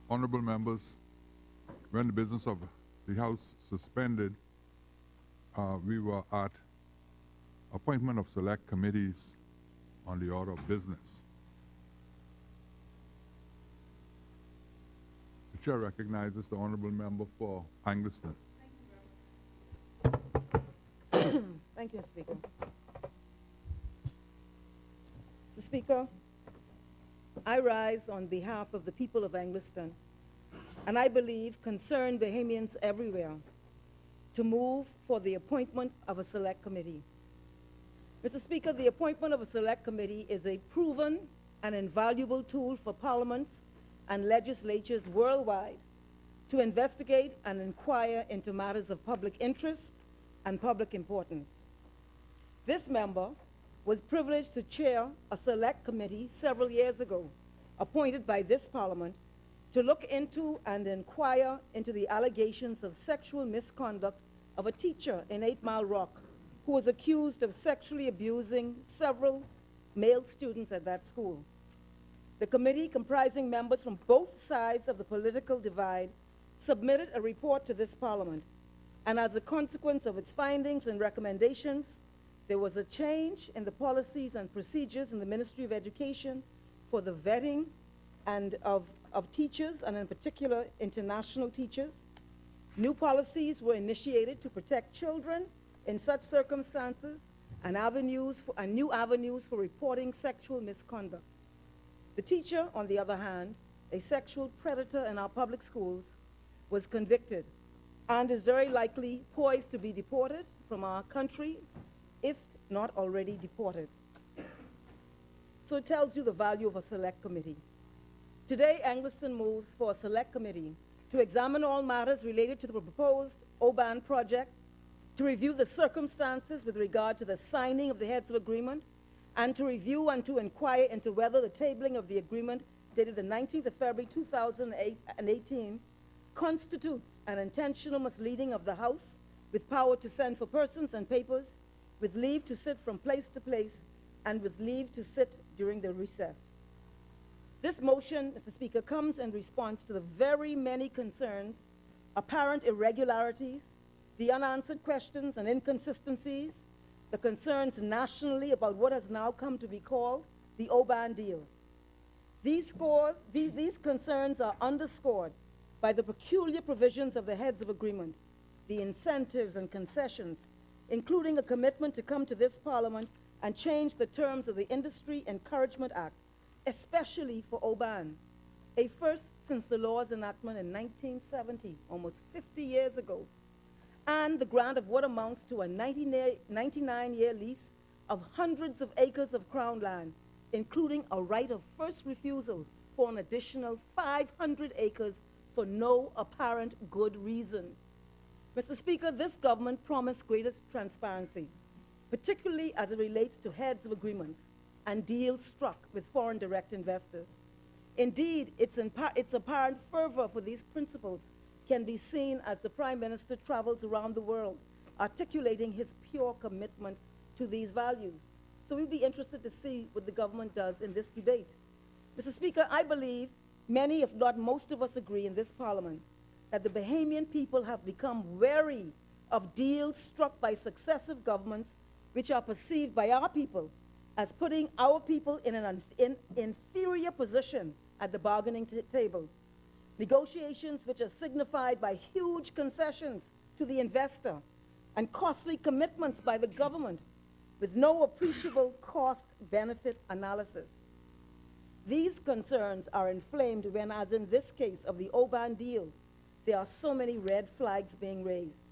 Honorable members, when the business of the House suspended, we were at appointment of select committees on the order of business. The chair recognizes the honorable member for Angliston. Thank you, Mr. Speaker. Mr. Speaker, I rise on behalf of the people of Angliston, and I believe concerned Bahamians everywhere, to move for the appointment of a select committee. Mr. Speaker, the appointment of a select committee is a proven and invaluable tool for parliaments and legislatures worldwide to investigate and inquire into matters of public interest and public importance. This member was privileged to chair a select committee several years ago, appointed by this Parliament, to look into and inquire into the allegations of sexual misconduct of a teacher in 8 Mile Rock who was accused of sexually abusing several male students at that school. The committee, comprising members from both sides of the political divide, submitted a report to this Parliament, and as a consequence of its findings and recommendations, there was a change in the policies and procedures in the Ministry of Education for the vetting and of teachers, and in particular international teachers. New policies were initiated to protect children in such circumstances and new avenues for reporting sexual misconduct. The teacher, on the other hand, a sexual predator in our public schools, was convicted and is very likely poised to be deported from our country, if not already deported. So it tells you the value of a select committee. Today, Angliston moves for a select committee to examine all matters related to the proposed OBAN project, to review the circumstances with regard to the signing of the heads of agreement, and to review and to inquire into whether the tabling of the agreement dated the 19th of February 2018 constitutes an intentional misleading of the House with power to send for persons and papers, with leave to sit from place to place, and with leave to sit during the recess. This motion, Mr. Speaker, comes in response to the very many concerns, apparent irregularities, the unanswered questions and inconsistencies, the concerns nationally about what has now come to be called the OBAN deal. These concerns are underscored by the peculiar provisions of the heads of agreement, the incentives and concessions, including a commitment to come to this Parliament and change the terms of the Industry Encouragement Act, especially for OBAN, a first since the law's enactment in 1970, almost 50 years ago, and the grant of what amounts to a 99-year lease of hundreds of acres of Crown land, including a right of first refusal for an additional 500 acres for no apparent good reason. Mr. Speaker, this government promised greater transparency, particularly as it relates to heads of agreements and deals struck with foreign direct investors. Indeed, its apparent fervor for these principles can be seen as the Prime Minister travels around the world, articulating his pure commitment to these values. So we'll be interested to see what the government does in this debate. Mr. Speaker, I believe many, if not most of us, agree in this Parliament that the Bahamian people have become wary of deals struck by successive governments which are perceived by our people as putting our people in an inferior position at the bargaining table. Negotiations which are signified by huge concessions to the investor and costly commitments by the government with no appreciable cost-benefit analysis. These concerns are inflamed when, as in this case of the OBAN deal, there are so many red flags being raised.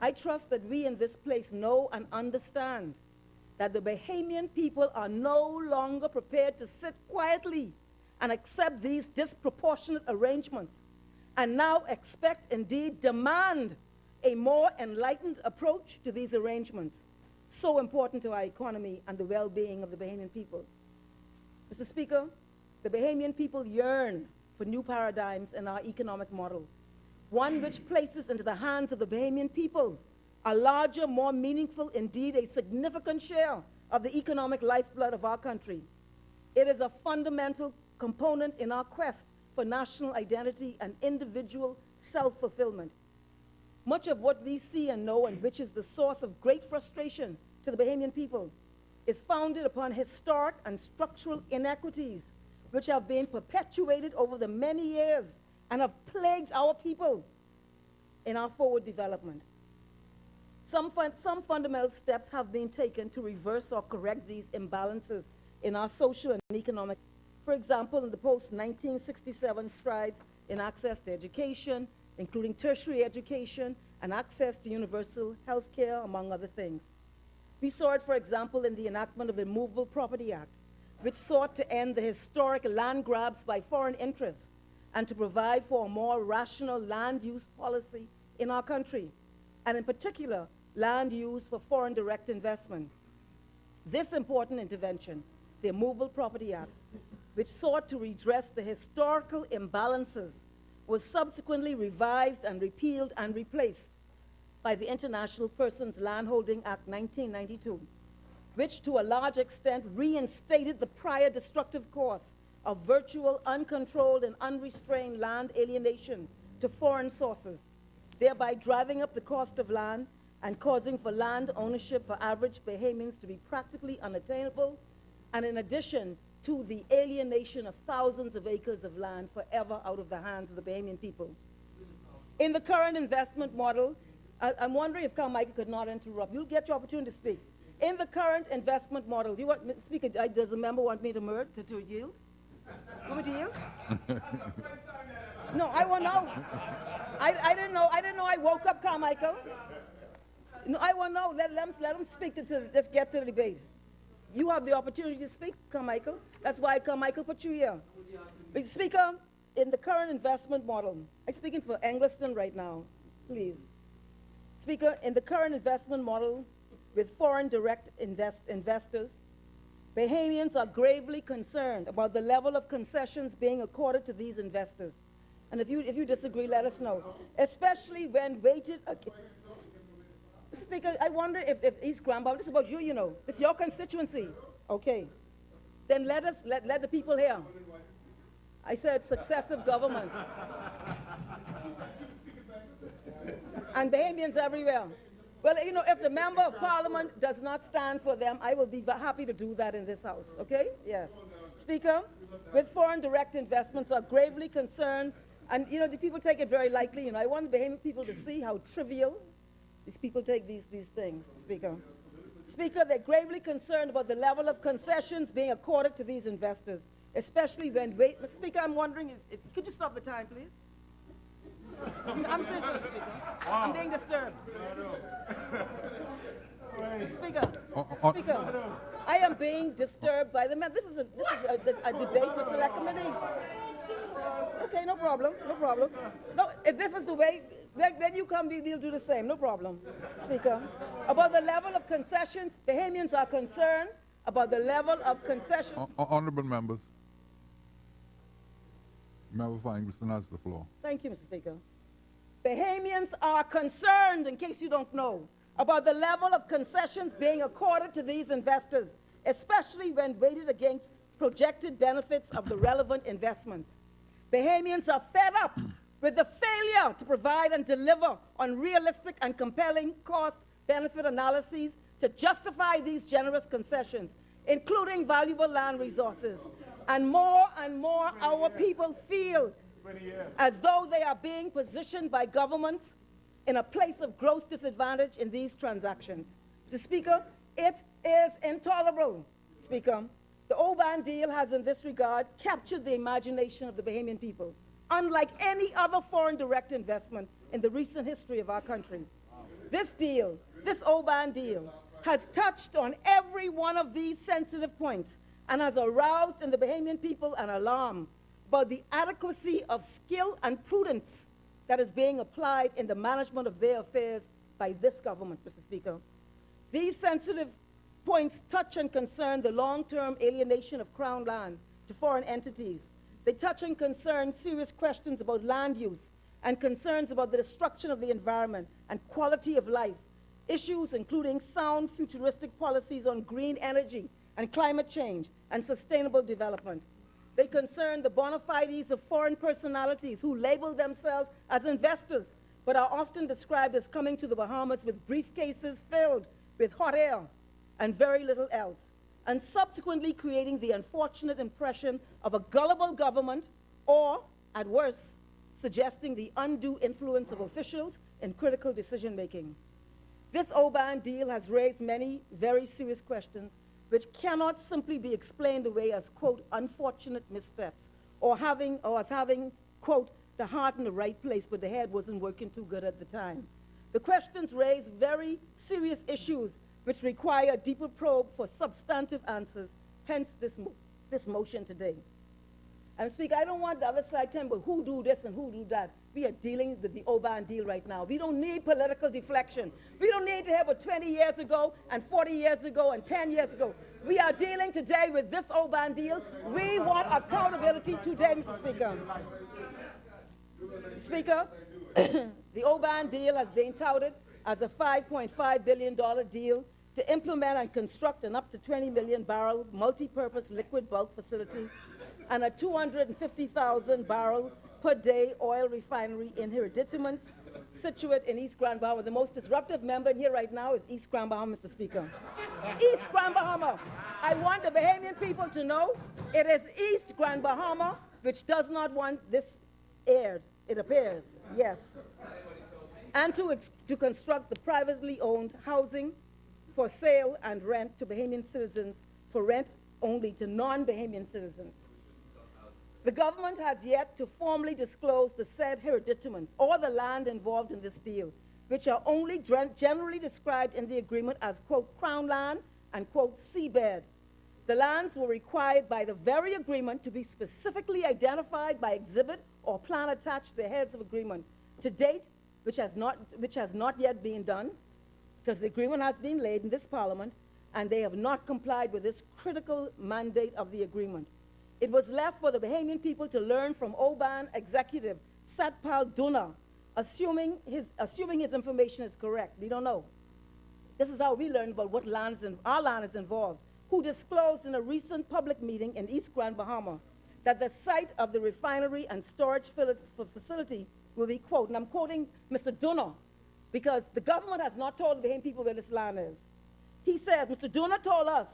I trust that we in this place know and understand that the Bahamian people are no longer prepared to sit quietly and accept these disproportionate arrangements, and now expect, indeed demand, a more enlightened approach to these arrangements, so important to our economy and the well-being of the Bahamian people. Mr. Speaker, the Bahamian people yearn for new paradigms in our economic model, one which places into the hands of the Bahamian people a larger, more meaningful, indeed a significant share of the economic lifeblood of our country. It is a fundamental component in our quest for national identity and individual self-fulfillment. Much of what we see and know, and which is the source of great frustration to the Bahamian people, is founded upon historic and structural inequities which have been perpetuated over the many years and have plagued our people in our forward development. Some fundamental steps have been taken to reverse or correct these imbalances in our social and economic. For example, in the post-1967 strides in access to education, including tertiary education and access to universal health care, among other things. We saw it, for example, in the enactment of the Movable Property Act, which sought to end the historic land grabs by foreign interests and to provide for a more rational land use policy in our country, and in particular, land use for foreign direct investment. This important intervention, the Movable Property Act, which sought to redress the historical imbalances, was subsequently revised and repealed and replaced by the International Persons Landholding Act 1992, which to a large extent reinstated the prior destructive course of virtual, uncontrolled, and unrestrained land alienation to foreign sources, thereby driving up the cost of land and causing for land ownership for average Bahamians to be practically unattainable, and in addition to the alienation of thousands of acres of land forever out of the hands of the Bahamian people. In the current investment model, I'm wondering if Carmichael could not interrupt. You'll get your opportunity to speak. In the current investment model, do you want Speaker, does a member want me to yield? Want me to yield? No, I want to know. I didn't know I woke up Carmichael. No, I want to know. Let him speak. Let's get to the debate. You have the opportunity to speak, Carmichael. That's why Carmichael put you here. Mr. Speaker, in the current investment model, I'm speaking for Engliston right now, please. Speaker, in the current investment model with foreign direct investors, Bahamians are gravely concerned about the level of concessions being accorded to these investors. And if you disagree, let us know. Especially when weighted... Speaker, I wonder if East Granby, this is about you, you know. It's your constituency. Okay. Then let the people hear. I said successive governments. And Bahamians everywhere. Well, you know, if the Member of Parliament does not stand for them, I will be happy to do that in this House, okay? Yes. Speaker, with foreign direct investments are gravely concerned, and, you know, the people take it very lightly. You know, I want the Bahamian people to see how trivial these people take these things, Speaker. Speaker, they're gravely concerned about the level of concessions being accorded to these investors, especially when, Speaker, I'm wondering, could you stop the time, please? I'm serious, Speaker. Wow. I'm being disturbed. Speaker, I am being disturbed by the this is a debate for select committee. Okay, no problem. No, if this is the way, when you come, we'll do the same, no problem. Speaker, about the level of concessions, Bahamians are concerned about the level of concessions. Honorable members. Member for Engliston has the floor. Thank you, Mr. Speaker. Bahamians are concerned, in case you don't know, about the level of concessions being accorded to these investors, especially when weighted against projected benefits of the relevant investments. Bahamians are fed up with the failure to provide and deliver on realistic and compelling cost-benefit analyses to justify these generous concessions, including valuable land resources. And more our people feel as though they are being positioned by governments in a place of gross disadvantage in these transactions. Mr. Speaker, it is intolerable. Speaker, the Oban deal has in this regard captured the imagination of the Bahamian people, unlike any other foreign direct investment in the recent history of our country. This deal, this Oban deal, has touched on every one of these sensitive points and has aroused in the Bahamian people an alarm about the adequacy of skill and prudence that is being applied in the management of their affairs by this government, Mr. Speaker. These sensitive points touch and concern the long-term alienation of Crown land to foreign entities. They touch and concern serious questions about land use and concerns about the destruction of the environment and quality of life, issues including sound futuristic policies on green energy and climate change and sustainable development. They concern the bona fides of foreign personalities who label themselves as investors, but are often described as coming to the Bahamas with briefcases filled with hot air and very little else, and subsequently creating the unfortunate impression of a gullible government, or, at worst, suggesting the undue influence of officials in critical decision-making. This Oban deal has raised many very serious questions which cannot simply be explained away as, quote, unfortunate missteps, or as having, quote, the heart in the right place, but the head wasn't working too good at the time. The questions raise very serious issues which require a deeper probe for substantive answers, hence this motion today. And Speaker, I don't want the other side telling me who do this and who do that. We are dealing with the Oban deal right now. We don't need political deflection. We don't need to have it 20 years ago and 40 years ago and 10 years ago. We are dealing today with this Oban deal. We want accountability today, Mr. Speaker. Speaker, the Oban deal has been touted as a $5.5 billion deal to implement and construct an up to 20 million barrel multi-purpose liquid bulk facility and a 250,000 barrel per day oil refinery in Hereditaments, situate in East Grand Bahama. The most disruptive member in here right now is East Grand Bahama, Mr. Speaker. East Grand Bahama. I want the Bahamian people to know it is East Grand Bahama which does not want this aired, it appears, yes. And to construct the privately owned housing for sale and rent to Bahamian citizens, for rent only to non-Bahamian citizens. The government has yet to formally disclose the said hereditaments or the land involved in this deal, which are only generally described in the agreement as, quote, crown land and, quote, seabed. The lands were required by the very agreement to be specifically identified by exhibit or plan attached to the heads of agreement. To date, which has not yet been done, because the agreement has been laid in this Parliament, and they have not complied with this critical mandate of the agreement. It was left for the Bahamian people to learn from Oban executive Satpal Duna, assuming his information is correct. We don't know. This is how we learned about what our land is involved, who disclosed in a recent public meeting in East Grand Bahama that the site of the refinery and storage facility will be, quote, and I'm quoting Mr. Duna, because the government has not told the Bahamian people where this land is. He said, Mr. Duna told us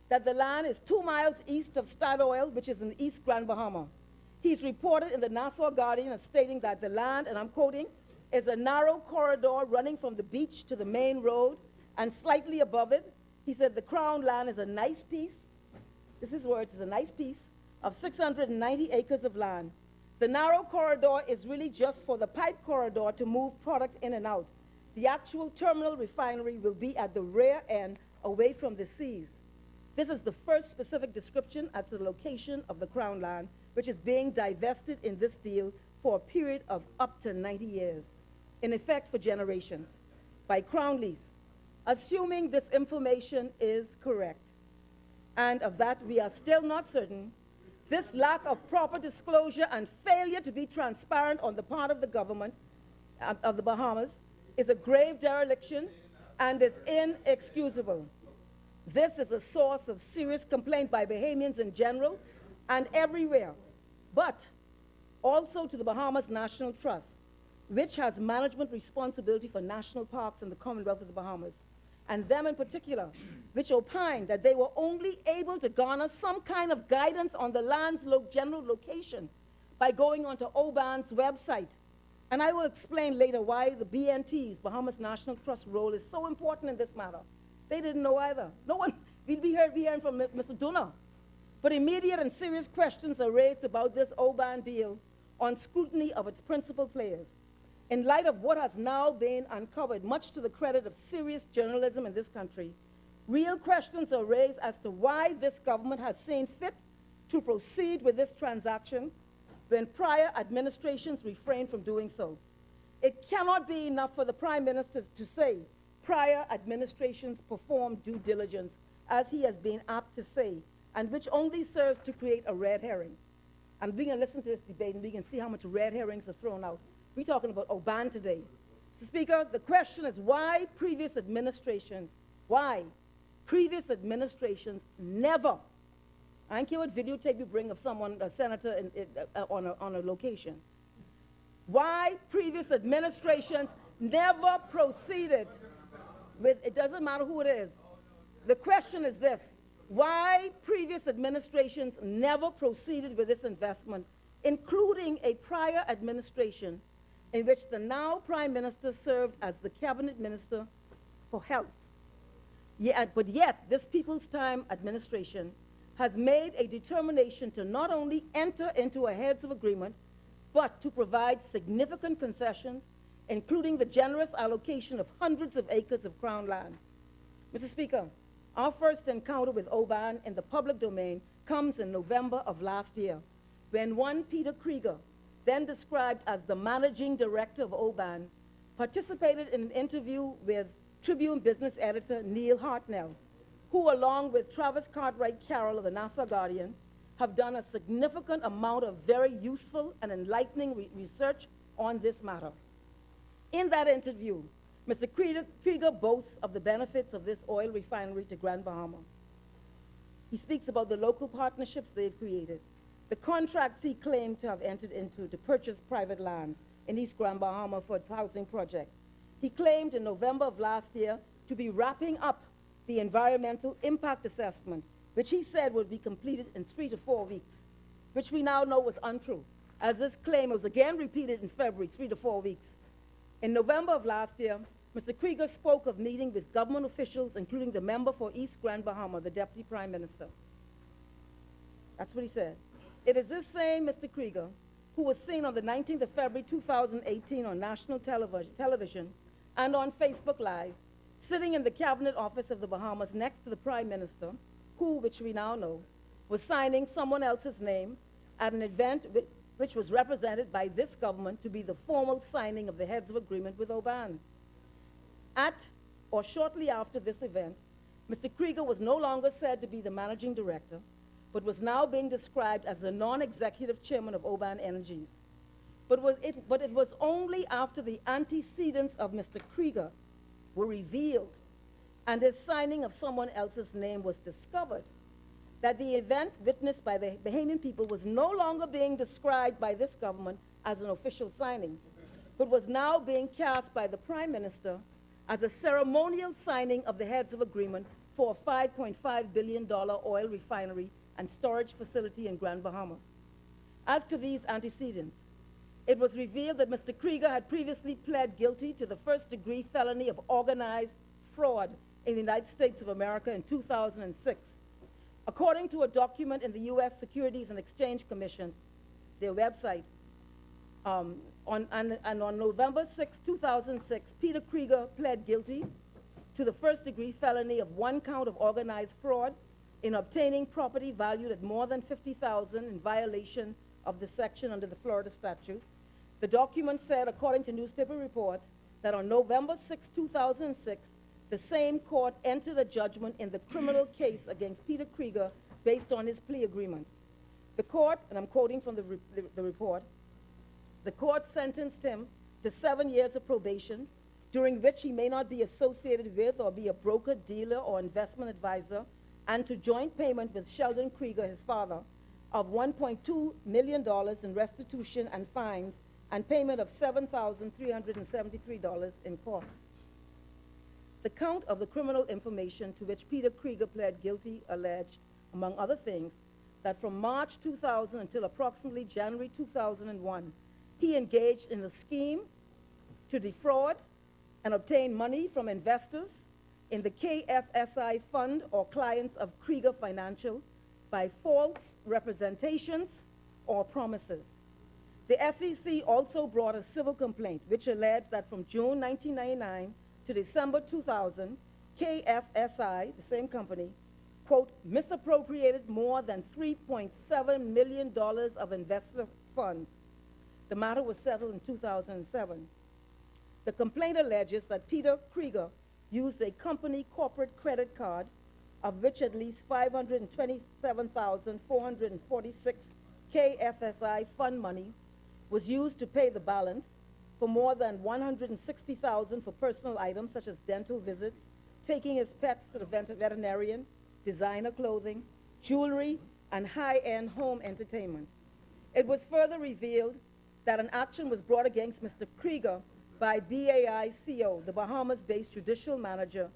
that the land is 2 miles east of Statoil, which is in East Grand Bahama. He's reported in the Nassau Guardian as stating that the land, and I'm quoting, is a narrow corridor running from the beach to the main road, and slightly above it, he said the crown land is a nice piece, this is words, is a nice piece of 690 acres of land. The narrow corridor is really just for the pipe corridor to move product in and out. The actual terminal refinery will be at the rear end, away from the seas. This is the first specific description as to the location of the crown land, which is being divested in this deal for a period of up to 90 years, in effect for generations, by crown lease. Assuming this information is correct, and of that we are still not certain, this lack of proper disclosure and failure to be transparent on the part of the government of the Bahamas is a grave dereliction and is inexcusable. This is a source of serious complaint by Bahamians in general and everywhere, but also to the Bahamas National Trust, which has management responsibility for national parks in the Commonwealth of the Bahamas, and them in particular, which opined that they were only able to garner some kind of guidance on the land's general location by going onto Oban's website. And I will explain later why the BNT's, Bahamas National Trust, role is so important in this matter. They didn't know either. No one, we'll be hearing from Mr. Duna. But immediate and serious questions are raised about this Oban deal on scrutiny of its principal players. In light of what has now been uncovered, much to the credit of serious journalism in this country, real questions are raised as to why this government has seen fit to proceed with this transaction when prior administrations refrained from doing so. It cannot be enough for the Prime Minister to say prior administrations performed due diligence, as he has been apt to say, and which only serves to create a red herring. And we can listen to this debate and we can see how much red herrings are thrown out. We're talking about Oban today. Mr. Speaker, the question is why previous administrations never I don't care what videotape you bring of someone, a senator on a location. Why previous administrations never proceeded with, it doesn't matter who it is. The question is this: why previous administrations never proceeded with this investment, including a prior administration in which the now Prime Minister served as the Cabinet Minister for Health. But yet, this People's Time administration has made a determination to not only enter into a heads of agreement, but to provide significant concessions, including the generous allocation of hundreds of acres of Crown land. Mr. Speaker, our first encounter with OBAN in the public domain comes in November of last year, when one Peter Krieger, then described as the managing director of OBAN, participated in an interview with Tribune business editor Neil Hartnell, who, along with Travis Cartwright Carroll of the Nassau Guardian, have done a significant amount of very useful and enlightening research on this matter. In that interview, Mr. Krieger boasts of the benefits of this oil refinery to Grand Bahama. He speaks about the local partnerships they've created, the contracts he claimed to have entered into to purchase private lands in East Grand Bahama for its housing project. He claimed in November of last year to be wrapping up the environmental impact assessment, which he said would be completed in 3 to 4 weeks, which we now know was untrue, as this claim was again repeated in February, 3 to 4 weeks. In November of last year, Mr. Krieger spoke of meeting with government officials, including the member for East Grand Bahama, the Deputy Prime Minister. That's what he said. It is this same Mr. Krieger who was seen on the 19th of February 2018 on national television and on Facebook Live, sitting in the Cabinet Office of the Bahamas next to the Prime Minister, who, which we now know, was signing someone else's name at an event which was represented by this government to be the formal signing of the heads of agreement with OBAN. At or shortly after this event, Mr. Krieger was no longer said to be the managing director, but was now being described as the non-executive chairman of OBAN Energies. But it was only after the antecedents of Mr. Krieger were revealed and his signing of someone else's name was discovered that the event witnessed by the Bahamian people was no longer being described by this government as an official signing, but was now being cast by the Prime Minister as a ceremonial signing of the heads of agreement for a $5.5 billion oil refinery and storage facility in Grand Bahama. As to these antecedents, it was revealed that Mr. Krieger had previously pled guilty to the first-degree felony of organized fraud in the United States of America in 2006. According to a document in the U.S. Securities and Exchange Commission, their website, on November 6, 2006, Peter Krieger pled guilty to the first-degree felony of one count of organized fraud in obtaining property valued at more than $50,000 in violation of the section under the Florida statute. The document said, according to newspaper reports, that on November 6, 2006, the same court entered a judgment in the criminal case against Peter Krieger based on his plea agreement. The court, and I'm quoting from the report, the court sentenced him to 7 years of probation, during which he may not be associated with or be a broker, dealer, or investment advisor, and to joint payment with Sheldon Krieger, his father, of $1.2 million in restitution and fines and payment of $7,373 in costs. The count of the criminal information to which Peter Krieger pled guilty alleged, among other things, that from March 2000 until approximately January 2001, he engaged in a scheme to defraud and obtain money from investors in the KFSI fund or clients of Krieger Financial by false representations or promises. The SEC also brought a civil complaint which alleged that from June 1999 to December 2000, KFSI, the same company, quote, misappropriated more than $3.7 million of investor funds. The matter was settled in 2007. The complaint alleges that Peter Krieger used a company corporate credit card, of which at least 527,446 KFSI fund money was used to pay the balance, for more than $160,000 for personal items such as dental visits, taking his pets to the veterinarian, designer clothing, jewelry, and high-end home entertainment. It was further revealed that an action was brought against Mr. Krieger by BAICO, the Bahamas-based judicial manager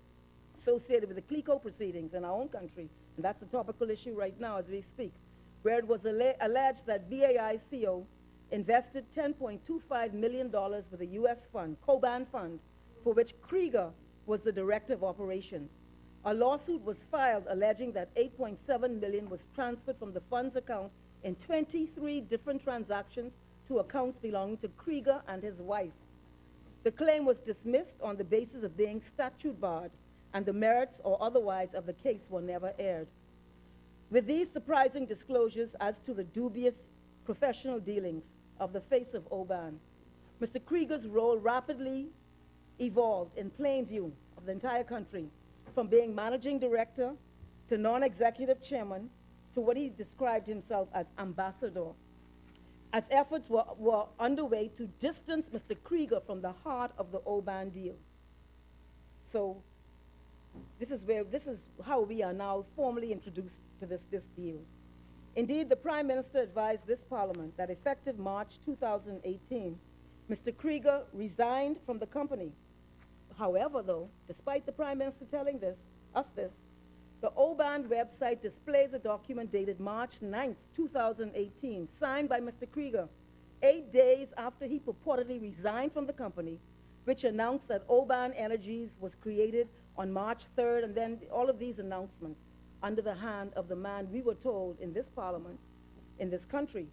associated with the CLECO proceedings in our own country, and that's a topical issue right now as we speak, where it was alleged that BAICO invested $10.25 million with a U.S. fund, Coban Fund, for which Krieger was the director of operations. A lawsuit was filed alleging that $8.7 million was transferred from the fund's account in 23 different transactions to accounts belonging to Krieger and his wife. The claim was dismissed on the basis of being statute barred, and the merits or otherwise of the case were never aired. With these surprising disclosures as to the dubious professional dealings of the face of Oban, Mr. Krieger's role rapidly evolved in plain view of the entire country, from being managing director to non-executive chairman to what he described himself as ambassador, as efforts were underway to distance Mr. Krieger from the heart of the Oban deal. So this is how we are now formally introduced to this deal. Indeed, the Prime Minister advised this Parliament that effective March 2018, Mr. Krieger resigned from the company. However, though, despite the Prime Minister telling us this, the Oban website displays a document dated March 9, 2018, signed by Mr. Krieger, 8 days after he purportedly resigned from the company, which announced that Oban Energies was created on March 3rd, and then all of these announcements under the hand of the man we were told in this Parliament, in this country,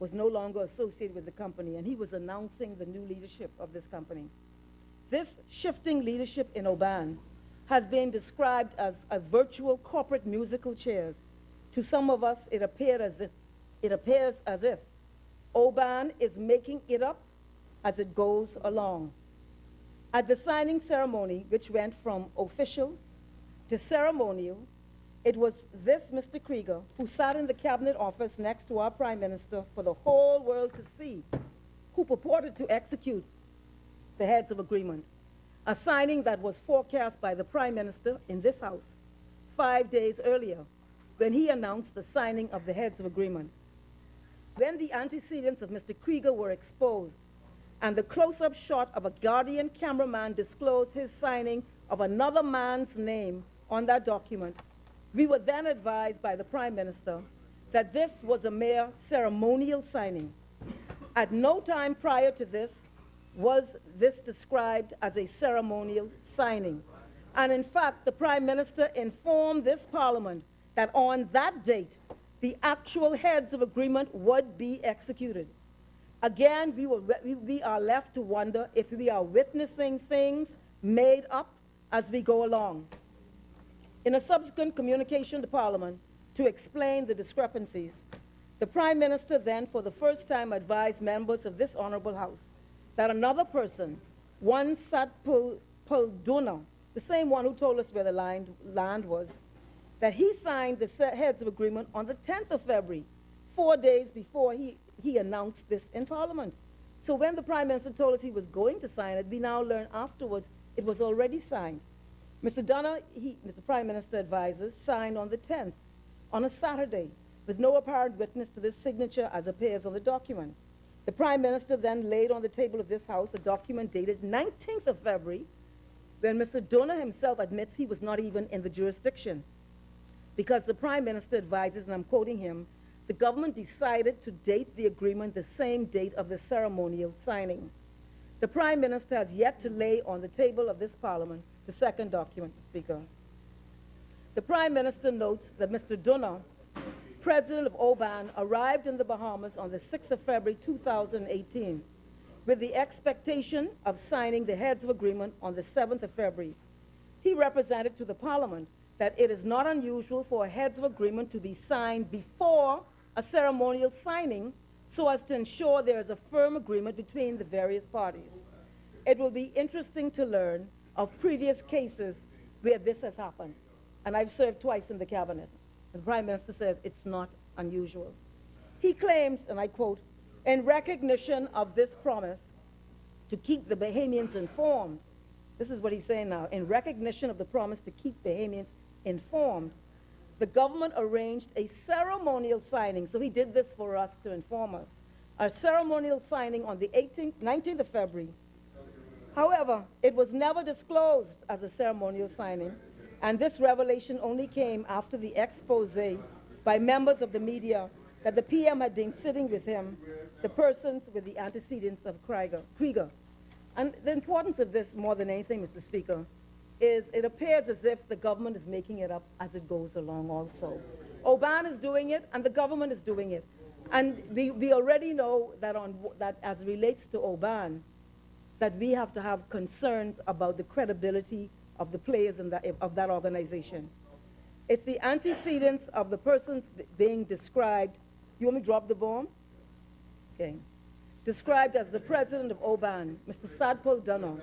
was no longer associated with the company, and he was announcing the new leadership of this company. This shifting leadership in Oban has been described as a virtual corporate musical chairs. To some of us, it appears as if Oban is making it up as it goes along. At the signing ceremony, which went from official to ceremonial, it was this Mr. Krieger who sat in the cabinet office next to our Prime Minister for the whole world to see, who purported to execute the heads of agreement, a signing that was forecast by the Prime Minister in this House 5 days earlier when he announced the signing of the heads of agreement. When the antecedents of Mr. Krieger were exposed and the close-up shot of a Guardian cameraman disclosed his signing of another man's name on that document, we were then advised by the Prime Minister that this was a mere ceremonial signing. At no time prior to this was this described as a ceremonial signing. And in fact, the Prime Minister informed this Parliament that on that date, the actual heads of agreement would be executed. Again, we are left to wonder if we are witnessing things made up as we go along. In a subsequent communication to Parliament to explain the discrepancies, the Prime Minister then, for the first time, advised members of this honorable House that another person, one Pulduna, the same one who told us where the land was, that he signed the heads of agreement on the 10th of February, 4 days before he announced this in Parliament. So when the Prime Minister told us he was going to sign it, we now learn afterwards it was already signed. Mr. Dunner, Mr. Prime Minister advises, signed on the 10th, on a Saturday, with no apparent witness to this signature as appears on the document. The Prime Minister then laid on the table of this House a document dated 19th of February, when Mr. Donner himself admits he was not even in the jurisdiction, because the Prime Minister advises, and I'm quoting him, the government decided to date the agreement the same date of the ceremonial signing. The Prime Minister has yet to lay on the table of this Parliament the second document, Speaker. The Prime Minister notes that Mr. Donner, President of Oban, arrived in the Bahamas on the 6th of February 2018 with the expectation of signing the heads of agreement on the 7th of February. He represented to the Parliament that it is not unusual for a heads of agreement to be signed before a ceremonial signing so as to ensure there is a firm agreement between the various parties. It will be interesting to learn of previous cases where this has happened. And I've served twice in the cabinet. The Prime Minister says it's not unusual. He claims, and I quote, in recognition of this promise to keep the Bahamians informed, this is what he's saying now, in recognition of the promise to keep Bahamians informed, the government arranged a ceremonial signing. So he did this for us to inform us. A ceremonial signing on the 19th of February. However, it was never disclosed as a ceremonial signing, and this revelation only came after the expose by members of the media that the PM had been sitting with him, the persons with the antecedents of Krieger. And the importance of this, more than anything, Mr. Speaker, is it appears as if the government is making it up as it goes along also. Oban is doing it, and the government is doing it. And we already know that, that as it relates to Oban, that we have to have concerns about the credibility of the players in of that organization. It's the antecedents of the persons being described. You want me to drop the bomb? Okay. Described as the president of Oban, Mr. Sadpol Dunno,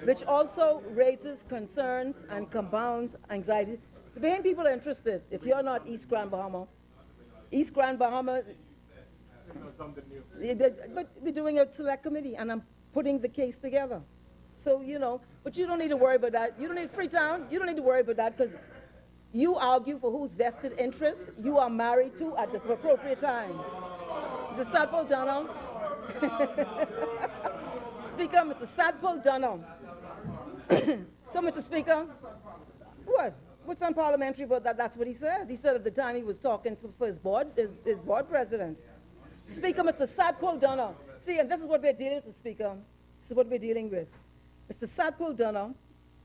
which also raises concerns and compounds anxiety. The Bahamian people are interested. If you're not East Grand Bahama, but we're doing a select committee, and I'm putting the case together. So, you know, but you don't need to worry about that. You don't need Freetown. You don't need to worry about that because you argue for whose vested interests you are married to at the appropriate time. Mr. Sadpol Dunno. Speaker, Mr. Sadpol Dunno. So, Mr. Speaker, what? What's on parliamentary about that? That's what he said. He said at the time he was talking for his board president. Speaker, Mr. Sadpol Dunno. See, and this is what we're dealing with, Speaker. This is what we're dealing with. Mr. Sadpol Dunno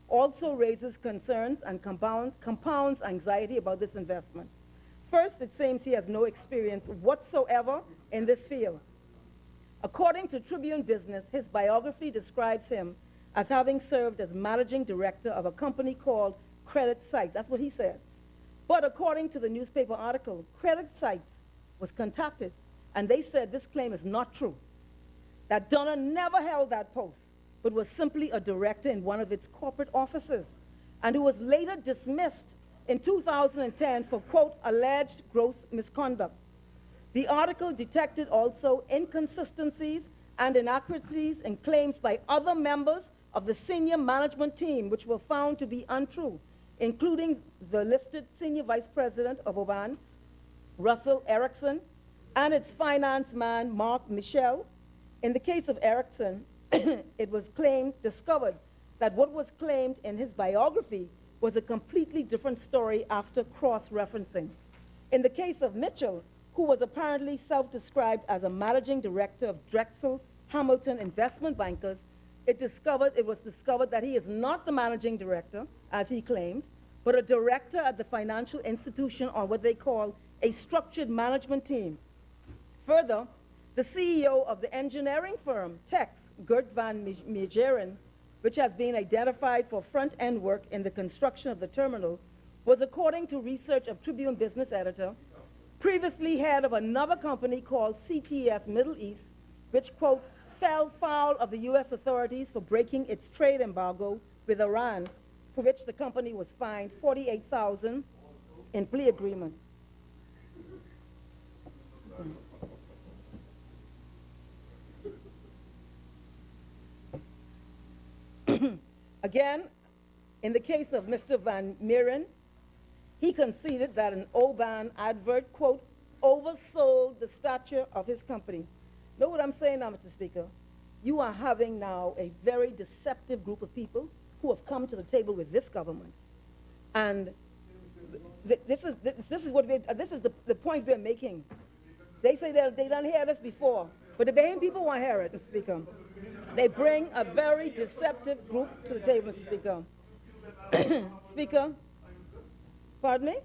also raises concerns and compounds anxiety about this investment. First, it seems he has no experience whatsoever in this field. According to Tribune Business, his biography describes him as having served as managing director of a company called Credit Sites. That's what he said. But according to the newspaper article, Credit Sites was contacted, and they said this claim is not true, that Dunno never held that post, but was simply a director in one of its corporate offices, and who was later dismissed in 2010 for, quote, alleged gross misconduct. The article detected also inconsistencies and inaccuracies in claims by other members of the senior management team, which were found to be untrue, including the listed senior vice president of Oban, Russell Erickson, and its finance man, Mark Michel. In the case of Erickson, it was discovered that what was claimed in his biography was a completely different story after cross-referencing. In the case of Mitchell, who was apparently self-described as a managing director of Drexel Hamilton Investment Bankers, it was discovered that he is not the managing director, as he claimed, but a director at the financial institution on what they call a structured management team. Further, the CEO of the engineering firm, Tex, Gert van Meegeren, which has been identified for front-end work in the construction of the terminal, was, according to research of Tribune business editor, previously head of another company called CTS Middle East, which, quote, fell foul of the U.S. authorities for breaking its trade embargo with Iran, for which the company was fined $48,000 in plea agreement. Again, in the case of Mr. Van Meeren, he conceded that an Oban advert, quote, oversold the stature of his company. Know what I'm saying now, Mr. Speaker? You are having now a very deceptive group of people who have come to the table with this government. And this is the point we're making. They say that they don't hear this before, but the Bahamian people want to hear it, Mr. Speaker. They bring a very deceptive group to the table, Mr. Speaker. Speaker, pardon me?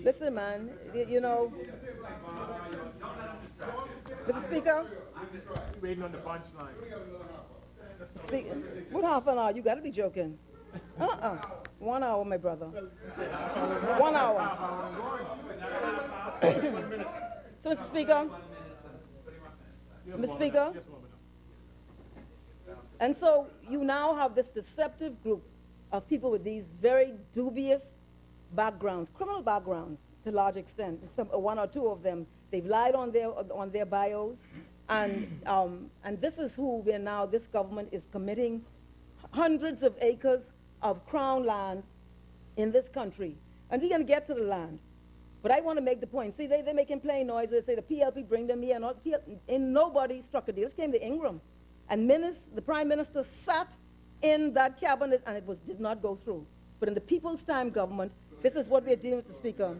Listen, man, you know, Mr. Speaker? Waiting on the punchline. What half an hour? You got to be joking. 1 hour, my brother. 1 hour. So, Mr. Speaker, Mr. Speaker, and so you now have this deceptive group of people with these very dubious backgrounds, criminal backgrounds to a large extent. One or two of them, they've lied on their bios, and this is who we're now. This government is committing hundreds of acres of crown land in this country, and we're going to get to the land. But I want to make the point. See, they're making plain noise. They say the PLP bring them here, and all. And nobody struck a deal. This came to Ingram. And the prime minister sat in that cabinet, and did not go through. But in the People's Time government, this is what we're dealing with, Mr. Speaker.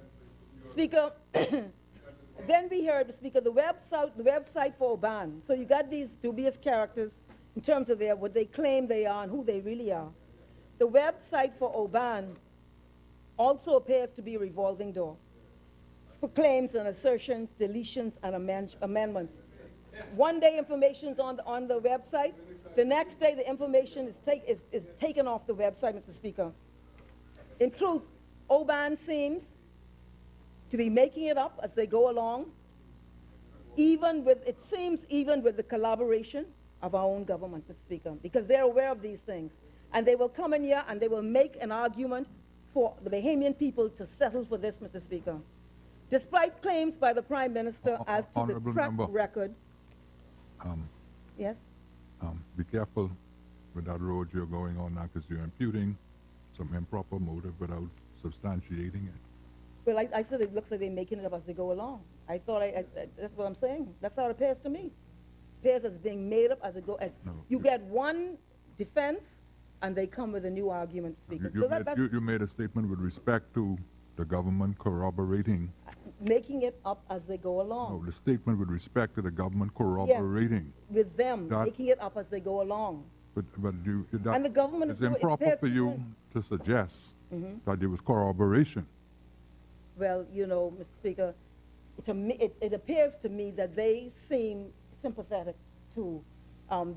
Speaker, then we heard, Mr. Speaker, the website for Oban. So you got these dubious characters in terms of what they claim they are and who they really are. The website for Oban also appears to be a revolving door for claims and assertions, deletions, and amendments. One day information's on the website. The next day the information is taken off the website, Mr. Speaker. In truth, Oban seems to be making it up as they go along, even with the collaboration of our own government, Mr. Speaker, because they're aware of these things. And they will come in here and they will make an argument for the Bahamian people to settle for this, Mr. Speaker. Despite claims by the Prime Minister as to the track record. Yes? Be careful with that road you're going on now, because you're imputing some improper motive without substantiating it. Well, I said it looks like they're making it up as they go along. I thought that's what I'm saying. That's how it appears to me. It appears as being made up as it goes. No, you get one defense, and they come with a new argument, Speaker. You made a statement with respect to the government corroborating. Making it up as they go along. No, the statement with respect to the government corroborating. Yeah, with them, making it up as they go along. But and the government it's improper for you to suggest that there was corroboration. Well, you know, Mr. Speaker, it appears to me that they seem sympathetic to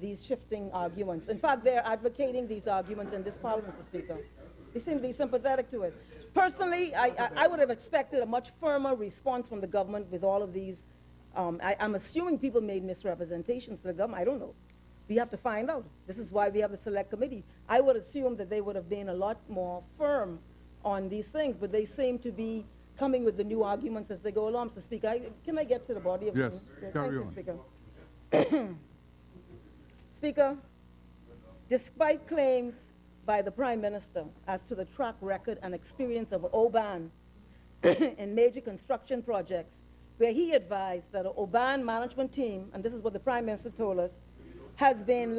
these shifting arguments. In fact, they're advocating these arguments in this Parliament, Mr. Speaker. They seem to be sympathetic to it. Personally, I would have expected a much firmer response from the government with all of these. I'm assuming people made misrepresentations to the government. I don't know. We have to find out. This is why we have the select committee. I would assume that they would have been a lot more firm on these things, but they seem to be coming with the new arguments as they go along. Mr. Speaker, can I get to the body of yes, things? carry on. Speaker. Speaker, despite claims by the Prime Minister as to the track record and experience of Oban in major construction projects, where he advised that an Oban management team, and this is what the Prime Minister told us, has been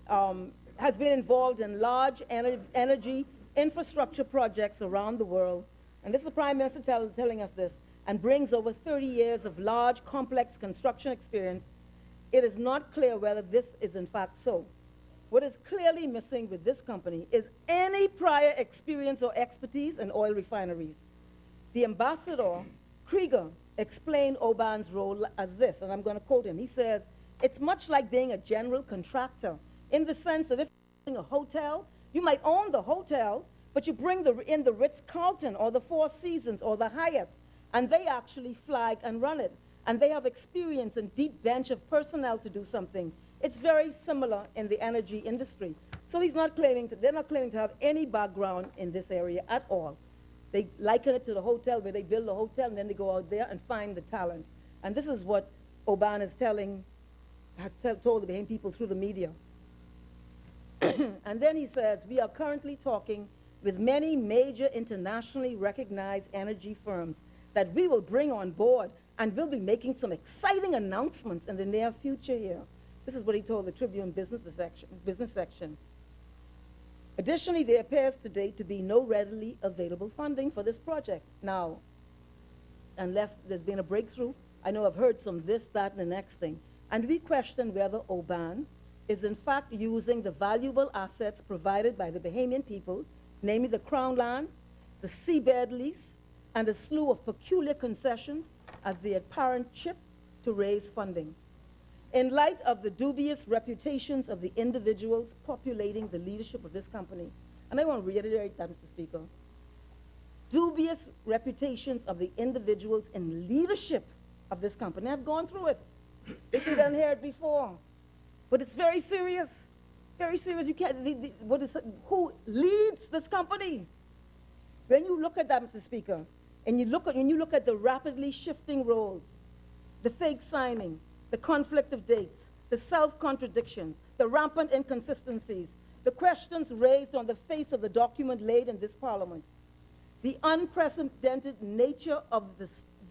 involved in large energy infrastructure projects around the world. And this is the Prime Minister telling us this, and brings over 30 years of large, complex construction experience. It is not clear whether this is in fact so. What is clearly missing with this company is any prior experience or expertise in oil refineries. The ambassador, Krieger, explained Oban's role as this, and I'm going to quote him. He says, "It's much like being a general contractor, in the sense that if you're building a hotel, you might own the hotel, but you bring in the Ritz-Carlton or the Four Seasons or the Hyatt, and they actually flag and run it. And they have experience and deep bench of personnel to do something. It's very similar in the energy industry." So they're not claiming to have any background in this area at all. They liken it to the hotel, where they build a hotel and then they go out there and find the talent. And this is what Oban has told the Bahamian people through the media. And then he says, "We are currently talking with many major internationally recognized energy firms that we will bring on board, and we'll be making some exciting announcements in the near future here." This is what he told the Tribune business section. Additionally, there appears today to be no readily available funding for this project. Now, unless there's been a breakthrough, I know I've heard some this, that, and the next thing. And we question whether Oban is in fact using the valuable assets provided by the Bahamian people, namely the Crown land, the seabed lease, and a slew of peculiar concessions as the apparent chip to raise funding. In light of the dubious reputations of the individuals populating the leadership of this company, and I want to reiterate that, Mr. Speaker, dubious reputations of the individuals in leadership of this company. I've gone through it. If you didn't hear it before. But it's very serious. Very serious. You can't, who leads this company? When you look at that, Mr. Speaker, and when you look at the rapidly shifting roles, the fake signing, the conflict of dates, the self-contradictions, the rampant inconsistencies, the questions raised on the face of the document laid in this Parliament, the unprecedented nature of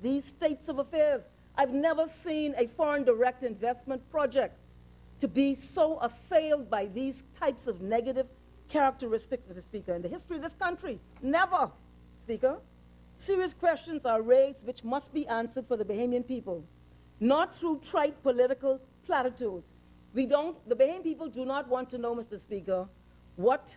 these states of affairs. I've never seen a foreign direct investment project to be so assailed by these types of negative characteristics, Mr. Speaker, in the history of this country. Never, Speaker. Serious questions are raised which must be answered for the Bahamian people, not through trite political platitudes. The Bahamian people do not want to know, Mr. Speaker, what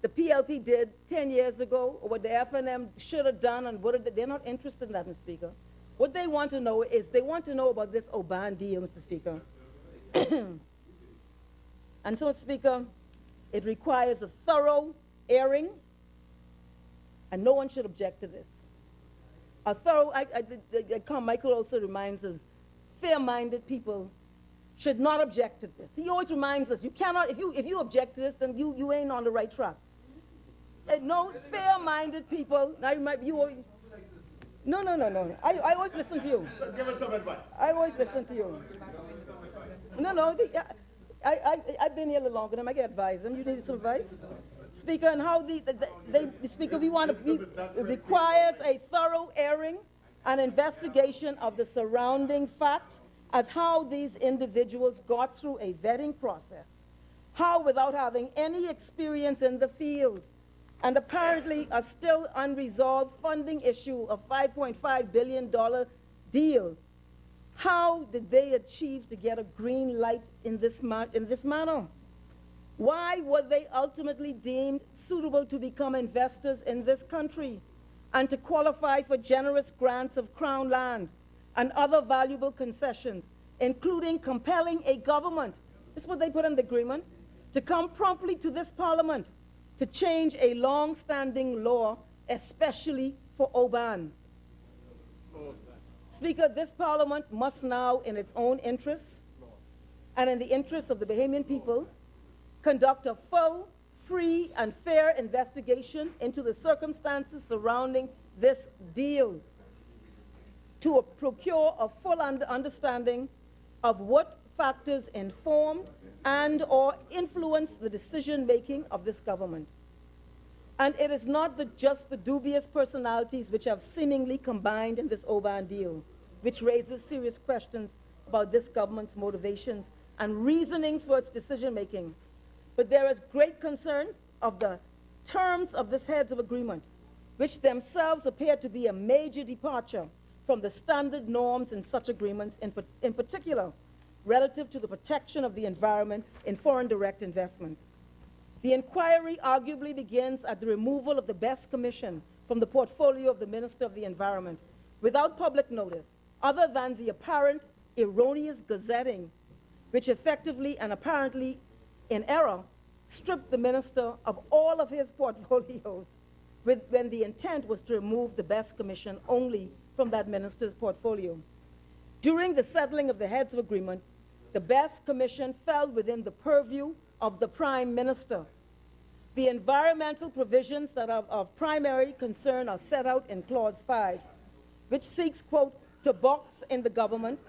the PLP did 10 years ago, or what the FNM should have done, and what they're not interested in that, Mr. Speaker. What they want to know is, they want to know about this Oban deal, Mr. Speaker. And so, Mr. Speaker, it requires a thorough airing, and no one should object to this. A thorough, Michael also reminds us, fair-minded people should not object to this. He always reminds us, you cannot, if you object to this, then you ain't on the right track. No fair-minded people, now no. I always listen to you. Give us some advice. I always listen to you. No, I've been here a little longer than I get advice. You need some advice? Speaker, and how Speaker, it requires a thorough airing and investigation of the surrounding facts as how these individuals got through a vetting process, how without having any experience in the field, and apparently a still unresolved funding issue of $5.5 billion deal, how did they achieve to get a green light in this manner? Why were they ultimately deemed suitable to become investors in this country and to qualify for generous grants of Crown land and other valuable concessions, including compelling a government, this is what they put in the agreement, to come promptly to this Parliament to change a long-standing law, especially for Oban? Speaker, this Parliament must now, in its own interests and in the interests of the Bahamian people, conduct a full, free, and fair investigation into the circumstances surrounding this deal to procure a full understanding of what factors informed and or influenced the decision-making of this government. And it is not just the dubious personalities which have seemingly combined in this Oban deal, which raises serious questions about this government's motivations and reasonings for its decision-making. But there is great concern of the terms of this heads of agreement, which themselves appear to be a major departure from the standard norms in such agreements, in particular, relative to the protection of the environment in foreign direct investments. The inquiry arguably begins at the removal of the best commission from the portfolio of the Minister of the Environment without public notice, other than the apparent erroneous gazetting, which effectively and apparently in error stripped the minister of all of his portfolios when the intent was to remove the best commission only from that minister's portfolio. During the settling of the heads of agreement, the best commission fell within the purview of the Prime Minister. The environmental provisions that are of primary concern are set out in Clause 5, which seeks, quote, to box in the government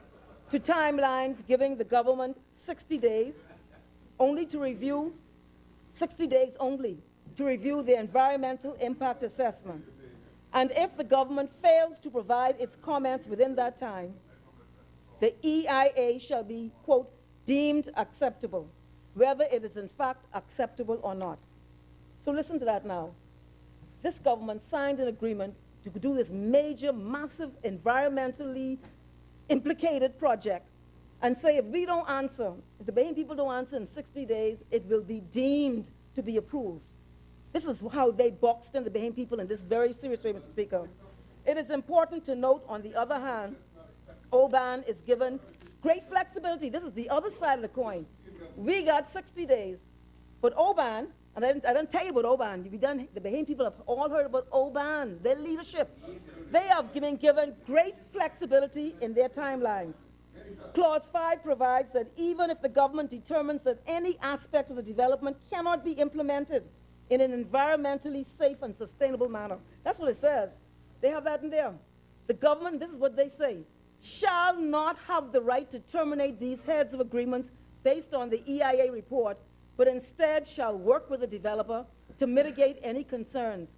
to timelines giving the government 60 days only to review the environmental impact assessment. And if the government fails to provide its comments within that time, the EIA shall be, quote, deemed acceptable, whether it is in fact acceptable or not. So listen to that now. This government signed an agreement to do this major, massive, environmentally implicated project and say if we don't answer, if the Bahamian people don't answer in 60 days, it will be deemed to be approved. This is how they boxed in the Bahamian people in this very serious way, Mr. Speaker. It is important to note, on the other hand, Oban is given great flexibility. This is the other side of the coin. We got 60 days, but Oban, and I didn't tell you about Oban. The Bahamian people have all heard about Oban, their leadership. They have been given great flexibility in their timelines. Clause 5 provides that even if the government determines that any aspect of the development cannot be implemented in an environmentally safe and sustainable manner, that's what it says. They have that in there. The government, this is what they say, shall not have the right to terminate these heads of agreements based on the EIA report but instead shall work with the developer to mitigate any concerns.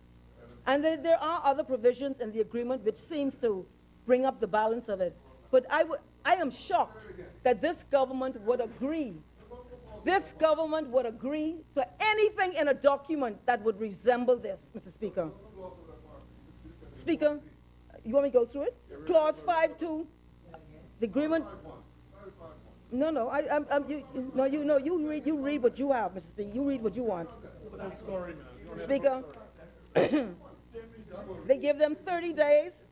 And there are other provisions in the agreement which seems to bring up the balance of it. But I am shocked that this government would agree. This government would agree to anything in a document that would resemble this, Mr. Speaker. Speaker, you want me to go through it? Clause 5.2, the agreement. No, you read what you have, Mr. Speaker. You read what you want. Speaker, they give them 30 days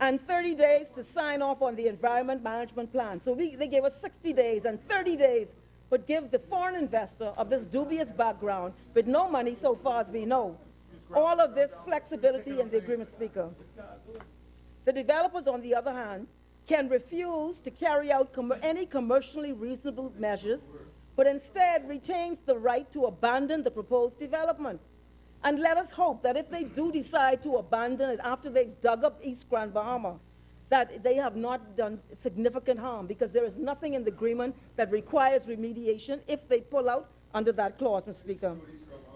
and 30 days to sign off on the environment management plan. So they gave us 60 days and 30 days, but give the foreign investor of this dubious background with no money so far as we know, all of this flexibility in the agreement, Speaker. The developers, on the other hand, can refuse to carry out any commercially reasonable measures, but instead retains the right to abandon the proposed development. And let us hope that if they do decide to abandon it after they've dug up East Grand Bahama, that they have not done significant harm, because there is nothing in the agreement that requires remediation if they pull out under that clause, Mr. Speaker.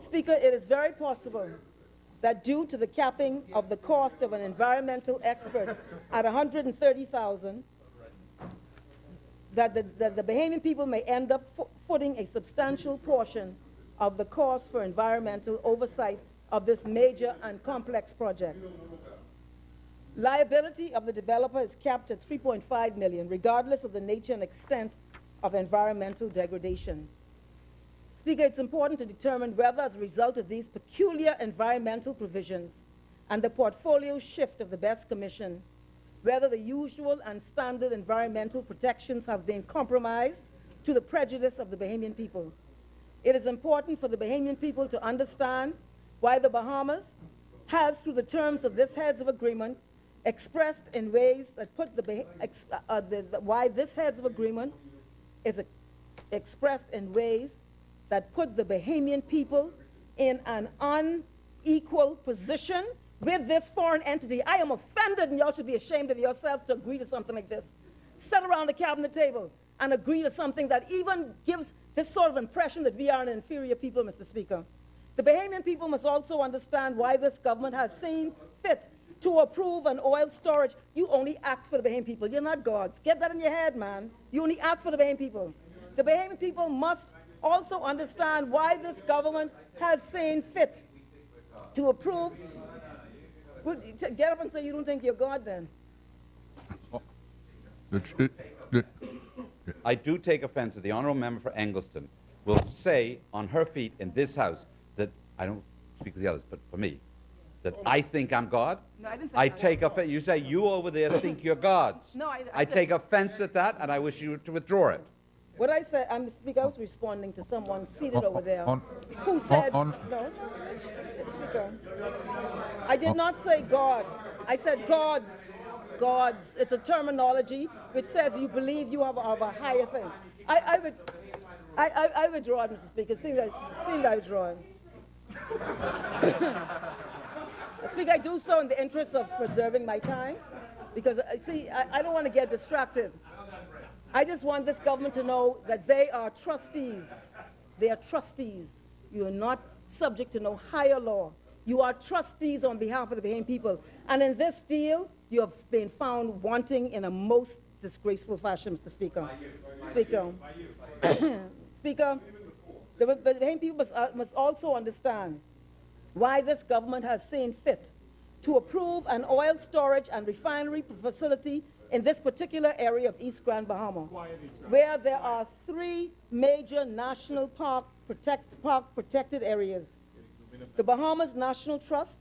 Speaker, it is very possible that due to the capping of the cost of an environmental expert at $130,000, that the Bahamian people may end up footing a substantial portion of the cost for environmental oversight of this major and complex project. Liability of the developer is capped at $3.5 million, regardless of the nature and extent of environmental degradation. Speaker, it's important to determine whether, as a result of these peculiar environmental provisions and the portfolio shift of the BEST Commission, whether the usual and standard environmental protections have been compromised to the prejudice of the Bahamian people. It is important for the Bahamian people to understand why the Bahamas has, through the terms of this heads of agreement, expressed in ways that put why this heads of agreement is expressed in ways that put the Bahamian people in an unequal position with this foreign entity. I am offended, and y'all should be ashamed of yourselves to agree to something like this. Sit around the cabinet table and agree to something that even gives this sort of impression that we are an inferior people, Mr. Speaker. The Bahamian people must also understand why this government has seen fit to approve an oil storage. You only act for the Bahamian people. You're not gods. Get that in your head, man. You only act for the Bahamian people. The Bahamian people must also understand why this government has seen fit to approve. Well, get up and say you don't think you're God then. I do take offense that the honourable member for Engleton will say on her feet in this House that, I don't speak for the others, but for me, that I think I'm God. No, I didn't say I that. take offense. You say you over there think you're gods. No, I take offense at that, and I wish you to withdraw it. What I said, Speaker, I was responding to someone seated over there on- who said, on- no, Speaker, I did not say God. I said gods. Gods. It's a terminology which says you believe you have a higher thing. I withdraw it, Mr. Speaker. Seems that I withdraw it. Speaker, I do so in the interest of preserving my time, because, see, I don't want to get distracted. I just want this government to know that they are trustees. They are trustees. You are not subject to no higher law. You are trustees on behalf of the Bahamian people. And in this deal, you have been found wanting in a most disgraceful fashion, Mr. Speaker. Speaker. Speaker, the Bahamian people must also understand why this government has seen fit to approve an oil storage and refinery facility in this particular area of East Grand Bahama, where there are 3 major national park protected areas. The Bahamas National Trust,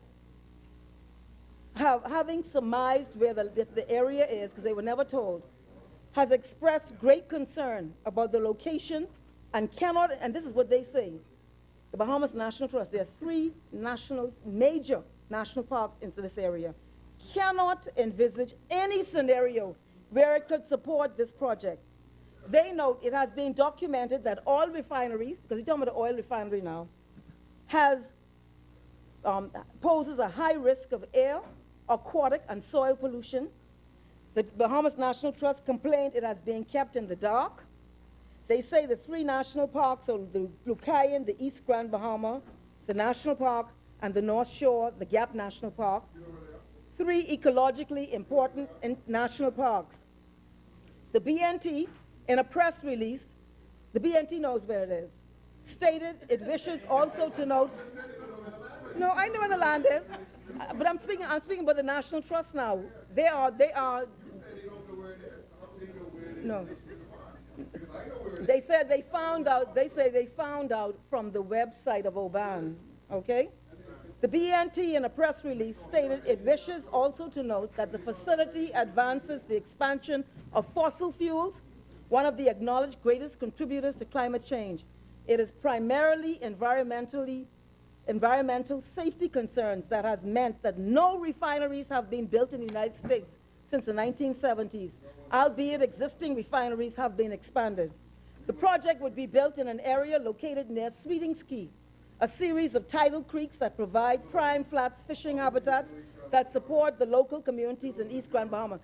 having surmised where the area is, because they were never told, has expressed great concern about the location and cannot, and this is what they say, the Bahamas National Trust, there are 3 major national parks in this area, cannot envisage any scenario where it could support this project. They note it has been documented that oil refineries, because we're talking about the oil refinery now, poses a high risk of air, aquatic, and soil pollution. The Bahamas National Trust complained it has been kept in the dark. They say the three national parks are the Lucayan, the East Grand Bahama, the National Park, and the North Shore, the Gap National Park. Three ecologically important national parks. The BNT, in a press release, the BNT knows where it is, stated it wishes also to note, no, I know where the land is, but I'm speaking about the National Trust now. They are, no. They said they found out, from the website of Oban, okay? The BNT in a press release stated it wishes also to note that the facility advances the expansion of fossil fuels, one of the acknowledged greatest contributors to climate change. It is primarily environmental safety concerns that has meant that no refineries have been built in the United States since the 1970s, albeit existing refineries have been expanded. The project would be built in an area located near Proceedings, a series of tidal creeks that provide prime flats fishing habitats that support the local communities in East Grand Bahama.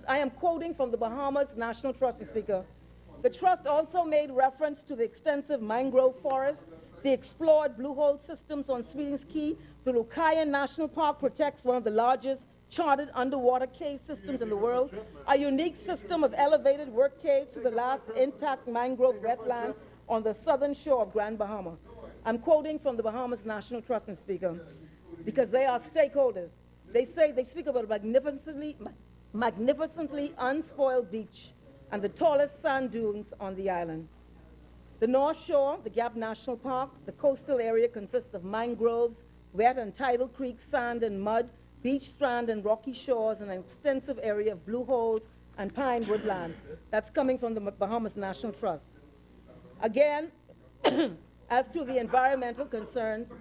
I am quoting from the Bahamas National Trust, Mr. Speaker. The trust also made reference to the extensive mangrove forest, the explored blue hole systems on Proceedings Key. The Lucayan National Park protects one of the largest charted underwater cave systems in the world, a unique system of elevated work caves to the last intact mangrove wetland on the southern shore of Grand Bahama. I'm quoting from the Bahamas National Trust, Mr. Speaker, because they are stakeholders. They speak about a magnificently unspoiled beach and the tallest sand dunes on the island. The North Shore, the Gap National Park, the coastal area consists of mangroves, wet and tidal creeks, sand and mud, beach strand and rocky shores, and an extensive area of blue holes and pine woodlands. That's coming from the Bahamas National Trust. Again, as to the environmental concerns,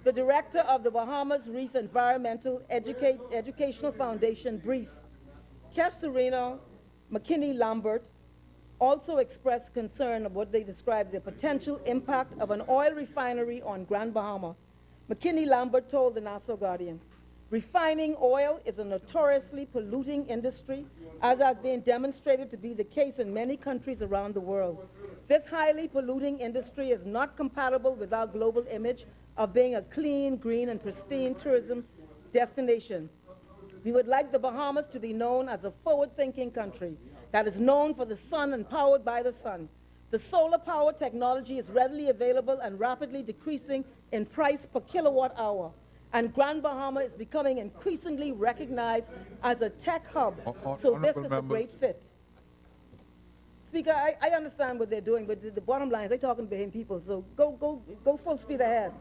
the director of the Bahamas Reef Environmental Educational Foundation brief, Kev Sereno, McKinney Lambert, also expressed concern of what they described the potential impact of an oil refinery on Grand Bahama. McKinney Lambert told the Nassau Guardian, refining oil is a notoriously polluting industry, as has been demonstrated to be the case in many countries around the world. This highly polluting industry is not compatible with our global image of being a clean, green, and pristine tourism destination. We would like the Bahamas to be known as a forward-thinking country that is known for the sun and powered by the sun. The solar power technology is readily available and rapidly decreasing in price per kilowatt hour. And Grand Bahama is becoming increasingly recognized as a tech hub. So this is a great fit. Speaker, I understand what they're doing, but the bottom line is they're talking to Bahamian people, so go full speed ahead.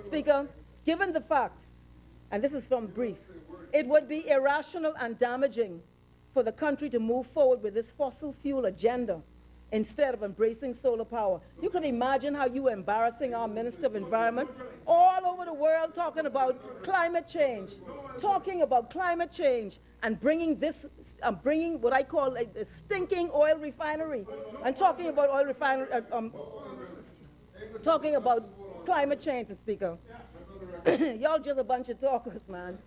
Speaker, given the fact, and this is from brief, it would be irrational and damaging for the country to move forward with this fossil fuel agenda instead of embracing solar power. You can imagine how you embarrassing our Minister of Environment all over the world talking about climate change, and bringing what I call a stinking oil refinery, and talking about talking about climate change, Mr. Speaker. Y'all just a bunch of talkers, man.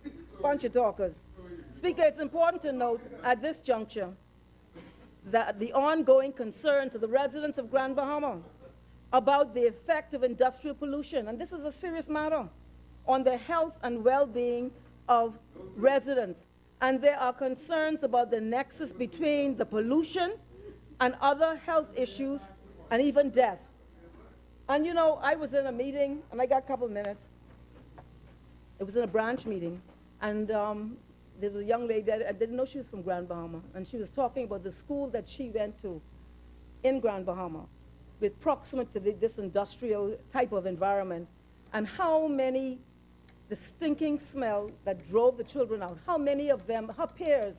Bunch of talkers. Speaker, it's important to note at this juncture that the ongoing concerns of the residents of Grand Bahama about the effect of industrial pollution, and this is a serious matter, on the health and well-being of residents. And there are concerns about the nexus between the pollution and other health issues and even death. And you know, I was in a meeting, and I got a couple of minutes. It was in a branch meeting, and there was a young lady that I didn't know she was from Grand Bahama, and she was talking about the school that she went to in Grand Bahama, with proximate to this industrial type of environment, and how many, the stinking smell that drove the children out, how many of them, her peers,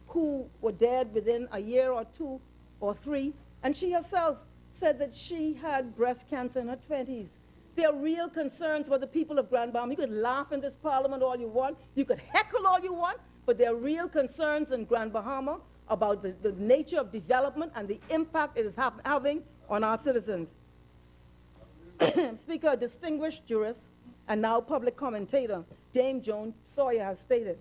who were dead within a year or 2 or 3, and she herself said that she had breast cancer in her 20s. There are real concerns about the people of Grand Bahama. You could laugh in this parliament all you want, you could heckle all you want, but there are real concerns in Grand Bahama about the nature of development and the impact it is having on our citizens. Speaker, a distinguished jurist and now public commentator, Dame Joan Sawyer, has stated,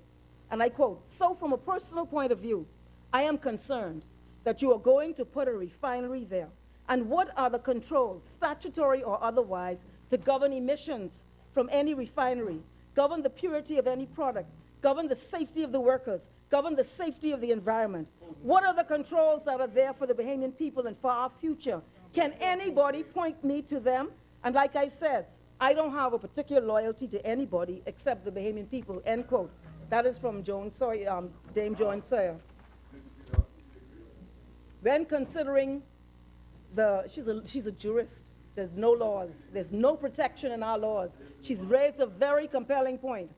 and I quote, "So from a personal point of view, I am concerned that you are going to put a refinery there And what are the controls, statutory or otherwise, to govern emissions from any refinery, govern the purity of any product, govern the safety of the workers, govern the safety of the environment? What are the controls that are there for the Bahamian people and for our future? Can anybody point me to them? And like I said, I don't have a particular loyalty to anybody except the Bahamian people, end quote. That is from Dame Joan Sawyer. When considering she's a jurist. There's no laws. There's no protection in our laws. She's raised a very compelling point.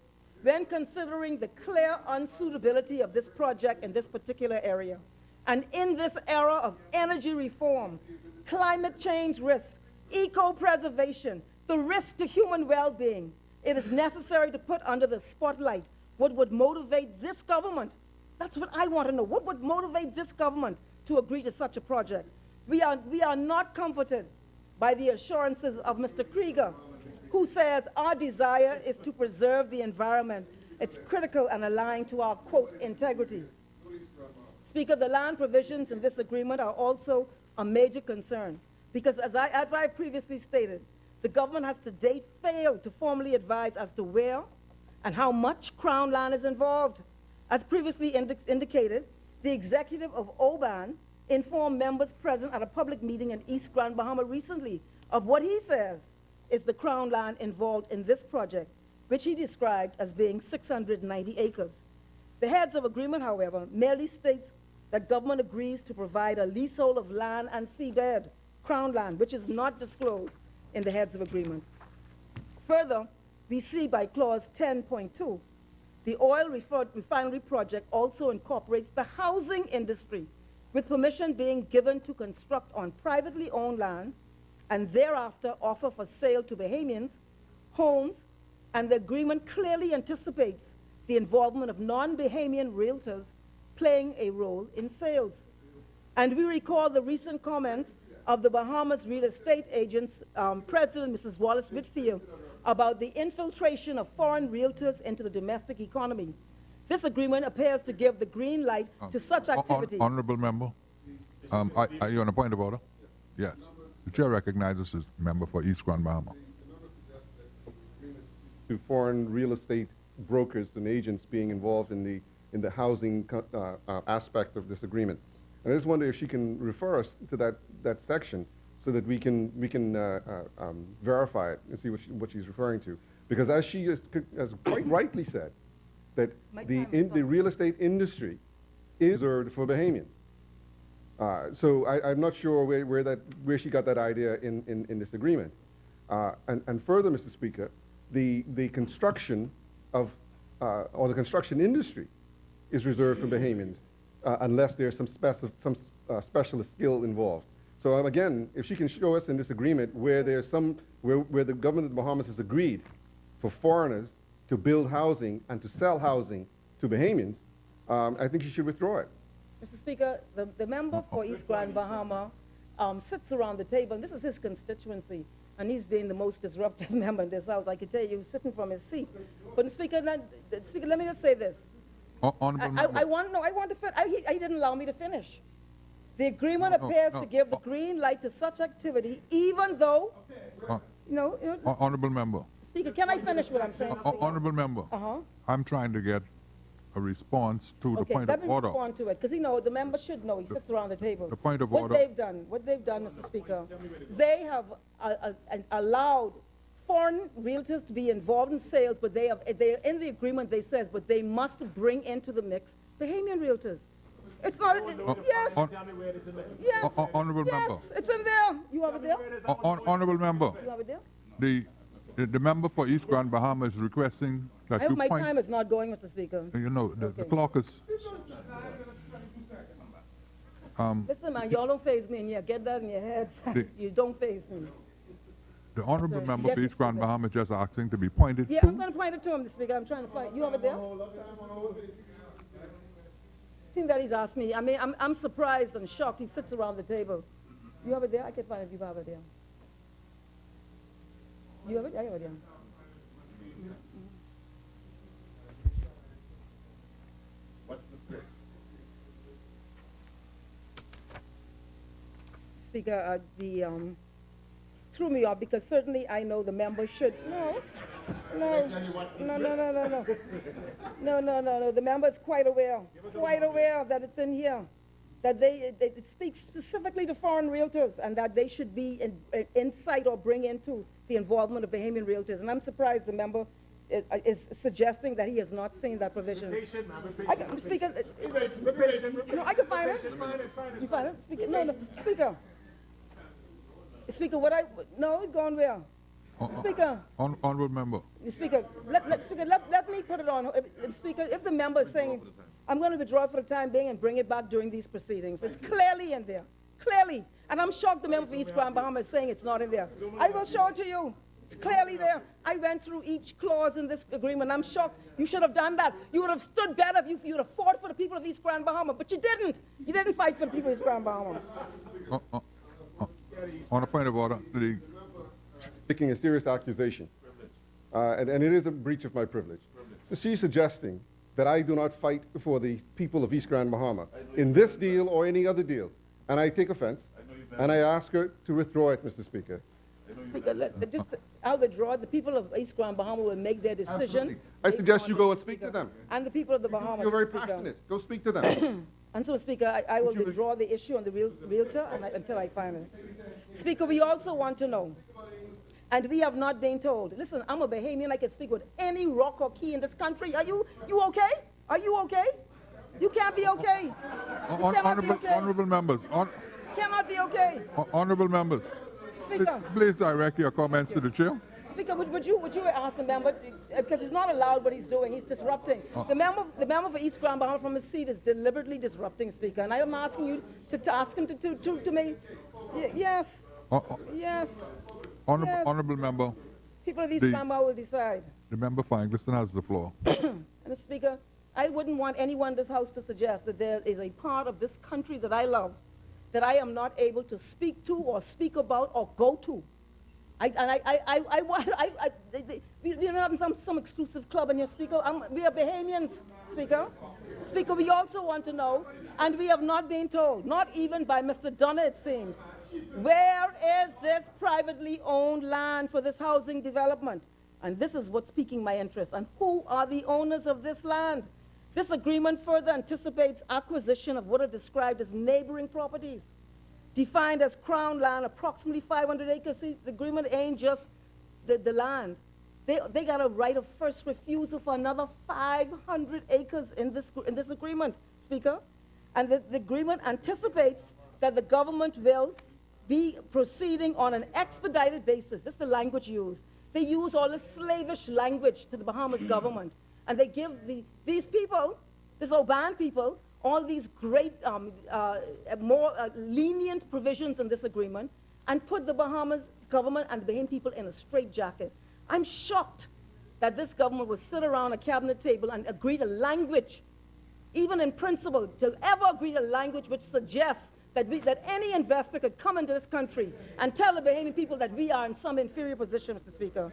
When considering the clear unsuitability of this project in this particular area, and in this era of energy reform, climate change risk, eco-preservation, the risk to human well-being, it is necessary to put under the spotlight what would motivate this government. That's what I want to know. What would motivate this government to agree to such a project? We are not comforted by the assurances of Mr. Krieger, who says our desire is to preserve the environment. It's critical and aligned to our, quote, integrity. Speaker, the land provisions in this agreement are also a major concern because, as I previously stated, the government has to date failed to formally advise as to where and how much Crown land is involved. As previously indicated, the executive of OBAN informed members present at a public meeting in East Grand Bahama recently of what he says is the Crown land involved in this project, which he described as being 690 acres. The heads of agreement, however, merely states that government agrees to provide a leasehold of land and seabed, Crown land, which is not disclosed in the heads of agreement. Further, we see by clause 10.2, the oil refinery project also incorporates the housing industry, with permission being given to construct on privately owned land and thereafter offer for sale to Bahamians homes, and the agreement clearly anticipates the involvement of non-Bahamian realtors playing a role in sales. And we recall the recent comments of the Bahamas Real Estate Agents President, Mrs. Wallace Whitfield, about the infiltration of foreign realtors into the domestic economy. This agreement appears to give the green light to such activity. Honorable member, are you on a point of order? Yes. The chair recognizes the member for East Grand Bahama. To foreign real estate brokers and agents being involved in the housing aspect of this agreement. And I just wonder if she can refer us to that section so that we can verify it and see what she's referring to. Because as she has quite rightly said, that the real estate industry is reserved for Bahamians. So I'm not sure where she got that idea in this agreement. And further, Mr. Speaker, the construction of or the construction industry is reserved for Bahamians unless there's some specialist skill involved. So again, if she can show us in this agreement where there's where the government of the Bahamas has agreed for foreigners to build housing and to sell housing to Bahamians, I think she should withdraw it. Mr. Speaker, the member for East Grand Bahama sits around the table, and this is his constituency, and he's been the most disruptive member in this house. I can tell you, sitting from his seat. But Speaker, let me just say this. Honorable member. I want to finish. He didn't allow me to finish. The agreement appears to give the green light to such activity, even though, Honorable member. Speaker, can I finish what I'm saying? Honorable member. I'm trying to get a response to the point of order. Let me respond to it, because the member should know. He sits around the table. The point of what order. What they've done, Mr. Speaker, they have allowed foreign realtors to be involved in sales, but they in the agreement they says, but they must bring into the mix Bahamian realtors. It's not. Yes. Yes. Honorable member. Yes, it's in there. You have it there. Honorable member. You have it there. The member for East Grand Bahama is requesting that I hope you my point. time is not going, Mr. Speaker. The clock is. Listen, man, y'all don't faze me, and get that in your heads. You don't faze me. The honorable member Yes, for East Mr. Grand Speaker. Bahama is just asking to be pointed Yeah, to. I'm going to point it to him, Mr. Speaker. I'm trying to find. You have it there. Seeing that he's asked me, I mean, I'm surprised and shocked. He sits around the table. You have it there? I can find it if you have it there. You have it? I have it there. Speaker, threw me off because certainly I know the members should, no, the member is quite aware that it's in here, that it speaks specifically to foreign realtors and that they should be in sight or bring into the involvement of Bahamian realtors. And I'm surprised the member is suggesting that he has not seen that provision. Speaker, I can find it. You find it? Speaker, no, Speaker. Speaker, no, it's gone where? Speaker. Honorable member. Speaker, let me put it on. Speaker, if the member is saying, I'm going to withdraw for the time being and bring it back during these proceedings. It's clearly in there. Clearly. And I'm shocked the member for East Grand Bahama is saying it's not in there. I will show it to you. It's clearly there. I went through each clause in this agreement. I'm shocked. You should have done that. You would have stood better if you would have fought for the people of East Grand Bahama, but you didn't. You didn't fight for the people of East Grand Bahama. On a point of order, Making a serious accusation, and it is a breach of my privilege. She's suggesting that I do not fight for the people of East Grand Bahama in this deal or any other deal, and I take offense, and I ask her to withdraw it, Mr. Speaker. Speaker, I'll withdraw. The people of East Grand Bahama will make their decision. Absolutely. I suggest you go and speak to them. And the people of the Bahamas. You're very Speaker. passionate. Go speak to them. And so, Speaker, I will withdraw the issue on the realtor until I find it. Speaker, we also want to know, and we have not been told. Listen, I'm a Bahamian. I can speak with any rock or key in this country. Are you okay? Are you okay? You can't be okay. You cannot be okay. Honorable members. Cannot be okay. Honorable members. Speaker. Please direct your comments to the chair. Speaker, would you ask the member, because he's not allowed what he's doing, he's disrupting. The member for East Grand Bahama from his seat is deliberately disrupting, Speaker, and I am asking you to ask him to me. Yes. Yes. Honorable member. People of East Grand Bahama will decide. The member for Angleston has the floor. Mr. Speaker, I wouldn't want anyone in this House to suggest that there is a part of this country that I love that I am not able to speak to or speak about or go to. We're not in some exclusive club, and your Speaker, we are Bahamians, Speaker. Speaker, we also want to know, and we have not been told, not even by Mr. Dunner, it seems, where is this privately owned land for this housing development? And this is what's piquing my interest. And who are the owners of this land? This agreement further anticipates acquisition of what are described as neighboring properties, defined as crown land, approximately 500 acres. See, the agreement ain't just the land. They got a right of first refusal for another 500 acres in this agreement, Speaker. And the agreement anticipates that the government will be proceeding on an expedited basis. This is the language used. They use all this slavish language to the Bahamas government. And they give these people, this Oban people, all these great, more lenient provisions in this agreement and put the Bahamas government and the Bahamian people in a straitjacket. I'm shocked that this government would sit around a cabinet table and agree to language, even in principle, to ever agree to language which suggests that any investor could come into this country and tell the Bahamian people that we are in some inferior position, Mr. Speaker.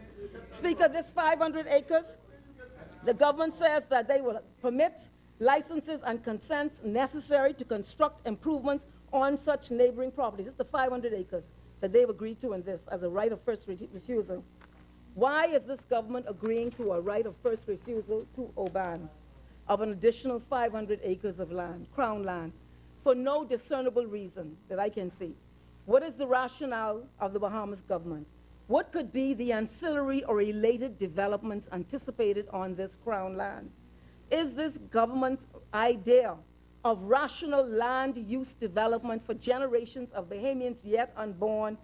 Speaker, this 500 acres, the government says that they will permit licenses and consents necessary to construct improvements on such neighboring properties. This is the 500 acres that they've agreed to in this as a right of first refusal. Why is this government agreeing to a right of first refusal to Oban of an additional 500 acres of land, crown land, for no discernible reason that I can see? What is the rationale of the Bahamas government? What could be the ancillary or related developments anticipated on this crown land? Is this government's idea of rational land use development for generations of Bahamians yet unborn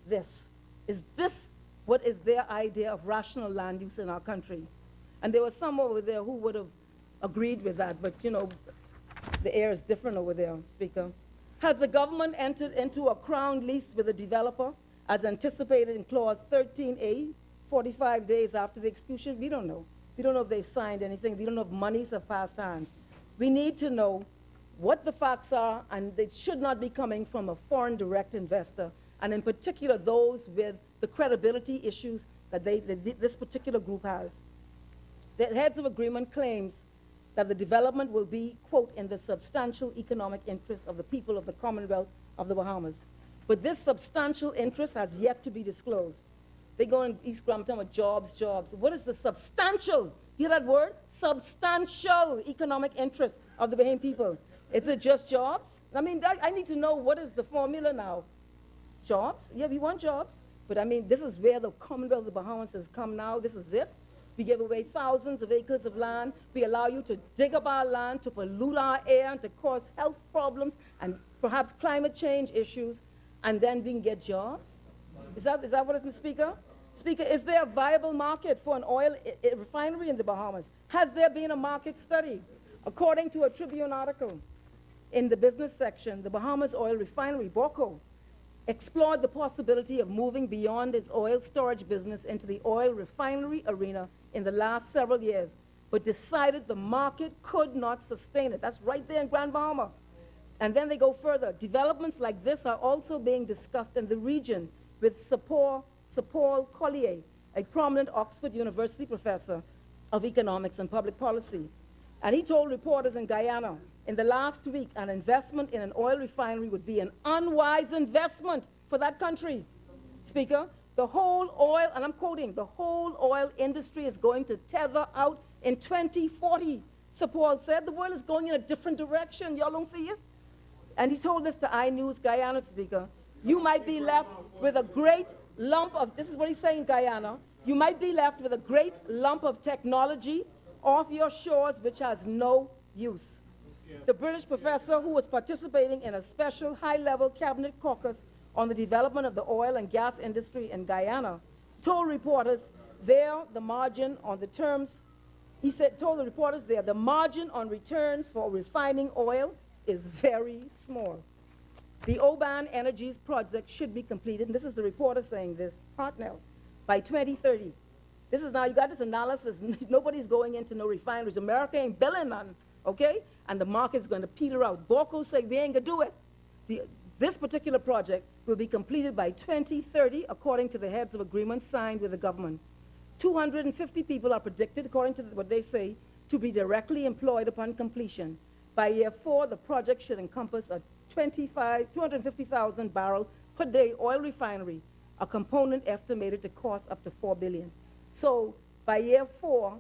this? Is this what is their idea of rational land use in our country? And there were some over there who would have agreed with that, but you know, the air is different over there, Speaker. Has the government entered into a crown lease with a developer as anticipated in Clause 13A, 45 days after the execution? We don't know. We don't know if they've signed anything. We don't know if monies have passed hands. We need to know what the facts are, and they should not be coming from a foreign direct investor, and in particular those with the credibility issues that this particular group has. The heads of agreement claims that the development will be, quote, in the substantial economic interests of the people of the Commonwealth of the Bahamas. But this substantial interest has yet to be disclosed. They go in East Graham talking about jobs, jobs. What is the substantial, hear that word? Substantial economic interest of the Bahamian people. Is it just jobs? I mean, I need to know what is the formula now. Jobs? Yeah, we want jobs. But I mean, this is where the Commonwealth of the Bahamas has come now. This is it. We give away thousands of acres of land. We allow you to dig up our land, to pollute our air, and to cause health problems and perhaps climate change issues, and then we can get jobs? Is that what it is, Mr. Speaker? Speaker, is there a viable market for an oil refinery in the Bahamas? Has there been a market study? According to a Tribune article in the business section, the Bahamas Oil Refinery, BOCO, explored the possibility of moving beyond its oil storage business into the oil refinery arena in the last several years, but decided the market could not sustain it. That's right there in Grand Bahama. And then they go further. Developments like this are also being discussed in the region with Paul Collier, a prominent Oxford University professor of economics and public policy. And he told reporters in Guyana, in the last week, an investment in an oil refinery would be an unwise investment for that country. Speaker, the whole oil, and I'm quoting, the whole oil industry is going to tether out in 2040. So Paul said, the world is going in a different direction. Y'all don't see it? And he told this to iNews Guyana, Speaker. You might be left with a great lump of, this is what he's saying, Guyana, you might be left with a great lump of technology off your shores which has no use. The British professor who was participating in a special high-level cabinet caucus on the development of the oil and gas industry in Guyana told reporters there the margin on the terms, he said, told the reporters there, the margin on returns for refining oil is very small. The Oban Energies project should be completed, and this is the reporter saying this, Hartnell, by 2030. This is now, you got this analysis, nobody's going into no refineries. America ain't building none, okay? And the market's going to peter out. Borco say we ain't gonna do it. This particular project will be completed by 2030, according to the heads of agreements signed with the government. 250 people are predicted, according to what they say, to be directly employed upon completion. By year 4, the project should encompass a 250,000 barrel per day oil refinery, a component estimated to cost up to $4 billion. So by year 4,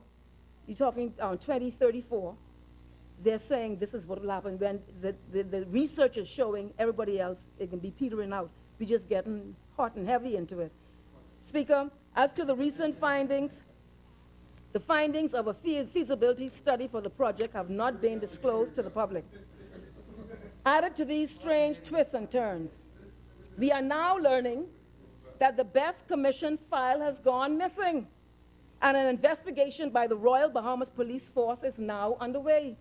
you're talking 2034, they're saying this is what will happen when the research is showing everybody else, it can be petering out. We're just getting hot and heavy into it. Speaker, as to the recent findings, the findings of a feasibility study for the project have not been disclosed to the public. Added to these strange twists and turns, we are now learning that the best commission file has gone missing, and an investigation by the Royal Bahamas Police Force is now underway.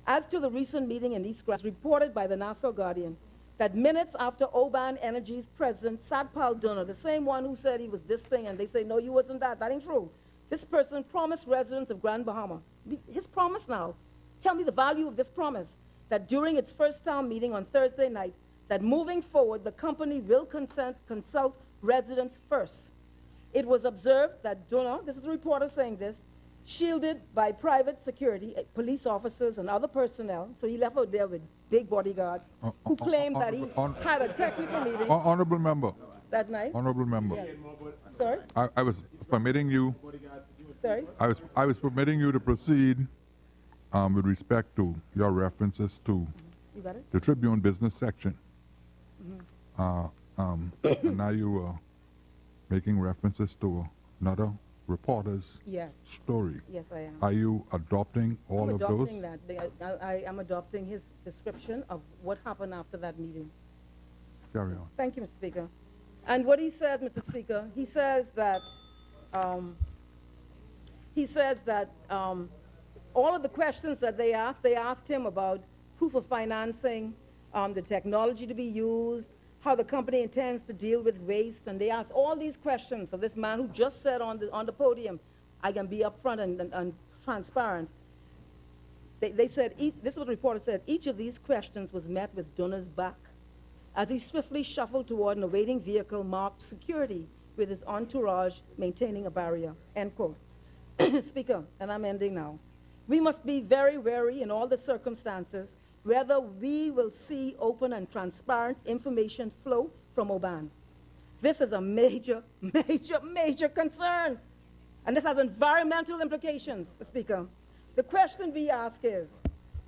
As to the recent meeting in East Grass, reported by the Nassau Guardian, that minutes after Oban Energy's president, Satpal Dunner, the same one who said he was this thing, and they say, no, you wasn't that ain't true. This person promised residents of Grand Bahama, his promise now, tell me the value of this promise, that during its first town meeting on Thursday night, that moving forward, the company will consult residents first. It was observed that Dunner, this is the reporter saying this, shielded by private security, police officers and other personnel, so he left out there with big bodyguards, who claimed that he had a technical meeting Honorable member. that night. Honorable member. Yes. Sorry? I was permitting you. Sorry? I was permitting you to proceed with respect to your references to You got it? the Tribune business section. And now you are making references to another reporter's Yes. story. Yes, I am. Are you adopting all I'm of those? adopting that. I am adopting his description of what happened after that meeting. Carry on. Thank you, Mr. Speaker. And what he said, Mr. Speaker, he says that all of the questions that they asked him about proof of financing, the technology to be used, how the company intends to deal with waste, and they asked all these questions of this man who just said on the podium, I can be upfront and transparent. They said, this is what the reporter said, each of these questions was met with Dunner's back as he swiftly shuffled toward an awaiting vehicle marked security with his entourage maintaining a barrier, end quote. Speaker, and I'm ending now. We must be very wary in all the circumstances whether we will see open and transparent information flow from Oban. This is a major, major, major concern. And this has environmental implications, Mr. Speaker. The question we ask is,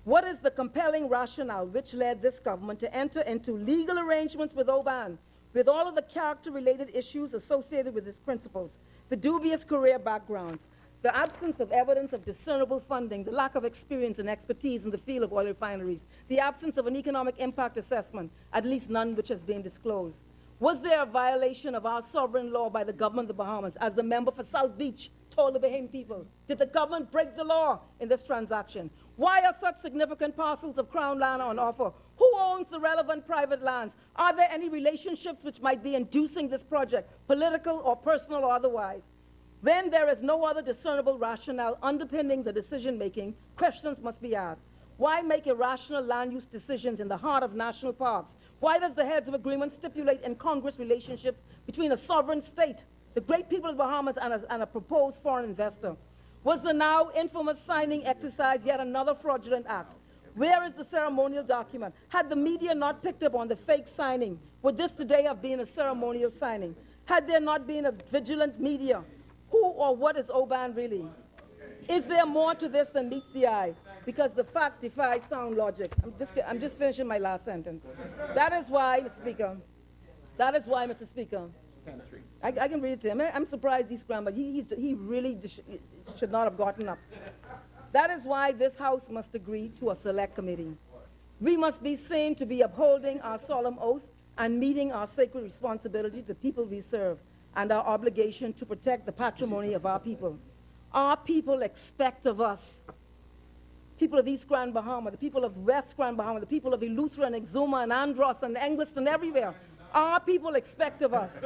what is the compelling rationale which led this government to enter into legal arrangements with Oban, with all of the character-related issues associated with its principles, the dubious career backgrounds, the absence of evidence of discernible funding, the lack of experience and expertise in the field of oil refineries, the absence of an economic impact assessment, at least none which has been disclosed? Was there a violation of our sovereign law by the government of the Bahamas, as the member for South Beach told the Bahamian people? Did the government break the law in this transaction? Why are such significant parcels of Crown land on offer? Who owns the relevant private lands? Are there any relationships which might be inducing this project, political or personal or otherwise? When there is no other discernible rationale underpinning the decision-making, questions must be asked. Why make irrational land use decisions in the heart of national parks? Why does the heads of agreement stipulate incongruous relationships between a sovereign state, the great people of the Bahamas, and a proposed foreign investor? Was the now infamous signing exercise yet another fraudulent act? Where is the ceremonial document? Had the media not picked up on the fake signing, would this today have been a ceremonial signing? Had there not been a vigilant media? Who or what is Oban really? Is there more to this than meets the eye? Because the fact defies sound logic. I'm just finishing my last sentence. That is why, Mr. Speaker, Mr. Speaker, I can read it to him. I'm surprised he's scrambled. He really should not have gotten up. That is why this House must agree to a select committee. We must be seen to be upholding our solemn oath and meeting our sacred responsibility to the people we serve and our obligation to protect the patrimony of our people. Our people expect of us, people of East Grand Bahama, the people of West Grand Bahama, the people of Eleuthera and Exuma and Andros and Engliston, everywhere. Our people expect of us,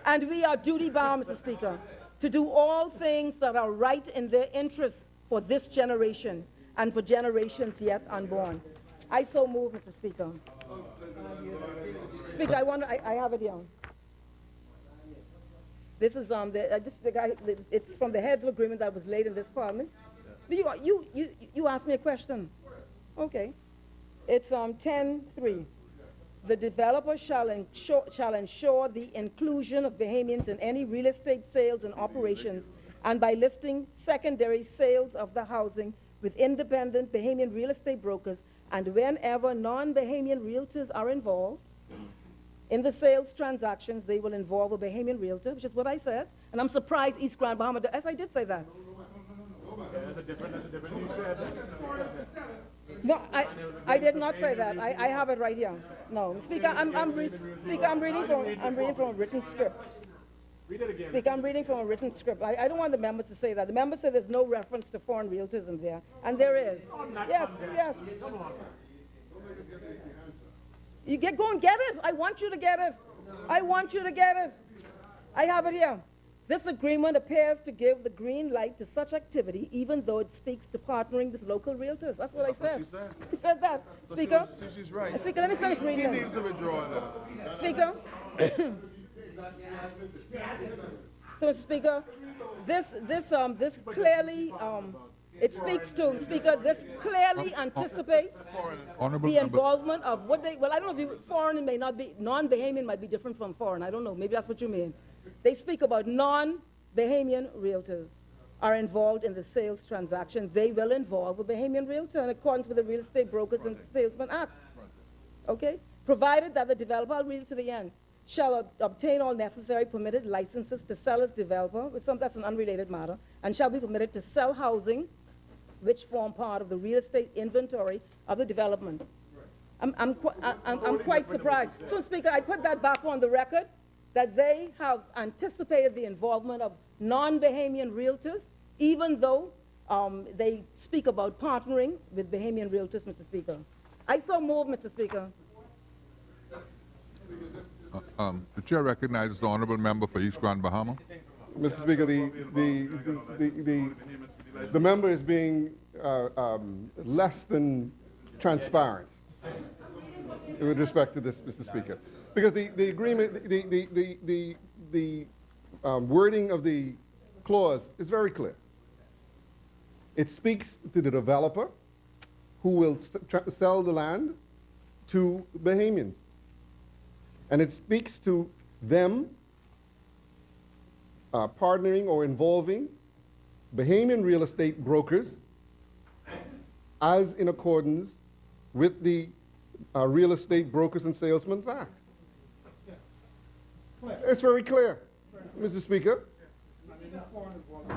and we are duty-bound, Mr. Speaker, to do all things that are right in their interests for this generation and for generations yet unborn. I so move, Mr. Speaker. Speaker, I have it here. This is it's from the heads of agreement that was laid in this Parliament. You asked me a question. Okay. It's 10.3. The developer shall ensure the inclusion of Bahamians in any real estate sales and operations, and by listing secondary sales of the housing with independent Bahamian real estate brokers, and whenever non-Bahamian realtors are involved in the sales transactions, they will involve a Bahamian realtor, which is what I said. And I'm surprised East Grand Bahama, yes, I did say that. Okay, that's a different, you said that. No, I did not say that. I have it right here. No, Speaker, I'm reading from a written script. Read it again. Speaker, I'm reading from a written script. I don't want the members to say that. The members say there's no reference to foreign realtors in there, and there is. Yes, yes. Come on. Go and get it. I want you to get it. I want you to get it. I have it here. This agreement appears to give the green light to such activity, even though it speaks to partnering with local realtors. That's what I said. He said that. Speaker. She's right. Speaker, let me finish He reading. needs to withdraw now. Speaker. So, Speaker, this clearly, it speaks to, Speaker, this clearly anticipates Honorable the member, involvement of what they, well, I don't know if foreign may not be, non-Bahamian might be different from foreign. I don't know. Maybe that's what you mean. They speak about non-Bahamian realtors are involved in the sales transaction. They will involve a Bahamian realtor in accordance with the Real Estate Brokers and Salesmen Act. Okay? Provided that the developer, I'll read it to the end, shall obtain all necessary permitted licenses to sell as developer, that's an unrelated matter, and shall be permitted to sell housing which form part of the real estate inventory of the development. I'm quite surprised. So, Speaker, I put that back on the record, that they have anticipated the involvement of non-Bahamian realtors, even though they speak about partnering with Bahamian realtors, Mr. Speaker. I so move, Mr. Speaker. the chair recognizes the honorable member for East Grand Bahama. Mr. Speaker, the member is being less than transparent with respect to this, Mr. Speaker, because the agreement, the wording of the clause is very clear. It speaks to the developer who will sell the land to Bahamians. And it speaks to them partnering or involving Bahamian real estate brokers as in accordance with the Real Estate Brokers and Salesmen Act. It's very clear, Mr. Speaker.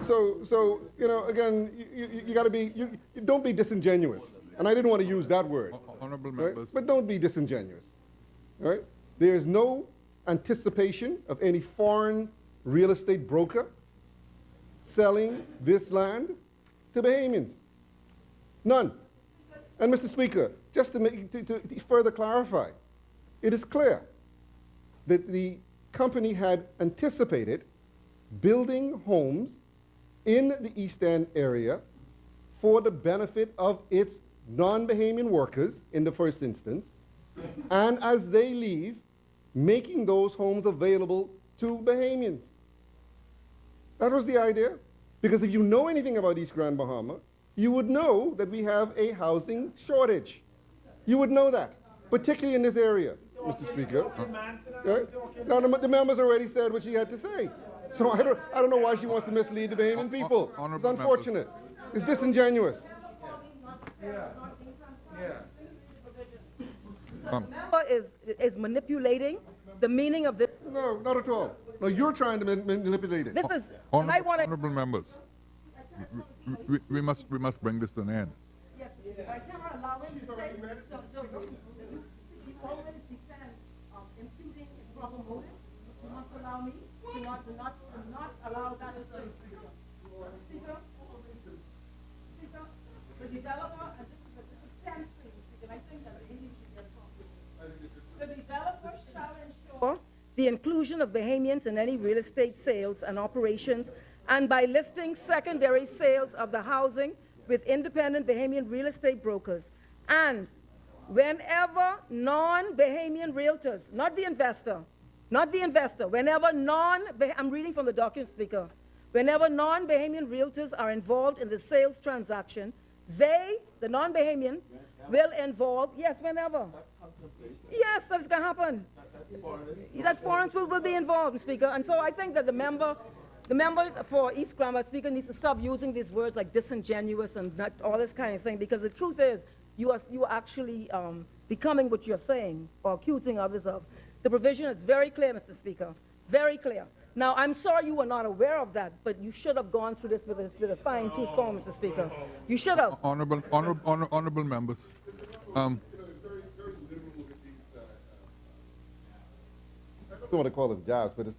So you know, again, you got to be, you don't be disingenuous. And I didn't want to use that word. Honorable Right? members. But don't be disingenuous. All right? There is no anticipation of any foreign real estate broker selling this land to Bahamians. None. And Mr. Speaker, just to further clarify, it is clear that the company had anticipated building homes in the East End area for the benefit of its non-Bahamian workers in the first instance, and as they leave, making those homes available to Bahamians. That was the idea. Because if you know anything about East Grand Bahama, you would know that we have a housing shortage. You would know that, particularly in this area, Mr. Speaker. Right? Now, the members already said what she had to say. So I don't know why she wants to mislead the Bahamian people. It's Honorable unfortunate. It's disingenuous. Member is manipulating the meaning of this. No, not at all. No, you're trying to manipulate it. This is, and I want to. Honorable members, we must bring this to an end. Yes, I cannot allow him to say, he always defends imputing improper motive. You must allow me to not allow that to say. Speaker, the developer, and this is 10 things, and I think that the English should get confused. The developer shall ensure the inclusion of Bahamians in any real estate sales and operations, and by listing secondary sales of the housing with independent Bahamian real estate brokers. And whenever non-Bahamian realtors, not the investor, whenever I'm reading from the document, Speaker, whenever non-Bahamian realtors are involved in the sales transaction, they, the non-Bahamians, will involve, yes, whenever. Yes, that's going to happen. That foreigners will be involved, Speaker. And so I think that the member for East Gramma, Speaker, needs to stop using these words like disingenuous and not all this kind of thing, because the truth is you are actually becoming what you're saying or accusing others of. The provision is very clear, Mr. Speaker, very clear. Now, I'm sorry you were not aware of that, but you should have gone through this with a fine-tooth comb, Mr. Speaker. You should have. Honorable members. I don't want to call it jabs, but it's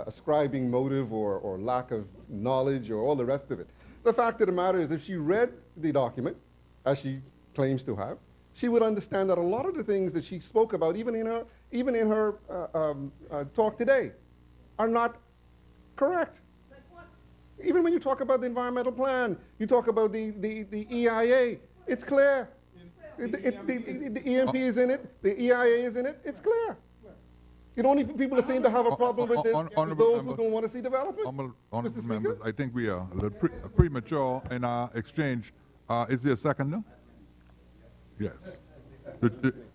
ascribing motive or lack of knowledge or all the rest of it. The fact of the matter is, if she read the document, as she claims to have, she would understand that a lot of the things that she spoke about, even in her talk today, are not correct. Even when you talk about the environmental plan, you talk about the EIA, it's clear. The EMP is in it, the EIA is in it, it's clear. You don't need people that seem to have a problem with this, with those who don't want to see development. Honorable members, I think we are a little premature in our exchange. Is there a second now? Yes.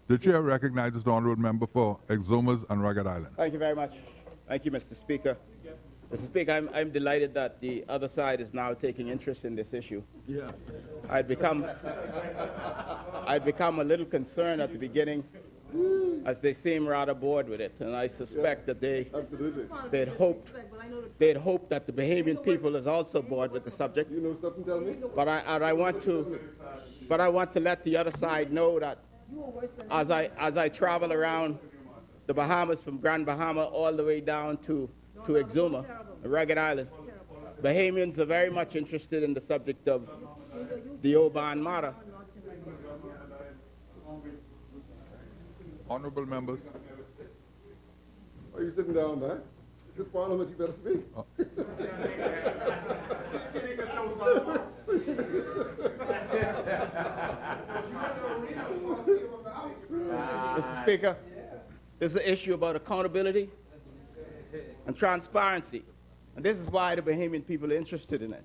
The chair recognizes the honorable member for Exumas and Rugged Island. Thank you very much. Thank you, Mr. Speaker. Mr. Speaker, I'm delighted that the other side is now taking interest in this issue. Yeah. I'd become a little concerned at the beginning, as they seem rather bored with it, and I suspect that they'd hoped that the Bahamian people is also bored with the subject. You know something, tell me? But I want to let the other side know that as I travel around the Bahamas, from Grand Bahama all the way down to Exuma, Rugged Island, Bahamians are very much interested in the subject of the Oban matter. Honorable members. Are you sitting down, man? This parliament, you better speak. Mr. Speaker, there's an issue about accountability and transparency, and this is why the Bahamian people are interested in it.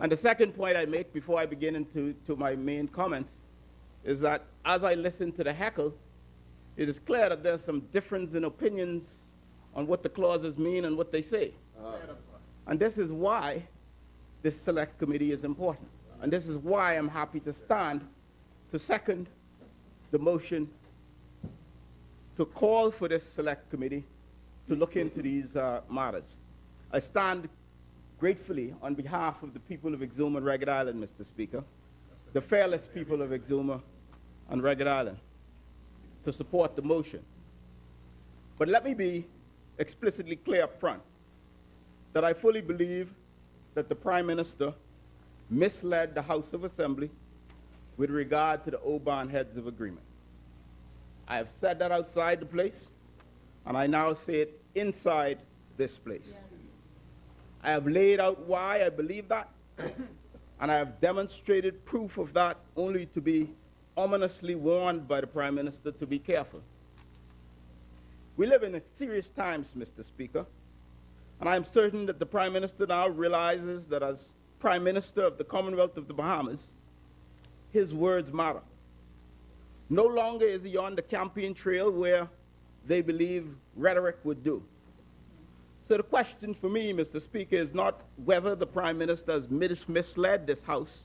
And the second point I make before I begin into my main comments is that as I listen to the heckle, it is clear that there's some difference in opinions on what the clauses mean and what they say. And this is why this select committee is important. And this is why I'm happy to stand to second the motion to call for this select committee to look into these matters. I stand gratefully on behalf of the people of Exuma and Ragged Island, Mr. Speaker, the fearless people of Exuma and Ragged Island, to support the motion. But let me be explicitly clear up front that I fully believe that the Prime Minister misled the House of Assembly with regard to the Oban Heads of Agreement. I have said that outside the place, and I now say it inside this place. I have laid out why I believe that, and I have demonstrated proof of that only to be ominously warned by the Prime Minister to be careful. We live in serious times, Mr. Speaker, and I am certain that the Prime Minister now realizes that as Prime Minister of the Commonwealth of the Bahamas, his words matter. No longer is he on the campaign trail where they believe rhetoric would do. So the question for me, Mr. Speaker, is not whether the Prime Minister has misled this House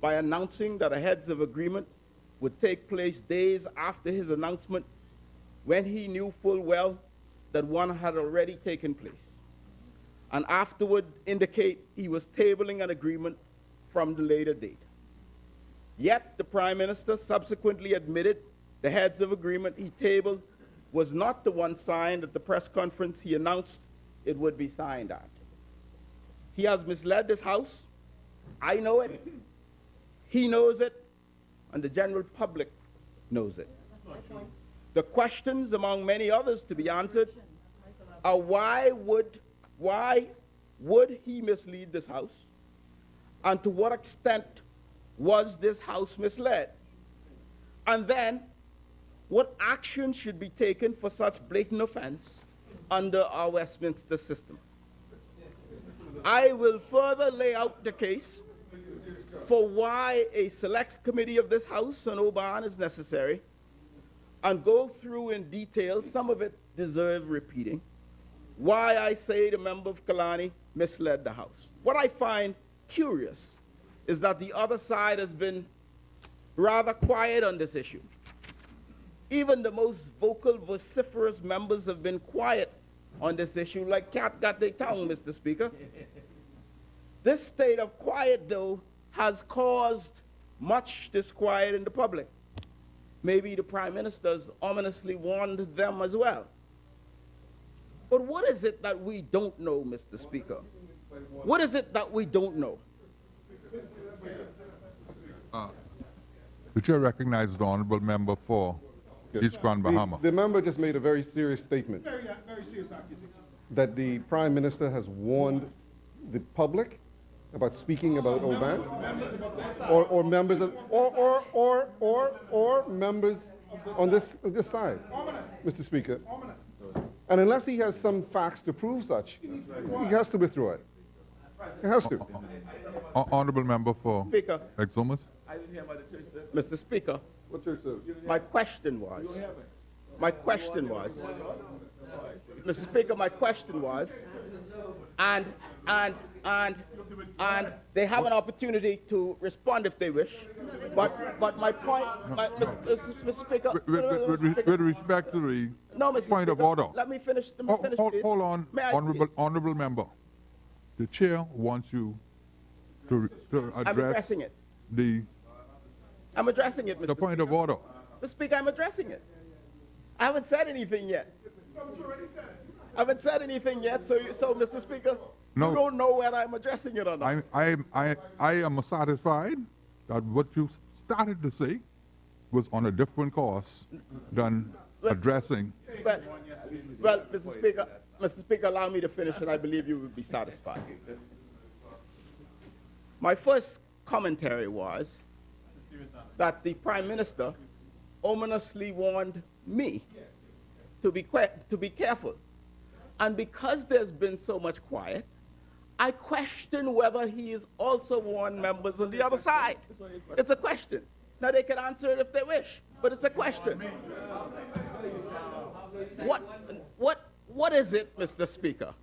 by announcing that a heads of agreement would take place days after his announcement when he knew full well that one had already taken place, and afterward indicate he was tabling an agreement from the later date. Yet the Prime Minister subsequently admitted the heads of agreement he tabled was not the one signed at the press conference he announced it would be signed at. He has misled this House. I know it. He knows it. And the general public knows it. The questions, among many others to be answered, are why would he mislead this House? And to what extent was this House misled? And then, what action should be taken for such blatant offense under our Westminster system? I will further lay out the case for why a select committee of this House on Oban is necessary and go through in detail, some of it deserves repeating, why I say the member of Kalani misled the House. What I find curious is that the other side has been rather quiet on this issue. Even the most vocal, vociferous members have been quiet on this issue, like cat got their tongue, Mr. Speaker. This state of quiet, though, has caused much disquiet in the public. Maybe the Prime Minister has ominously warned them as well. But what is it that we don't know, Mr. Speaker? What is it that we don't know? The chair recognizes the honorable member for East Grand Bahama. The member just made a very serious statement. Very serious accusation. That the Prime Minister has warned the public about speaking about Oban, or members of, or members on this side, Mr. Speaker. And unless he has some facts to prove such, he has to withdraw it. He has to. Honorable member for Speaker. Exumas. Mr. Speaker, my question was, Mr. Speaker, my question was, and they have an opportunity to respond if they wish, but my point, Mr. Speaker, With respect to the no, Mr. point of Speaker, order. let me finish, please. Hold on, May I, honorable member. The chair wants you to I'm address addressing it. I'm addressing it, Mr. The point of order. Mr. Speaker, I'm addressing it. I haven't said anything yet. I haven't said anything yet, so Mr. Speaker, No. you don't know whether I'm addressing it or not. I am satisfied that what you started to say was on a different course than addressing. Well, Mr. Speaker, allow me to finish, and I believe you will be satisfied. My first commentary was that the Prime Minister ominously warned me to be careful. And because there's been so much quiet, I question whether he has also warned members on the other side. It's a question. Now, they can answer it if they wish, but it's a question. What is it, Mr. Speaker?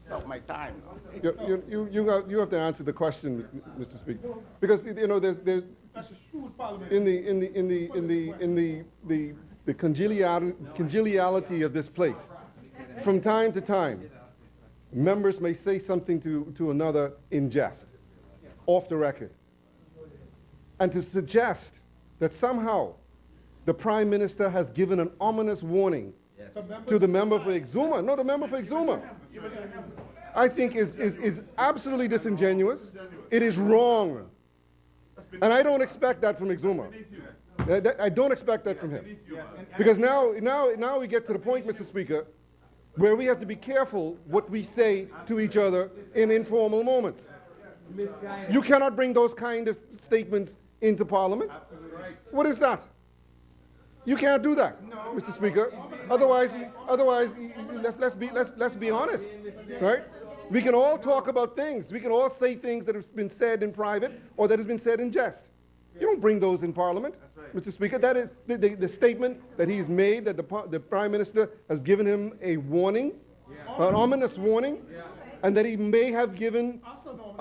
Stop my time. You have to answer the question, Mr. Speaker, because you know there's the congeniality of this place. From time to time, members may say something to another in jest, off the record, and to suggest that somehow the Prime Minister has given an ominous warning to the member for Exuma. No, the member for Exuma. I think is absolutely disingenuous. It is wrong. And I don't expect that from Exuma. I don't expect that from him. Because now we get to the point, Mr. Speaker, where we have to be careful what we say to each other in informal moments. You cannot bring those kind of statements into Parliament. What is that? You can't do that, Mr. Speaker. Otherwise, let's be honest, right? We can all talk about things. We can all say things that have been said in private or that has been said in jest. You don't bring those in Parliament, Mr. Speaker. That is the statement that he's made, that the Prime Minister has given him a warning, an ominous warning, and that he may have given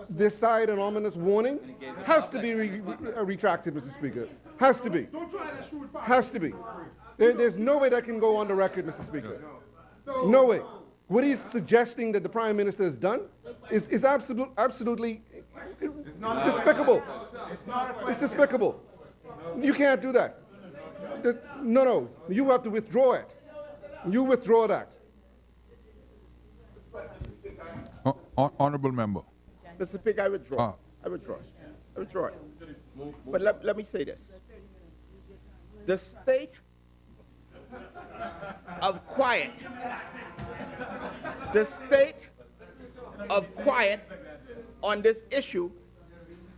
this side an ominous warning, has to be retracted, Mr. Speaker. Has to be. Has to be. There's no way that can go on the record, Mr. Speaker. No way. What he's suggesting that the Prime Minister has done is absolutely despicable. It's despicable. You can't do that. No. You have to withdraw it. You withdraw that. Honorable member. Mr. Speaker, I withdraw. I withdraw it. But let me say this. The state of quiet, on this issue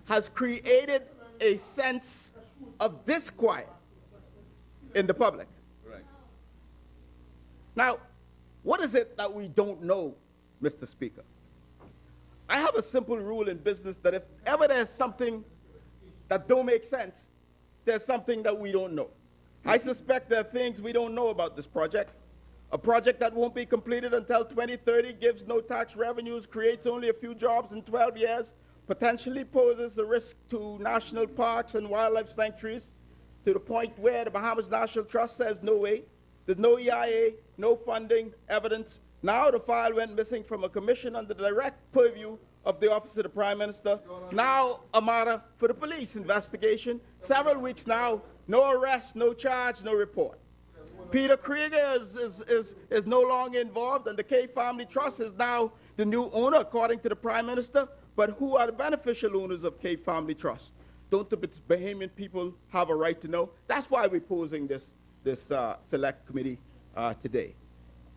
has created a sense of disquiet in the public. Right. Now, what is it that we don't know, Mr. Speaker? I have a simple rule in business that if ever there's something that don't make sense, there's something that we don't know. I suspect there are things we don't know about this project. A project that won't be completed until 2030, gives no tax revenues, creates only a few jobs in 12 years, potentially poses a risk to national parks and wildlife sanctuaries, to the point where the Bahamas National Trust says no way. There's no EIA, no funding, evidence. Now the file went missing from a commission under the direct purview of the Office of the Prime Minister. Now a matter for the police investigation. Several weeks now, no arrest, no charge, no report. Peter Krieger is no longer involved, and the K Family Trust is now the new owner, according to the Prime Minister. But who are the beneficial owners of K Family Trust? Don't the Bahamian people have a right to know? That's why we're posing this select committee today.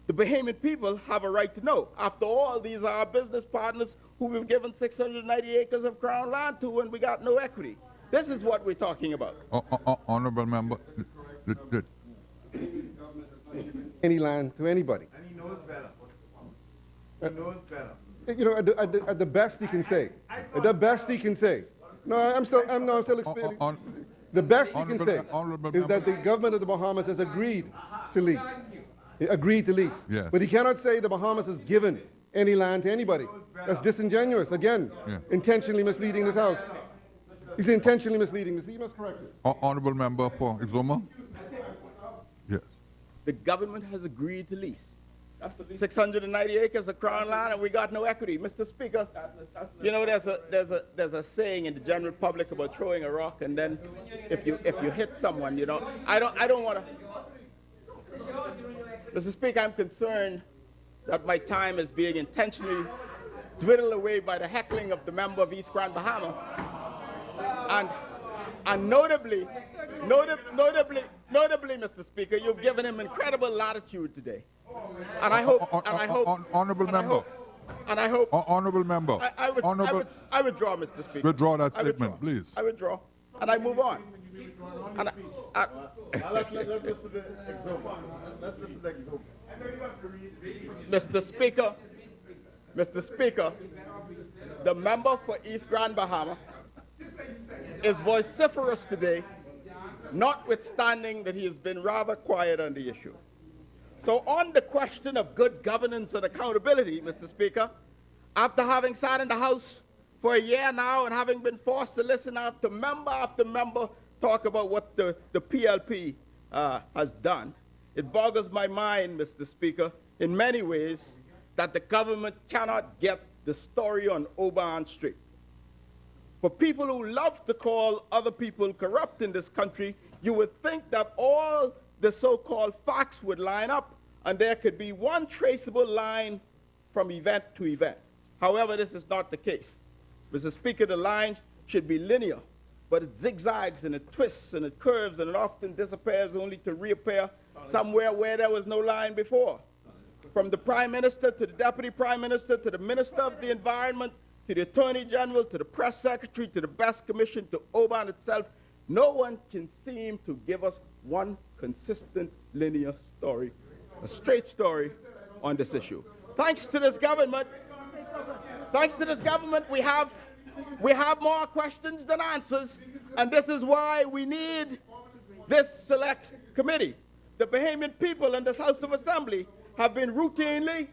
The Bahamian people have a right to know. After all, these are our business partners who we've given 690 acres of crown land to, and we got no equity. This is what we're talking about. Honorable member. Any land to anybody. And he knows better. He knows better. You know, at the best he can say. At the best he can say. No, I'm still explaining. The best he can say is that the government of the Bahamas has agreed to lease. Agreed to lease. Yes. But he cannot say the Bahamas has given any land to anybody. That's disingenuous. Again, intentionally misleading this House. He's intentionally misleading this. He must correct it. Honorable member for Exuma. Yes. The government has agreed to lease 690 acres of crown land, and we got no equity. Mr. Speaker, you know there's a saying in the general public about throwing a rock, and then if you hit someone, you know, I don't want to. Mr. Speaker, I'm concerned that my time is being intentionally dwindled away by the heckling of the member of East Grand Bahama, and notably, Mr. Speaker, you've given him incredible latitude today. And I hope, honorable member. Honorable member. I withdraw, Mr. Speaker. Withdraw that statement, please. I withdraw, and I move on. And Let's listen to Exuma. Let's listen to Exuma. Mr. Speaker, the member for East Grand Bahama is vociferous today, notwithstanding that he has been rather quiet on the issue. So on the question of good governance and accountability, Mr. Speaker, after having sat in the House for a year now and having been forced to listen after member talk about what the PLP has done, it boggles my mind, Mr. Speaker, in many ways, that the government cannot get the story on Oban straight. For people who love to call other people corrupt in this country, you would think that all the so-called facts would line up and there could be one traceable line from event to event. However, this is not the case. Mr. Speaker, the line should be linear, but it zigzags and it twists and it curves and it often disappears only to reappear somewhere where there was no line before. From the Prime Minister to the Deputy Prime Minister to the Minister of the Environment to the Attorney General to the Press Secretary to the Best Commission to Oban itself, no one can seem to give us one consistent linear story, a straight story on this issue. Thanks to this government, we have more questions than answers, and this is why we need this select committee. The Bahamian people in this House of Assembly have been routinely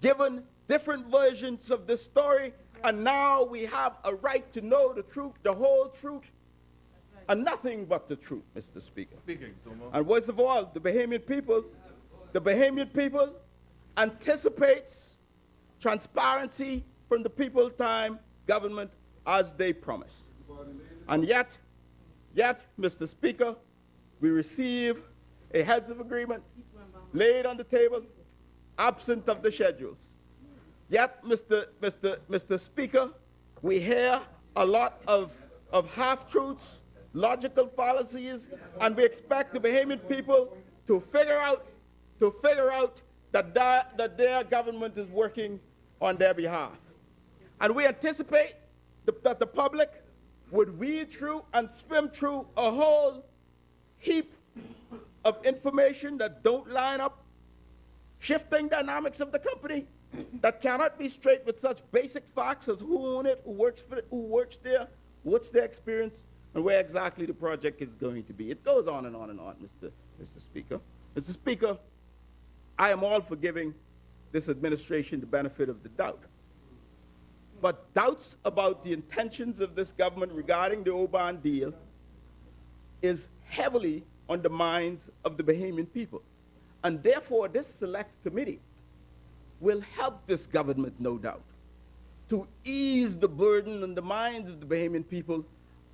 given different versions of this story, and now we have a right to know the truth, the whole truth, and nothing but the truth, Mr. Speaker. And worst of all, the Bahamian people anticipates transparency from the people-time government as they promised. And yet, Mr. Speaker, we receive a heads of agreement laid on the table, absent of the schedules. Yet, Mr. Speaker, we hear a lot of half-truths, logical fallacies, and we expect the Bahamian people to figure out that their government is working on their behalf. And we anticipate that the public would weed through and swim through a whole heap of information that don't line up, shifting dynamics of the company that cannot be straight with such basic facts as who owns it, who works for it, who works there, what's their experience, and where exactly the project is going to be. It goes on and on and on, Mr. Speaker. Mr. Speaker, I am all for giving this administration the benefit of the doubt. But doubts about the intentions of this government regarding the Oban deal is heavily on the minds of the Bahamian people. And therefore, this select committee will help this government, no doubt, to ease the burden on the minds of the Bahamian people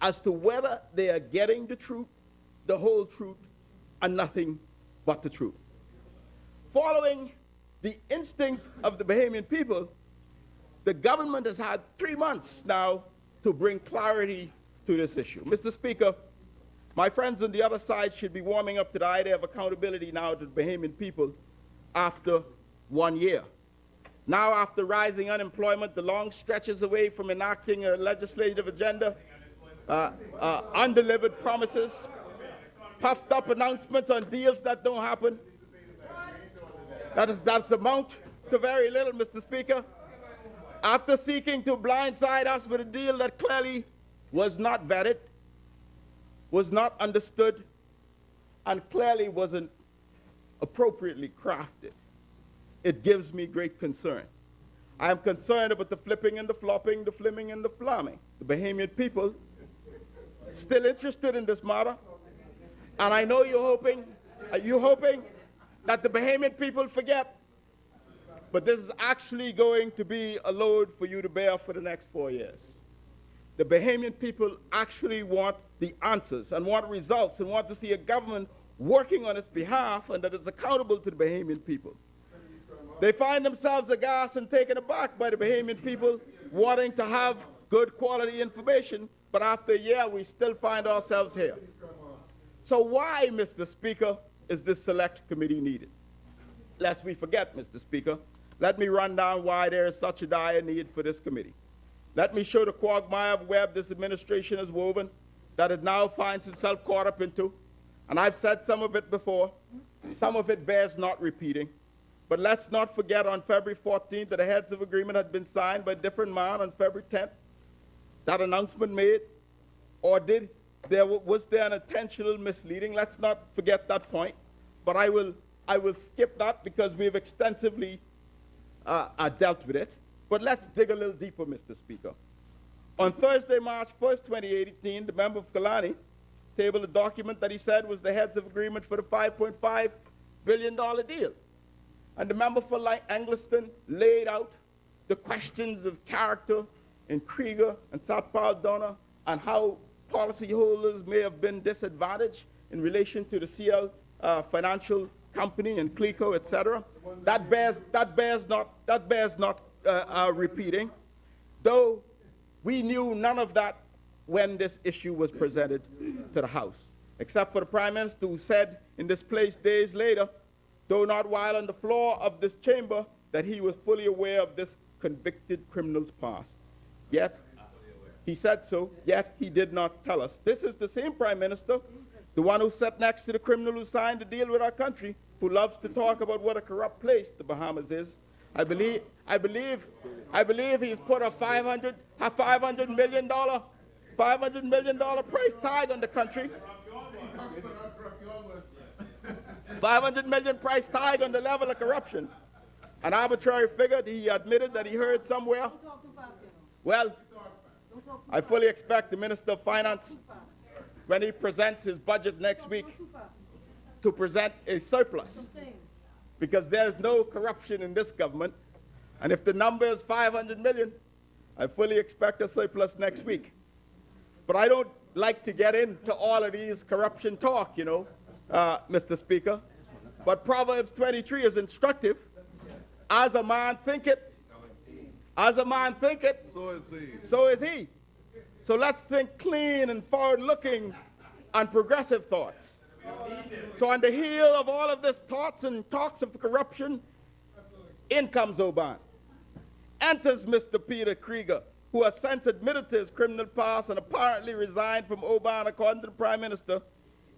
as to whether they are getting the truth, the whole truth, and nothing but the truth. Following the instinct of the Bahamian people, the government has had 3 months now to bring clarity to this issue. Mr. Speaker, my friends on the other side should be warming up to the idea of accountability now to the Bahamian people after 1 year. Now, after rising unemployment, the long stretches away from enacting a legislative agenda, undelivered promises, puffed up announcements on deals that don't happen, that's amount to very little, Mr. Speaker. After seeking to blindside us with a deal that clearly was not vetted, was not understood, and clearly wasn't appropriately crafted, it gives me great concern. I am concerned about the flipping and the flopping, the flimming and the flamming. The Bahamian people still interested in this matter, and I know you're hoping that the Bahamian people forget, but this is actually going to be a load for you to bear for the next 4 years. The Bahamian people actually want the answers and want results and want to see a government working on its behalf and that is accountable to the Bahamian people. They find themselves aghast and taken aback by the Bahamian people wanting to have good quality information, but after a year we still find ourselves here. So why, Mr. Speaker, is this select committee needed? Lest we forget, Mr. Speaker, let me run down why there is such a dire need for this committee. Let me show the quagmire of web this administration has woven that it now finds itself caught up into. And I've said some of it before. Some of it bears not repeating. But let's not forget on February 14th that the heads of agreement had been signed by a different man on February 10th. That announcement made, or was there an intentional misleading? Let's not forget that point. But I will skip that because we've extensively dealt with it. But let's dig a little deeper, Mr. Speaker. On Thursday, March 1st, 2018, the member of Kalani tabled a document that he said was the heads of agreement for the $5.5 billion deal. And the member for Angliston laid out the questions of character in Krieger and Satpal Donner and how policyholders may have been disadvantaged in relation to the CL financial company and CLECO, etc. That bears not repeating, though we knew none of that when this issue was presented to the House, except for the Prime Minister, who said in this place days later, though not while on the floor of this chamber, that he was fully aware of this convicted criminal's past. Yet, he said so, yet he did not tell us. This is the same Prime Minister, the one who sat next to the criminal who signed the deal with our country, who loves to talk about what a corrupt place the Bahamas is. I believe he's put a $500 million price tag on the country. 500 million price tag on the level of corruption. An arbitrary figure that he admitted that he heard somewhere. Well, I fully expect the Minister of Finance, when he presents his budget next week, to present a surplus, because there's no corruption in this government. And if the number is 500 million, I fully expect a surplus next week. But I don't like to get into all of these corruption talk, Mr. Speaker. But Proverbs 23 is instructive. As a man thinketh, so is he. So let's think clean and forward-looking and progressive thoughts. So on the heel of all of this thoughts and talks of corruption, in comes Oban. Enters Mr. Peter Krieger, who has since admitted to his criminal past and apparently resigned from Oban according to the Prime Minister,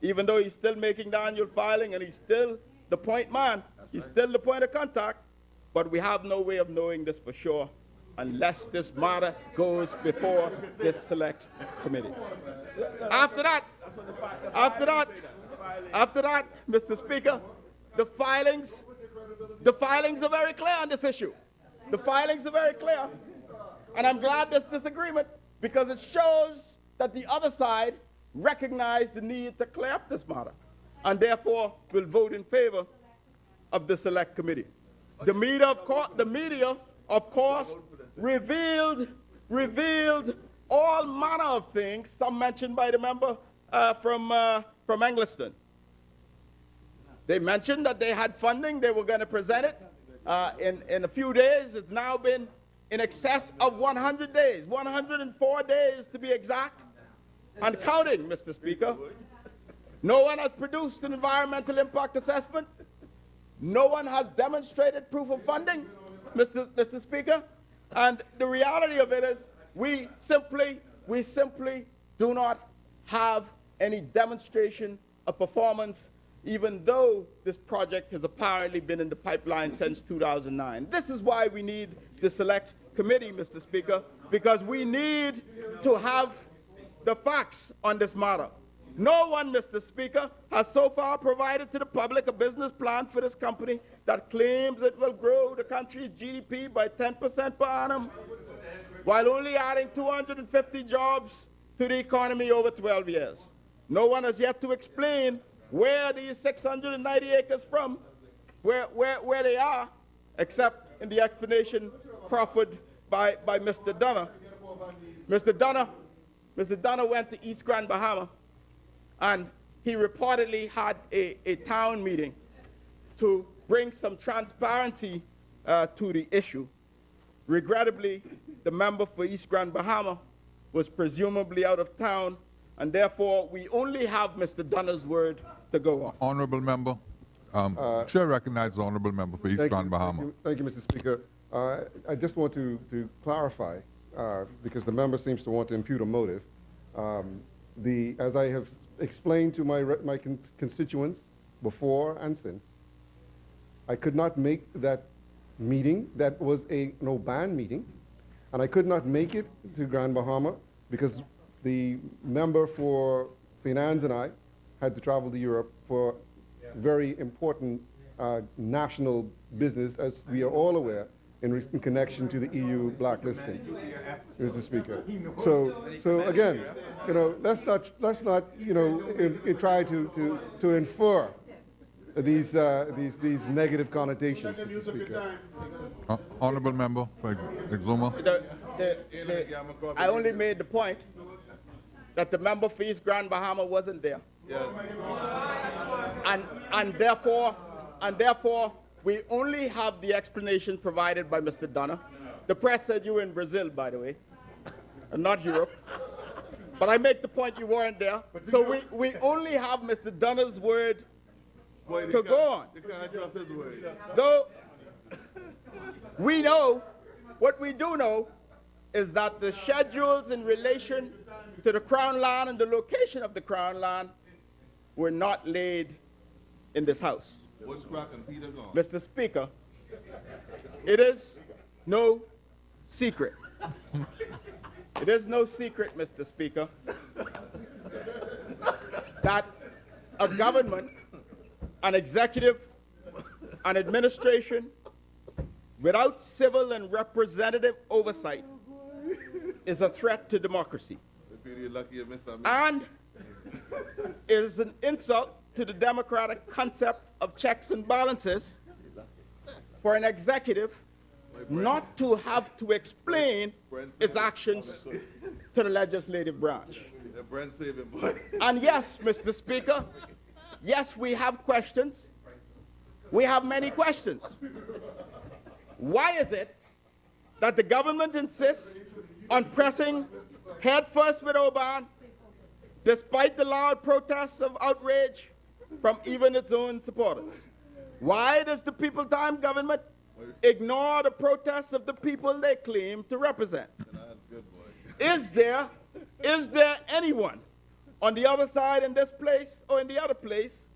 even though he's still making the annual filing and he's still the point man, he's still the point of contact, but we have no way of knowing this for sure unless this matter goes before this select committee. After that, Mr. Speaker, the filings are very clear on this issue. The filings are very clear. And I'm glad there's disagreement because it shows that the other side recognized the need to clear up this matter and therefore will vote in favor of the select committee. The media, of course, revealed all manner of things, some mentioned by the member from Angliston. They mentioned that they had funding, they were going to present it in a few days. It's now been in excess of 100 days, 104 days to be exact, and counting, Mr. Speaker. No one has produced an environmental impact assessment. No one has demonstrated proof of funding, Mr. Speaker. And the reality of it is we simply do not have any demonstration of performance, even though this project has apparently been in the pipeline since 2009. This is why we need the select committee, Mr. Speaker, because we need to have the facts on this matter. No one, Mr. Speaker, has so far provided to the public a business plan for this company that claims it will grow the country's GDP by 10% per annum, while only adding 250 jobs to the economy over 12 years. No one has yet to explain where these 690 acres from, where they are, except in the explanation proffered by Mr. Donner. Mr. Donner went to East Grand Bahama, and he reportedly had a town meeting to bring some transparency to the issue. Regrettably, the member for East Grand Bahama was presumably out of town, and therefore we only have Mr. Donner's word to go on. Honorable member, Chair recognizes the honorable member for East Grand Bahama. Thank you, Mr. Speaker. I just want to clarify, because the member seems to want to impute a motive. As I have explained to my constituents before and since, I could not make that meeting. That was an Oban meeting, and I could not make it to Grand Bahama because the member for St. Anne's and I had to travel to Europe for very important national business, as we are all aware, in connection to the EU blacklisting, Mr. Speaker. So again, let's not try to infer these negative connotations, Mr. Speaker. Honorable member for Exuma. I only made the point that the member for East Grand Bahama wasn't there. Yes. And therefore, we only have the explanation provided by Mr. Donner. The press said you were in Brazil, by the way, and not Europe. But I make the point you weren't there. So we only have Mr. Donner's word to go on. You can't trust his word. Though we know, what we do know is that the schedules in relation to the Crown land and the location of the Crown land were not laid in this House. What's cracking? Peter gone. Mr. Speaker, it is no secret. It is no secret, Mr. Speaker, that a government, an executive, an administration, without civil and representative oversight, is a threat to democracy. Peter, you're lucky you missed that. And is an insult to the democratic concept of checks and balances for an executive not to have to explain its actions to the legislative branch. Brent saving boy. And yes, Mr. Speaker, yes, we have questions. We have many questions. Why is it that the government insists on pressing headfirst with Oban, despite the loud protests of outrage from even its own supporters? Why does the People Time government ignore the protests of the people they claim to represent? Is there anyone on the other side in this place or in the other place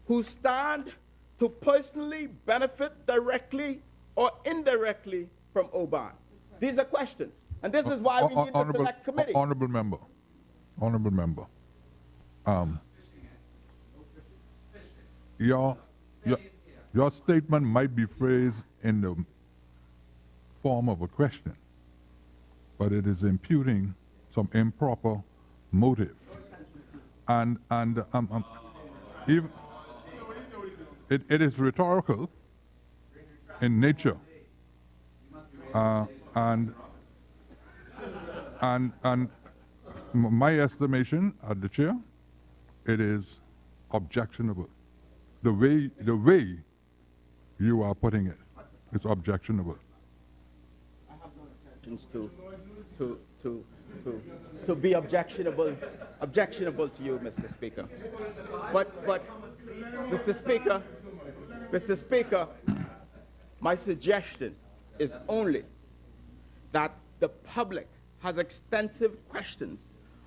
who stand to personally benefit directly or indirectly from Oban? These are questions. And this is why we need the select committee. Honorable member. Your statement might be phrased in the form of a question, but it is imputing some improper motive. And even it is rhetorical in nature. And my estimation at the chair, it is objectionable. The way you are putting it is objectionable. I have no intentions to be objectionable to you, Mr. Speaker. But Mr. Speaker, my suggestion is only that the public has extensive questions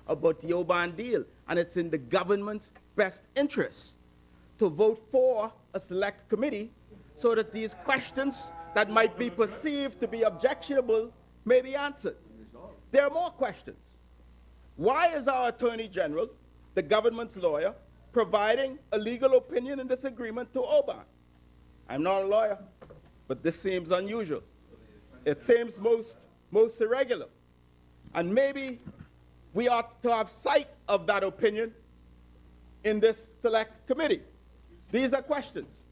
about the Oban deal, and it's in the government's best interest to vote for a select committee so that these questions that might be perceived to be objectionable may be answered. There are more questions. Why is our Attorney General, the government's lawyer, providing a legal opinion in this agreement to Oban? I'm not a lawyer, but this seems unusual. It seems most irregular. And maybe we ought to have sight of that opinion in this select committee. These are questions.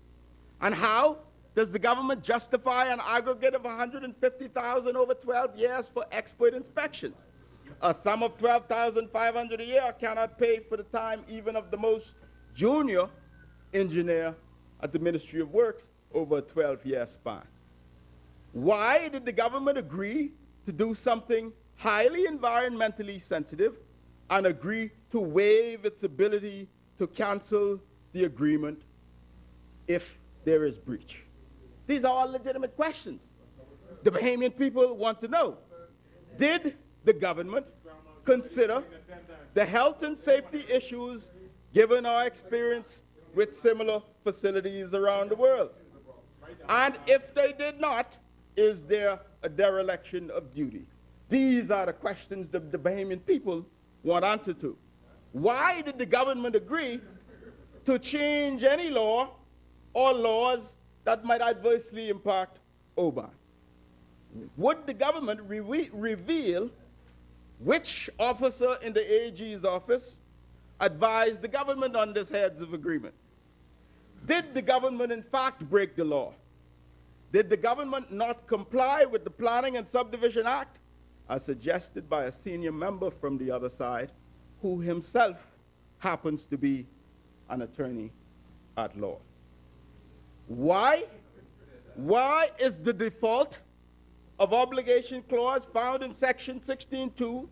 And how does the government justify an aggregate of $150,000 over 12 years for expert inspections? A sum of $12,500 a year cannot pay for the time even of the most junior engineer at the Ministry of Works over a 12-year span. Why did the government agree to do something highly environmentally sensitive and agree to waive its ability to cancel the agreement if there is breach? These are all legitimate questions. The Bahamian people want to know, did the government consider the health and safety issues given our experience with similar facilities around the world? And if they did not, is there a dereliction of duty? These are the questions that the Bahamian people want answer to. Why did the government agree to change any law or laws that might adversely impact Oban? Would the government reveal which officer in the AG's office advised the government on this heads of agreement? Did the government in fact break the law? Did the government not comply with the Planning and Subdivision Act, as suggested by a senior member from the other side, who himself happens to be an attorney at law? Why? Why is the default of obligation clause found in section 16.2?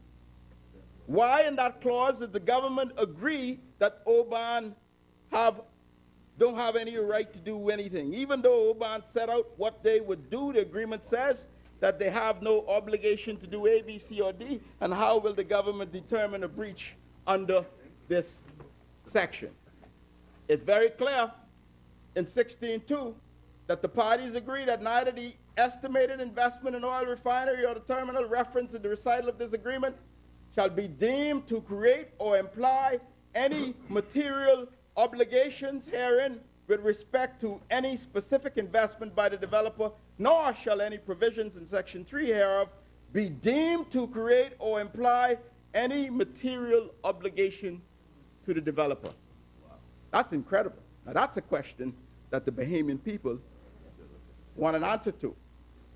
Why in that clause did the government agree that Oban don't have any right to do anything? Even though Oban set out what they would do, the agreement says that they have no obligation to do A, B, C, or D, and how will the government determine a breach under this section? It's very clear in 16.2 that the parties agree that neither the estimated investment in oil refinery or the terminal referenced in the recital of this agreement shall be deemed to create or imply any material obligations herein with respect to any specific investment by the developer, nor shall any provisions in section 3 hereof be deemed to create or imply any material obligation to the developer. That's incredible. Now that's a question that the Bahamian people want an answer to.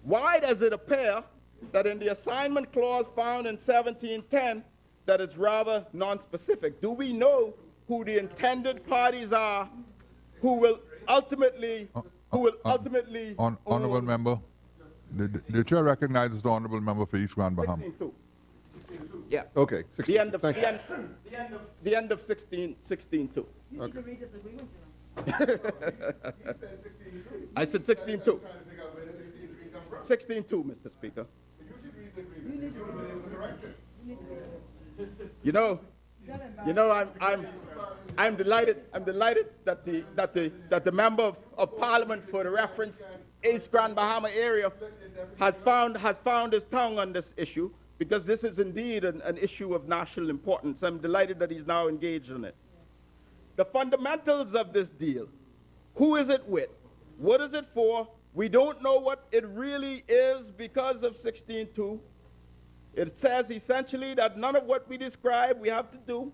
Why does it appear that in the assignment clause found in 1710 that it's rather non-specific? Do we know who the intended parties are who will ultimately Honorable member, the chair recognizes the honorable member for East Grand Bahama. 16.2. Yeah. Okay, 16. The end of, Thank the you. end, the end of 16.2. You need to read this agreement, you know. I said 16.2. 16.2, Mr. Speaker. You know, I'm delighted that the member of Parliament for the reference East Grand Bahama area has found his tongue on this issue, because this is indeed an issue of national importance. I'm delighted that he's now engaged in it. The fundamentals of this deal: who is it with? What is it for? We don't know what it really is because of 16.2. It says essentially that none of what we describe we have to do.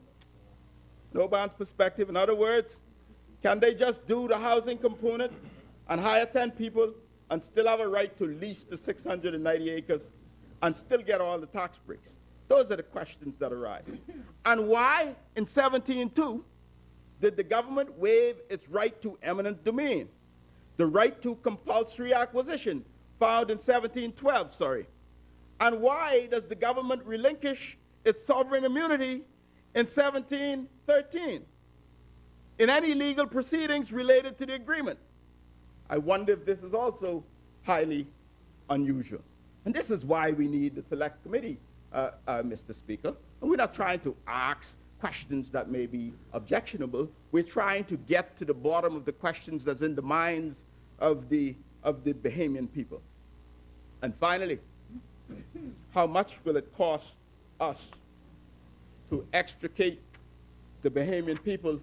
No Oban's perspective. In other words, can they just do the housing component and hire 10 people and still have a right to lease the 690 acres and still get all the tax breaks? Those are the questions that arise. And why, in 17.2, did the government waive its right to eminent domain, the right to compulsory acquisition, found in 1712, sorry? And why does the government relinquish its sovereign immunity in 1713 in any legal proceedings related to the agreement? I wonder if this is also highly unusual. And this is why we need the select committee, Mr. Speaker. And we're not trying to ask questions that may be objectionable. We're trying to get to the bottom of the questions that's in the minds of the Bahamian people. And finally, how much will it cost us to extricate the Bahamian people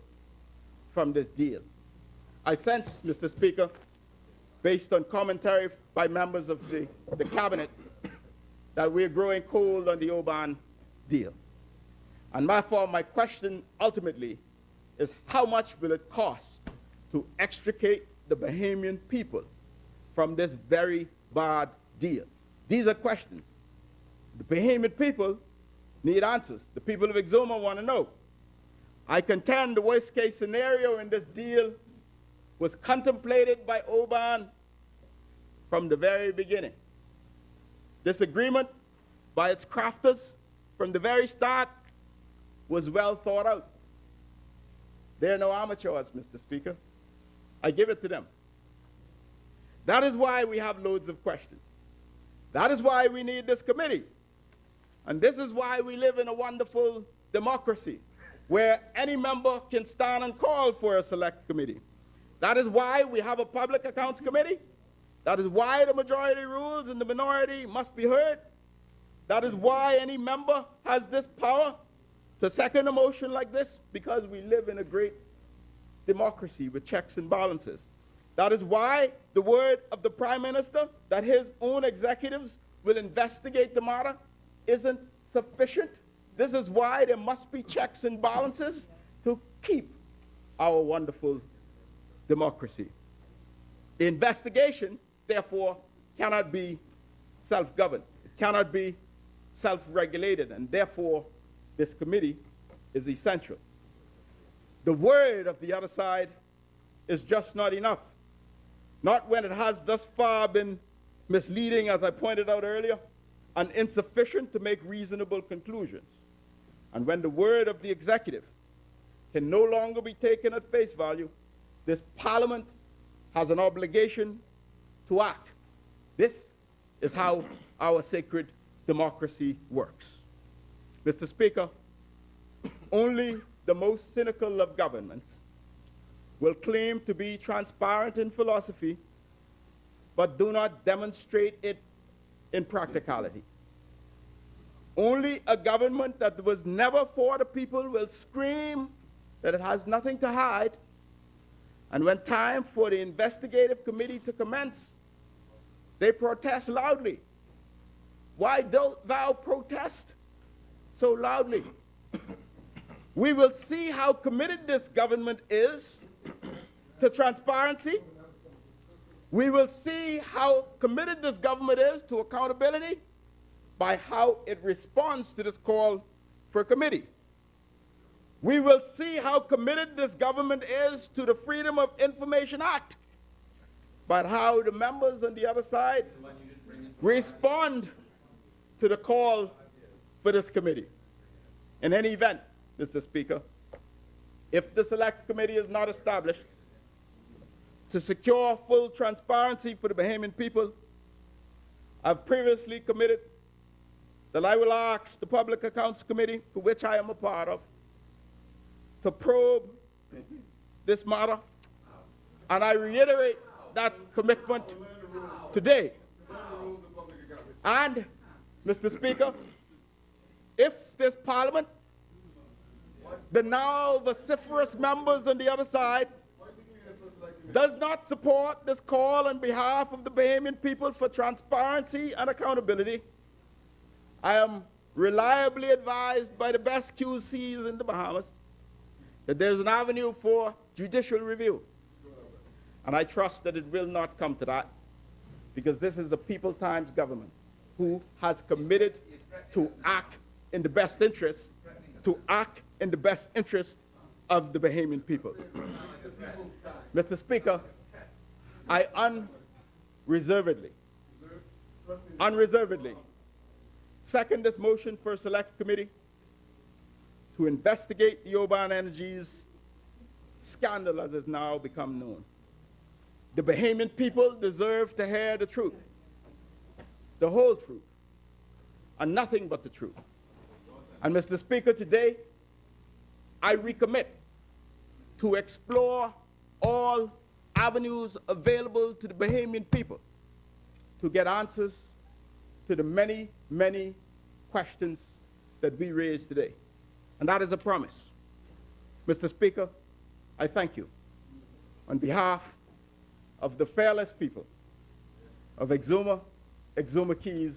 from this deal? I sense, Mr. Speaker, based on commentary by members of the cabinet, that we're growing cold on the Oban deal. And therefore, my question ultimately is, how much will it cost to extricate the Bahamian people from this very bad deal? These are questions. The Bahamian people need answers. The people of Exuma want to know. I contend the worst case scenario in this deal was contemplated by Oban from the very beginning. This agreement, by its crafters from the very start, was well thought out. They're no amateurs, Mr. Speaker. I give it to them. That is why we have loads of questions. That is why we need this committee. And this is why we live in a wonderful democracy, where any member can stand and call for a select committee. That is why we have a public accounts committee. That is why the majority rules and the minority must be heard. That is why any member has this power to second a motion like this, because we live in a great democracy with checks and balances. That is why the word of the Prime Minister that his own executives will investigate the matter isn't sufficient. This is why there must be checks and balances to keep our wonderful democracy. The investigation, therefore, cannot be self-governed. It cannot be self-regulated, and therefore, this committee is essential. The word of the other side is just not enough. Not when it has thus far been misleading, as I pointed out earlier, and insufficient to make reasonable conclusions. And when the word of the executive can no longer be taken at face value, this Parliament has an obligation to act. This is how our sacred democracy works. Mr. Speaker, only the most cynical of governments will claim to be transparent in philosophy, but do not demonstrate it in practicality. Only a government that was never for the people will scream that it has nothing to hide, and when time for the investigative committee to commence, they protest loudly. Why don't thou protest so loudly? We will see how committed this government is to transparency. We will see how committed this government is to accountability by how it responds to this call for a committee. We will see how committed this government is to the Freedom of Information Act by how the members on the other side respond to the call for this committee. In any event, Mr. Speaker, if the Select Committee is not established to secure full transparency for the Bahamian people, I've previously committed that I will ask the Public Accounts Committee, for which I am a part of, to probe this matter, and I reiterate that commitment today. And, Mr. Speaker, if this Parliament, the now vociferous members on the other side, does not support this call on behalf of the Bahamian people for transparency and accountability, I am reliably advised by the best QCs in the Bahamas that there's an avenue for judicial review. And I trust that it will not come to that, because this is the People Times government who has committed to act in the best interest, of the Bahamian people. Mr. Speaker, I unreservedly second this motion for a select committee to investigate the Oban Energy's scandal as it's now become known. The Bahamian people deserve to hear the truth, the whole truth, and nothing but the truth. And Mr. Speaker, today, I recommit to explore all avenues available to the Bahamian people to get answers to the many, many questions that we raised today. And that is a promise. Mr. Speaker, I thank you on behalf of the fearless people of Exuma, Exuma Keys,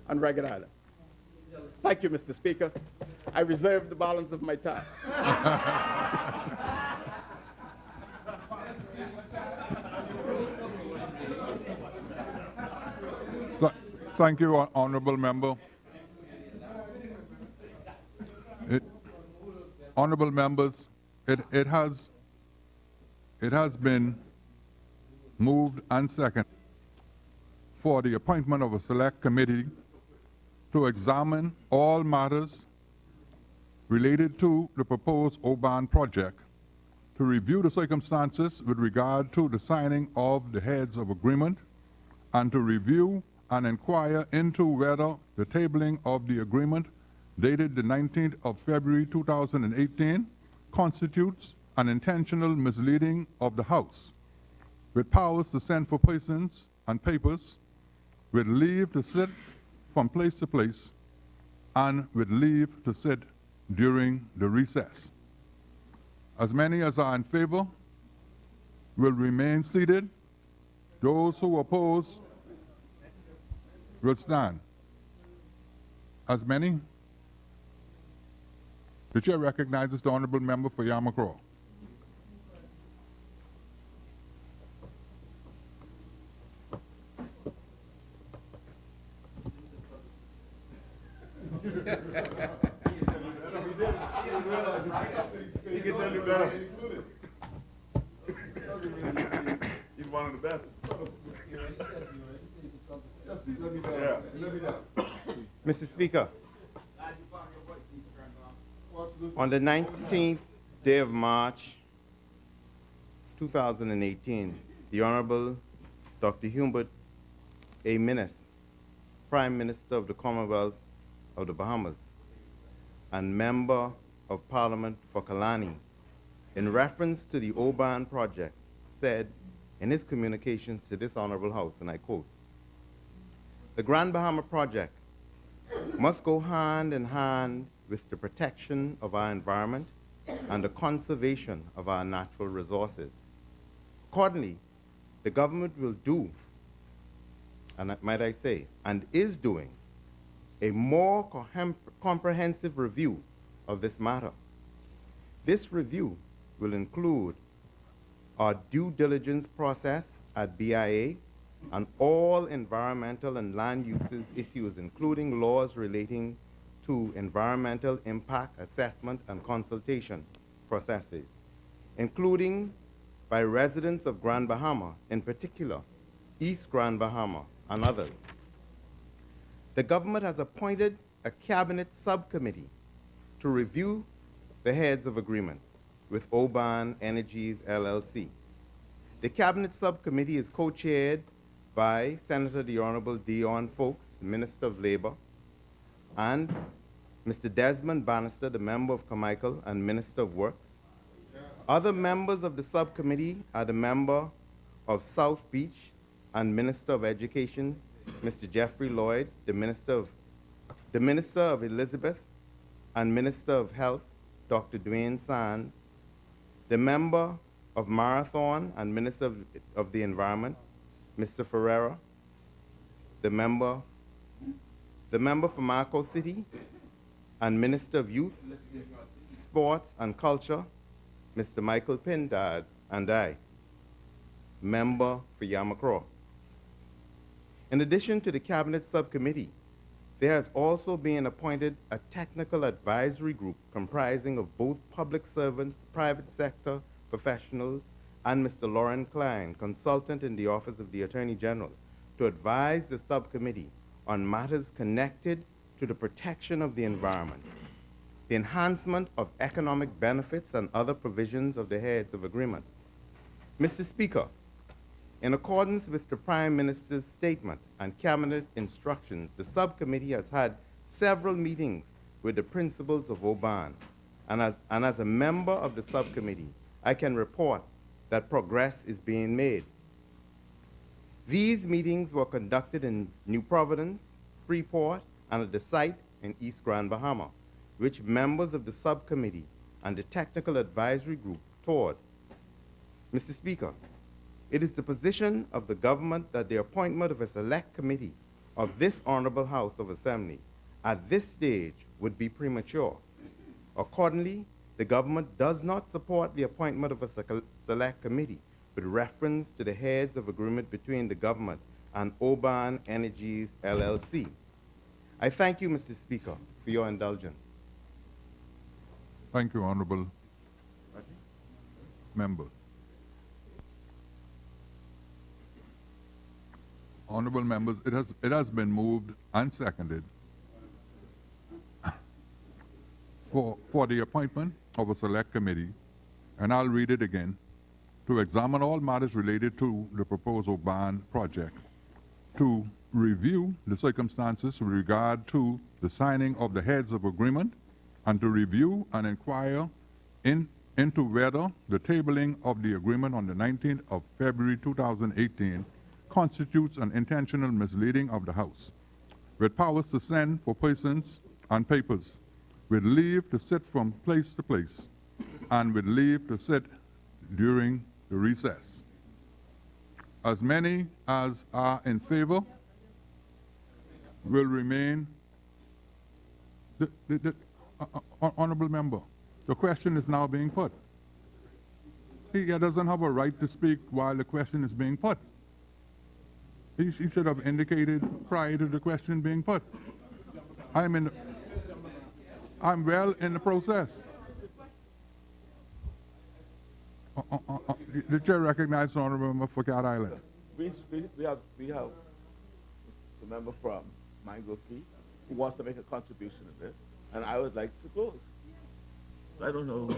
and Ragged Island. Thank you, Mr. Speaker. I reserve the balance of my time. Thank you, honorable member. Honorable members, it has been moved and seconded for the appointment of a select committee to examine all matters related to the proposed Oban project, to review the circumstances with regard to the signing of the heads of agreement, and to review and inquire into whether the tabling of the agreement dated the 19th of February 2018 constitutes an intentional misleading of the House, with powers to send for persons and papers, with leave to sit from place to place, and with leave to sit during the recess. As many as are in favor will remain seated. Those who oppose will stand. As many? The chair recognizes the honorable member for Yamacraw. He can tell you better. He's one of the best. Yeah. Mr. Speaker, on the 19th day of March, 2018, the Honorable Dr. Hubert A. Minnis, Prime Minister of the Commonwealth of the Bahamas and Member of Parliament for Kalani, in reference to the Oban project, said in his communications to this Honorable House, and I quote, "The Grand Bahama Project must go hand in hand with the protection of our environment and the conservation of our natural resources. Accordingly, the government will do, and might I say, and is doing, a more comprehensive review of this matter. This review will include our due diligence process at BIA on all environmental and land uses issues, including laws relating to environmental impact assessment and consultation processes, including by residents of Grand Bahama, in particular, East Grand Bahama and others. The government has appointed a cabinet subcommittee to review the heads of agreement with Oban Energies LLC. The cabinet subcommittee is co-chaired by Senator the Honorable Dion Fowkes, Minister of Labor, and Mr. Desmond Bannister, the member of Carmichael and Minister of Works. Other members of the subcommittee are the member of South Beach and Minister of Education, Mr. Jeffrey Lloyd, the Minister of Elizabeth and Minister of Health, Dr. Dwayne Sands, the member of Marathon and Minister of the Environment, Mr. Ferreira, the member for Marco City and Minister of Youth, Sports and Culture, Mr. Michael Pindad, and I, member for Yamacraw. In addition to the Cabinet Subcommittee, there has also been appointed a technical advisory group comprising of both public servants, private sector professionals, and Mr. Lauren Klein, consultant in the Office of the Attorney General, to advise the subcommittee on matters connected to the protection of the environment, the enhancement of economic benefits, and other provisions of the heads of agreement. Mr. Speaker, in accordance with the Prime Minister's statement and Cabinet instructions, the subcommittee has had several meetings with the principals of Oban, and as a member of the subcommittee, I can report that progress is being made. These meetings were conducted in New Providence, Freeport, and at the site in East Grand Bahama, which members of the subcommittee and the technical advisory group toured. Mr. Speaker, it is the position of the government that the appointment of a select committee of this Honorable House of Assembly at this stage would be premature. Accordingly, the government does not support the appointment of a select committee with reference to the heads of agreement between the government and Oban Energies LLC. I thank you, Mr. Speaker, for your indulgence. Thank you, honorable members. Honorable members, it has been moved and seconded for the appointment of a select committee, and I'll read it again, to examine all matters related to the proposed Oban project, to review the circumstances with regard to the signing of the heads of agreement and to review and inquire into whether the tabling of the agreement on the 19th of February 2018 constitutes an intentional misleading of the House, with powers to send for persons and papers, with leave to sit from place to place, and with leave to sit during the recess. As many as are in favor will remain. Honorable member, the question is now being put. He doesn't have a right to speak while the question is being put. He should have indicated prior to the question being put. I'm well in the process. The chair recognizes the honorable member for Cat Island. We have the member from Mango Key who wants to make a contribution to this, and I would like to close. I don't know.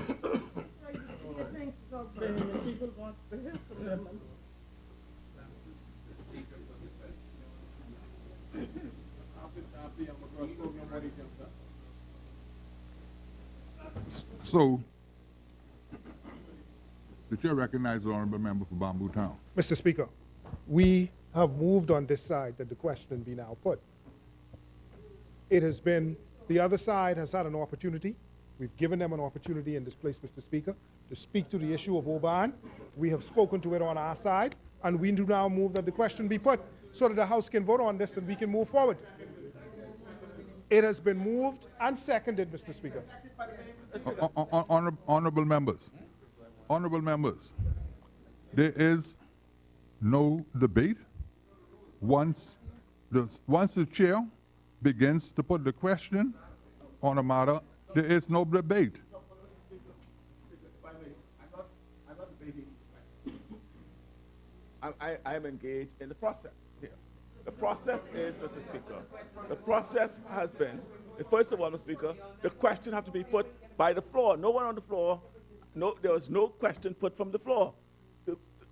So, the chair recognizes the honorable member for Bamboo Town. Mr. Speaker, we have moved on this side that the question be now put. It has been, the other side has had an opportunity. We've given them an opportunity in this place, Mr. Speaker, to speak to the issue of Oban. We have spoken to it on our side, and we do now move that the question be put so that the House can vote on this and we can move forward. It has been moved and seconded, Mr. Speaker. Honorable members, there is no debate. Once the chair begins to put the question on a matter, there is no debate. I'm not debating. I am engaged in the process here. The process is, Mr. Speaker, the process has been, first of all, Mr. Speaker, the question has to be put by the floor. No one on the floor, there was no question put from the floor.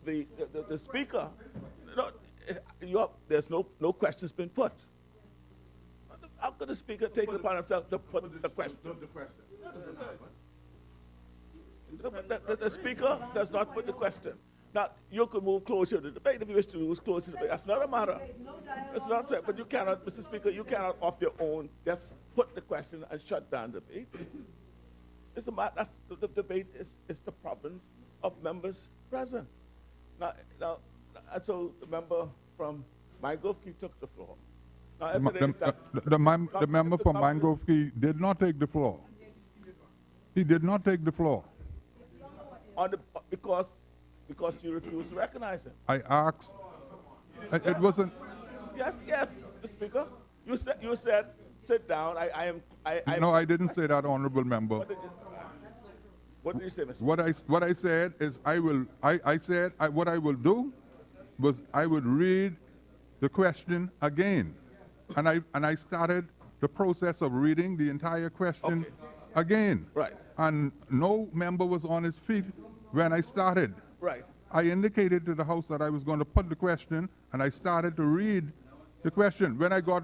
The Speaker, there's no questions been put. How could the Speaker take it upon himself to put the question? The Speaker does not put the question. Now, you could move closer to the debate if you wish to move closer to the debate. That's not a matter. It's not fair, but you cannot, Mr. Speaker, you cannot off your own just put the question and shut down the debate. It's a matter, the debate is the province of members present. Now, and so the member from Mangrove Key took the floor. Now, The member from Mangrove Key did not take the floor. He did not take the floor. Because you refused to recognize him. I asked, it wasn't. Yes, Mr. Speaker. You said, sit down. No, I didn't say that, honorable member. What did you say, Mr. What I said is what I will do was I would read the question again. And I started the process of reading the entire question again. Right. And no member was on his feet when I started. Right. I indicated to the House that I was going to put the question, and I started to read the question. When I got...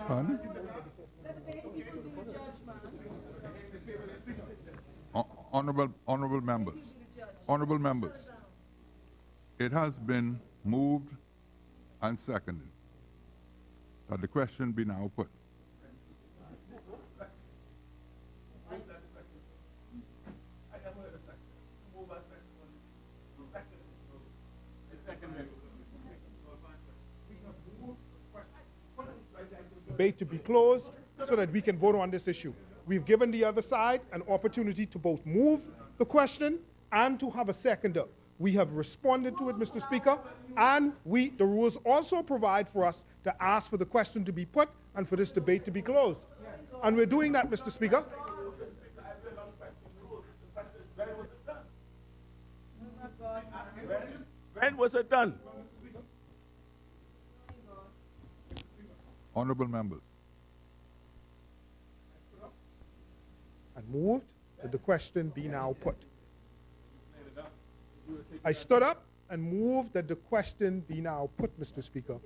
Pardon? Honorable members, it has been moved and seconded that the question be now put. Debate to be closed so that we can vote on this issue. We've given the other side an opportunity to both move the question and to have a seconder. We have responded to it, Mr. Speaker, and the rules also provide for us to ask for the question to be put and for this debate to be closed. And we're doing that, Mr. Speaker. When was it done? Honorable members. And moved that the question be now put. I stood up and move that the question be now put, Mr. Speaker.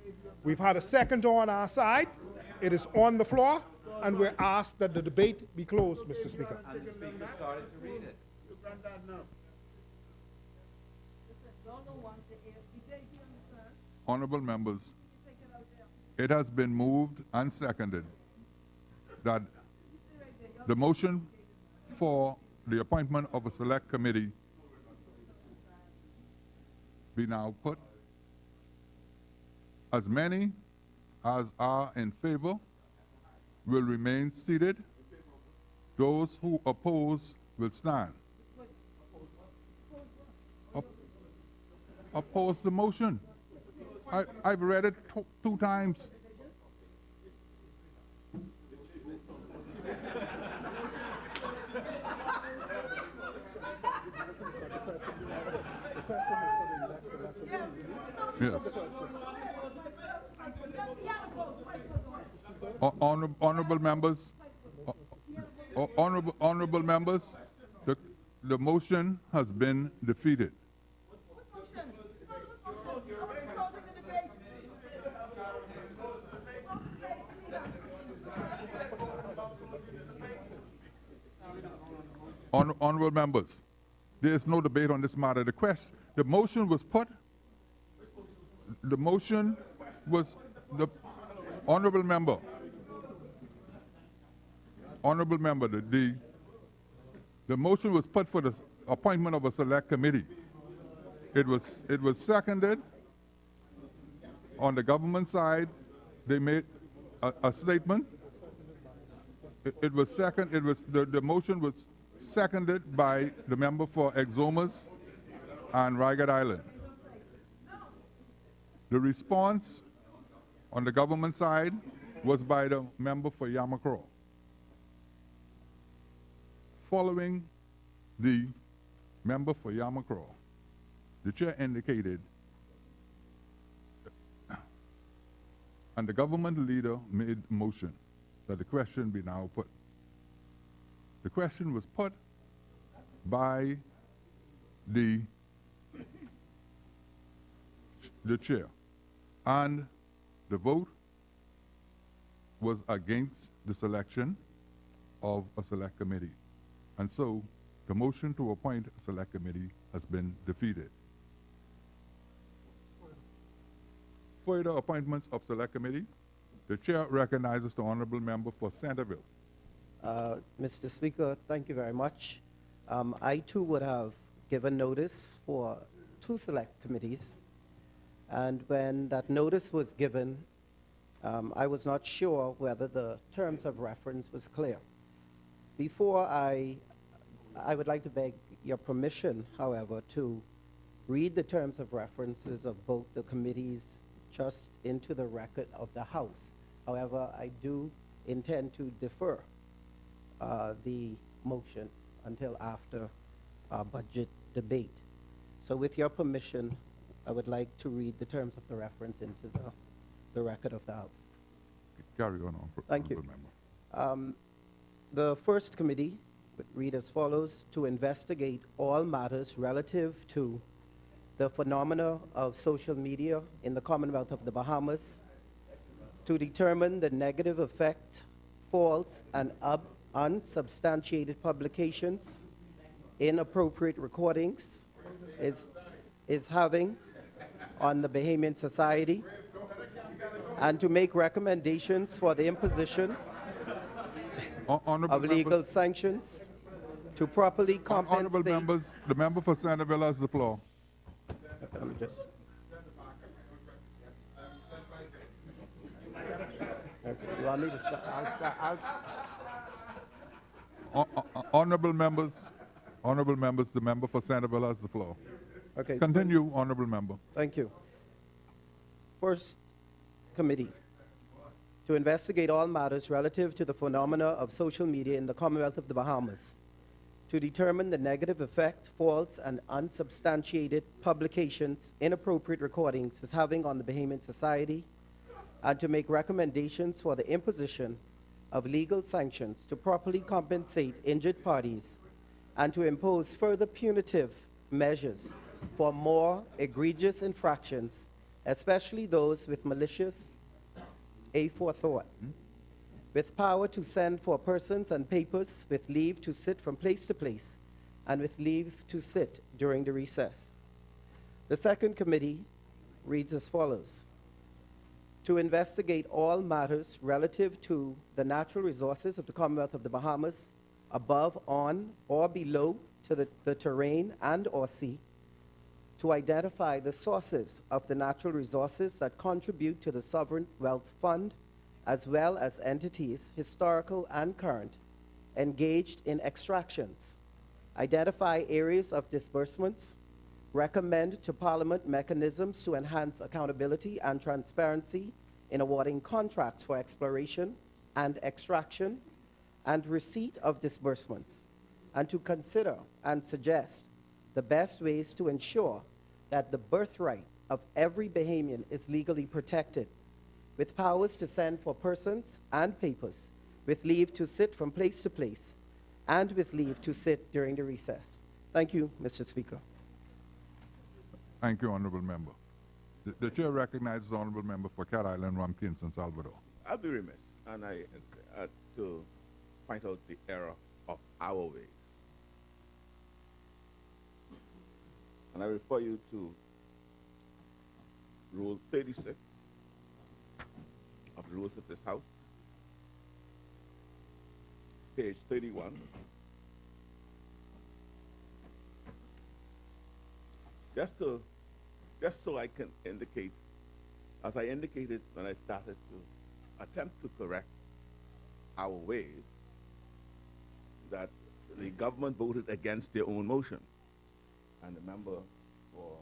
We've had a second on our side. It is on the floor, and we're asked that the debate be closed, Mr. Speaker. And the speaker started to read it. Honorable members, it has been moved and seconded that the motion for the appointment of a select committee be now put. As many as are in favor will remain seated. Those who oppose will stand. Oppose the motion. I've read it two times. Yes. Honorable members, honorable members, the motion has been defeated. Honorable members, there is no debate on this matter. The motion was put. The motion was the honorable member. Honorable member, the motion was put for the appointment of a select committee. It was seconded. On the government side, they made a statement. The motion was seconded by the member for Exomas and Ragged Island. The response on the government side was by the member for Yamakro. Following the member for Yamakro, the chair indicated, and the government leader made a motion that the question be now put. The question was put by the chair, and the vote was against the selection of a select committee. And so the motion to appoint a select committee has been defeated. Further appointments of select committee, the chair recognizes the honorable member for Centerville. Mr. Speaker, thank you very much. I too would have given notice for 2 select committees, and when that notice was given, I was not sure whether the terms of reference was clear. Before I would like to beg your permission, however, to read the terms of references of both the committees just into the record of the House. However, I do intend to defer the motion until after our budget debate. So with your permission, I would like to read the terms of the reference into the record of the House. Carry on, Thank you. honorable member. The first committee would read as follows: to investigate all matters relative to the phenomena of social media in the Commonwealth of the Bahamas, to determine the negative effect false and unsubstantiated publications, inappropriate recordings is having on the Bahamian society, and to make recommendations for the imposition Honorable of legal members, sanctions to properly compensate. honorable members, the member for Centerville has the floor. Let me just. Okay, you want me to start? Honorable members, the member for Centerville has the floor. Okay. Continue, honorable member. Thank you. First committee, to investigate all matters relative to the phenomena of social media in the Commonwealth of the Bahamas, to determine the negative effect false and unsubstantiated publications, inappropriate recordings is having on the Bahamian society, and to make recommendations for the imposition of legal sanctions to properly compensate injured parties, and to impose further punitive measures for more egregious infractions, especially those with malicious aforethought, with power to send for persons and papers, with leave to sit from place to place, and with leave to sit during the recess. The second committee reads as follows: to investigate all matters relative to the natural resources of the Commonwealth of the Bahamas, above, on, or below to the terrain and or sea, to identify the sources of the natural resources that contribute to the Sovereign Wealth Fund, as well as entities, historical and current, engaged in extractions, identify areas of disbursements, recommend to Parliament mechanisms to enhance accountability and transparency in awarding contracts for exploration and extraction and receipt of disbursements, and to consider and suggest the best ways to ensure that the birthright of every Bahamian is legally protected, with powers to send for persons and papers, with leave to sit from place to place, and with leave to sit during the recess. Thank you, Mr. Speaker. Thank you, Honorable Member. The chair recognizes the Honorable Member for Cat Island, Rumkin, San Salvador. I'll be remiss, and I to point out the error of our ways. And I refer you to Rule 36 of the Rules of this House, page 31. Just so I can indicate, as I indicated when I started to attempt to correct our ways, that the government voted against their own motion. And the member for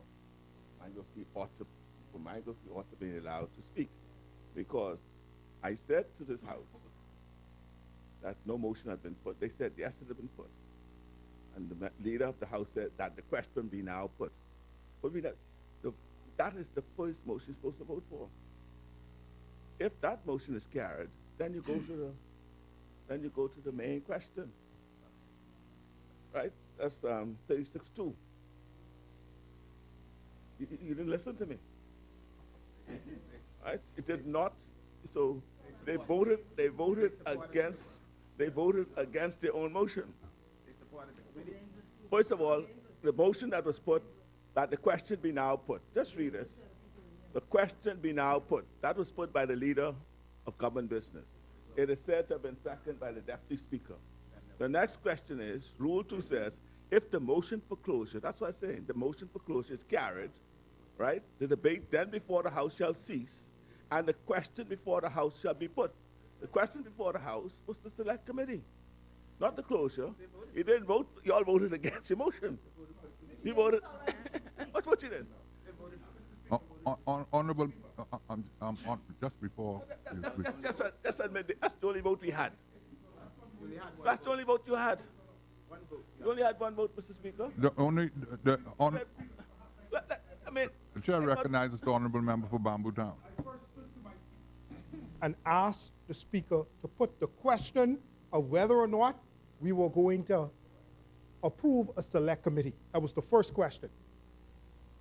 Mango-Free ought to be allowed to speak. Because I said to this House that no motion had been put. They said yes, it had been put. And the leader of the House said that the question be now put. But that is the first motion you're supposed to vote for. If that motion is carried, then you go to the main question. Right? That's 36-2. You didn't listen to me. Right? It did not. So they voted against their own motion. First of all, the motion that was put, that the question be now put. Just read it. The question be now put. That was put by the leader of government business. It is said to have been seconded by the deputy speaker. The next question is, Rule 2 says, if the motion for closure, that's what I'm saying, the motion for closure is carried, right? The debate then before the House shall cease, and the question before the House shall be put. The question before the House was the select committee, not the closure. You didn't vote, you all voted against your motion. You voted, what you did? Honorable, just before you switch. Just admit that's the only vote we had. That's the only vote you had. You only had one vote, Mr. Speaker. The chair recognizes the Honorable Member for Bamboo Town. And asked the Speaker to put the question of whether or not we were going to approve a select committee. That was the first question.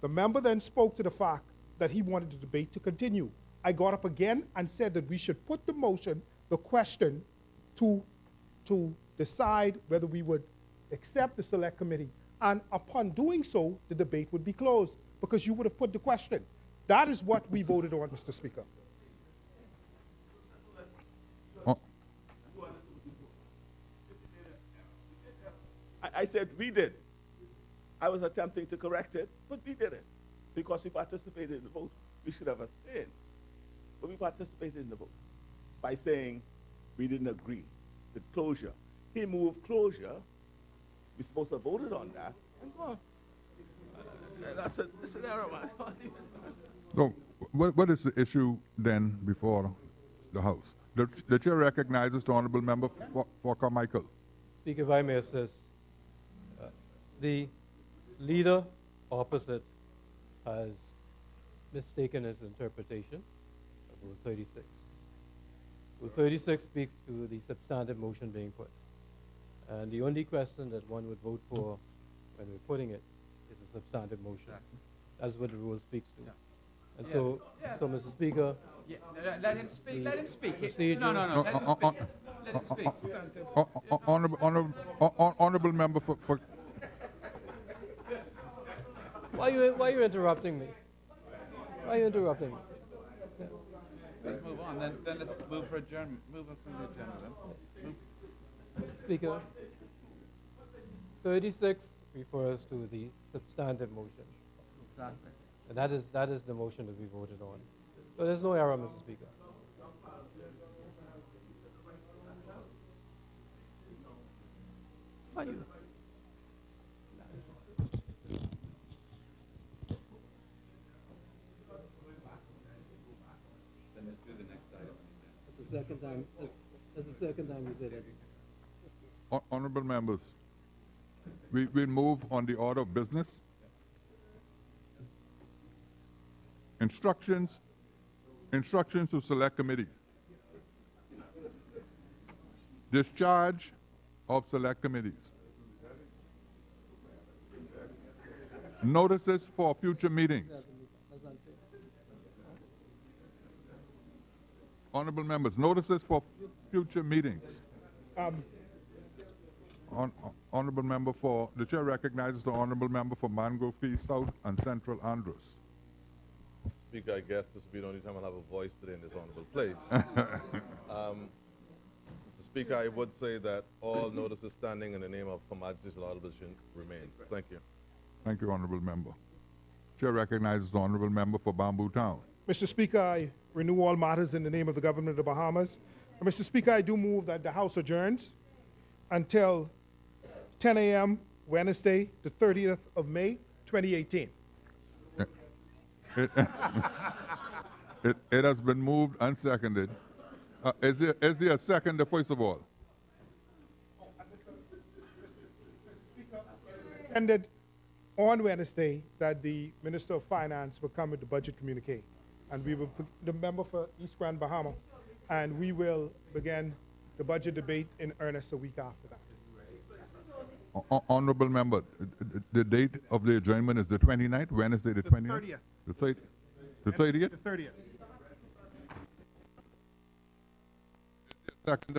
The member then spoke to the fact that he wanted the debate to continue. I got up again and said that we should put the motion, the question, to decide whether we would accept the select committee. And upon doing so, the debate would be closed because you would have put the question. That is what we voted on, Mr. Speaker. I said we did. I was attempting to correct it, but we did it. Because we participated in the vote. We should have abstained. But we participated in the vote by saying we didn't agree with closure. He moved closure. We're supposed to have voted on that. And go on. That's an error, man. So what is the issue then before the House? The chair recognizes the Honorable Member for Carmichael. Speaker, if I may assist. The leader opposite has mistaken his interpretation of Rule 36. Rule 36 speaks to the substantive motion being put. And the only question that one would vote for when we're putting it is a a substantive motion. That's what the rule speaks to. And so, Mr. Speaker, Yeah, let him speak, let him speak. Procedure. No, let him speak. Let him speak. Honorable member for why you interrupting me? Why are you interrupting me? Let's move on, then let's move for adjournment, move on from the agenda then. Speaker, 36 refers to the substantive motion. Exactly. And that is the motion that we voted on. So there's no error, Mr. Speaker. Why you? Then let's do the next item. That's the second time. That's the second time you said that. honorable members, we move on the order of business. Instructions to select committee. Discharge of select committees. Notices for future meetings. Honorable members, notices for future meetings. Honorable member the chair recognizes the honorable member for Mangrove Key South and Central Andros. Speaker, I guess this will be the only time I'll have a voice today in this honorable place. Mr. Speaker, I would say that all notices standing in the name of Her Majesty's Laudable should remain. Thank you. Thank you, honorable member. Chair recognizes the honorable member for Bamboo Town. Mr. Speaker, I renew all matters in the name of the government of the Bahamas. And Mr. Speaker, I do move that the House adjourns until 10 a.m. Wednesday, the 30th of May, 2018. It has been moved and seconded. Is there a second, first of all? Ended on Wednesday that the Minister of Finance will come with the budget communique. And we will put the member for East Grand Bahama, and we will begin the budget debate in earnest a week after that. Honorable member, the date of the adjournment is the 29th, Wednesday the 20th? 30th. The 30th? The 30th? The 30th. Second.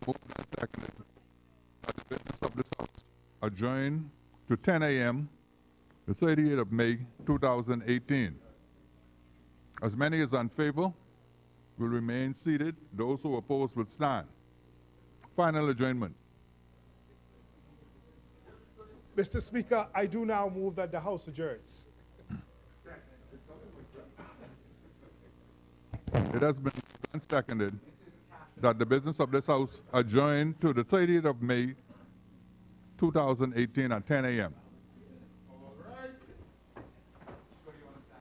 Moved and seconded. The business of this House adjourned to 10 a.m. the 30th of May, 2018. As many as in favor will remain seated. Those who oppose will stand. Final adjournment. Mr. Speaker, I do now move that the House adjourns. It has been seconded that the business of this House adjourn to the 30th of May, 2018 at 10 a.m.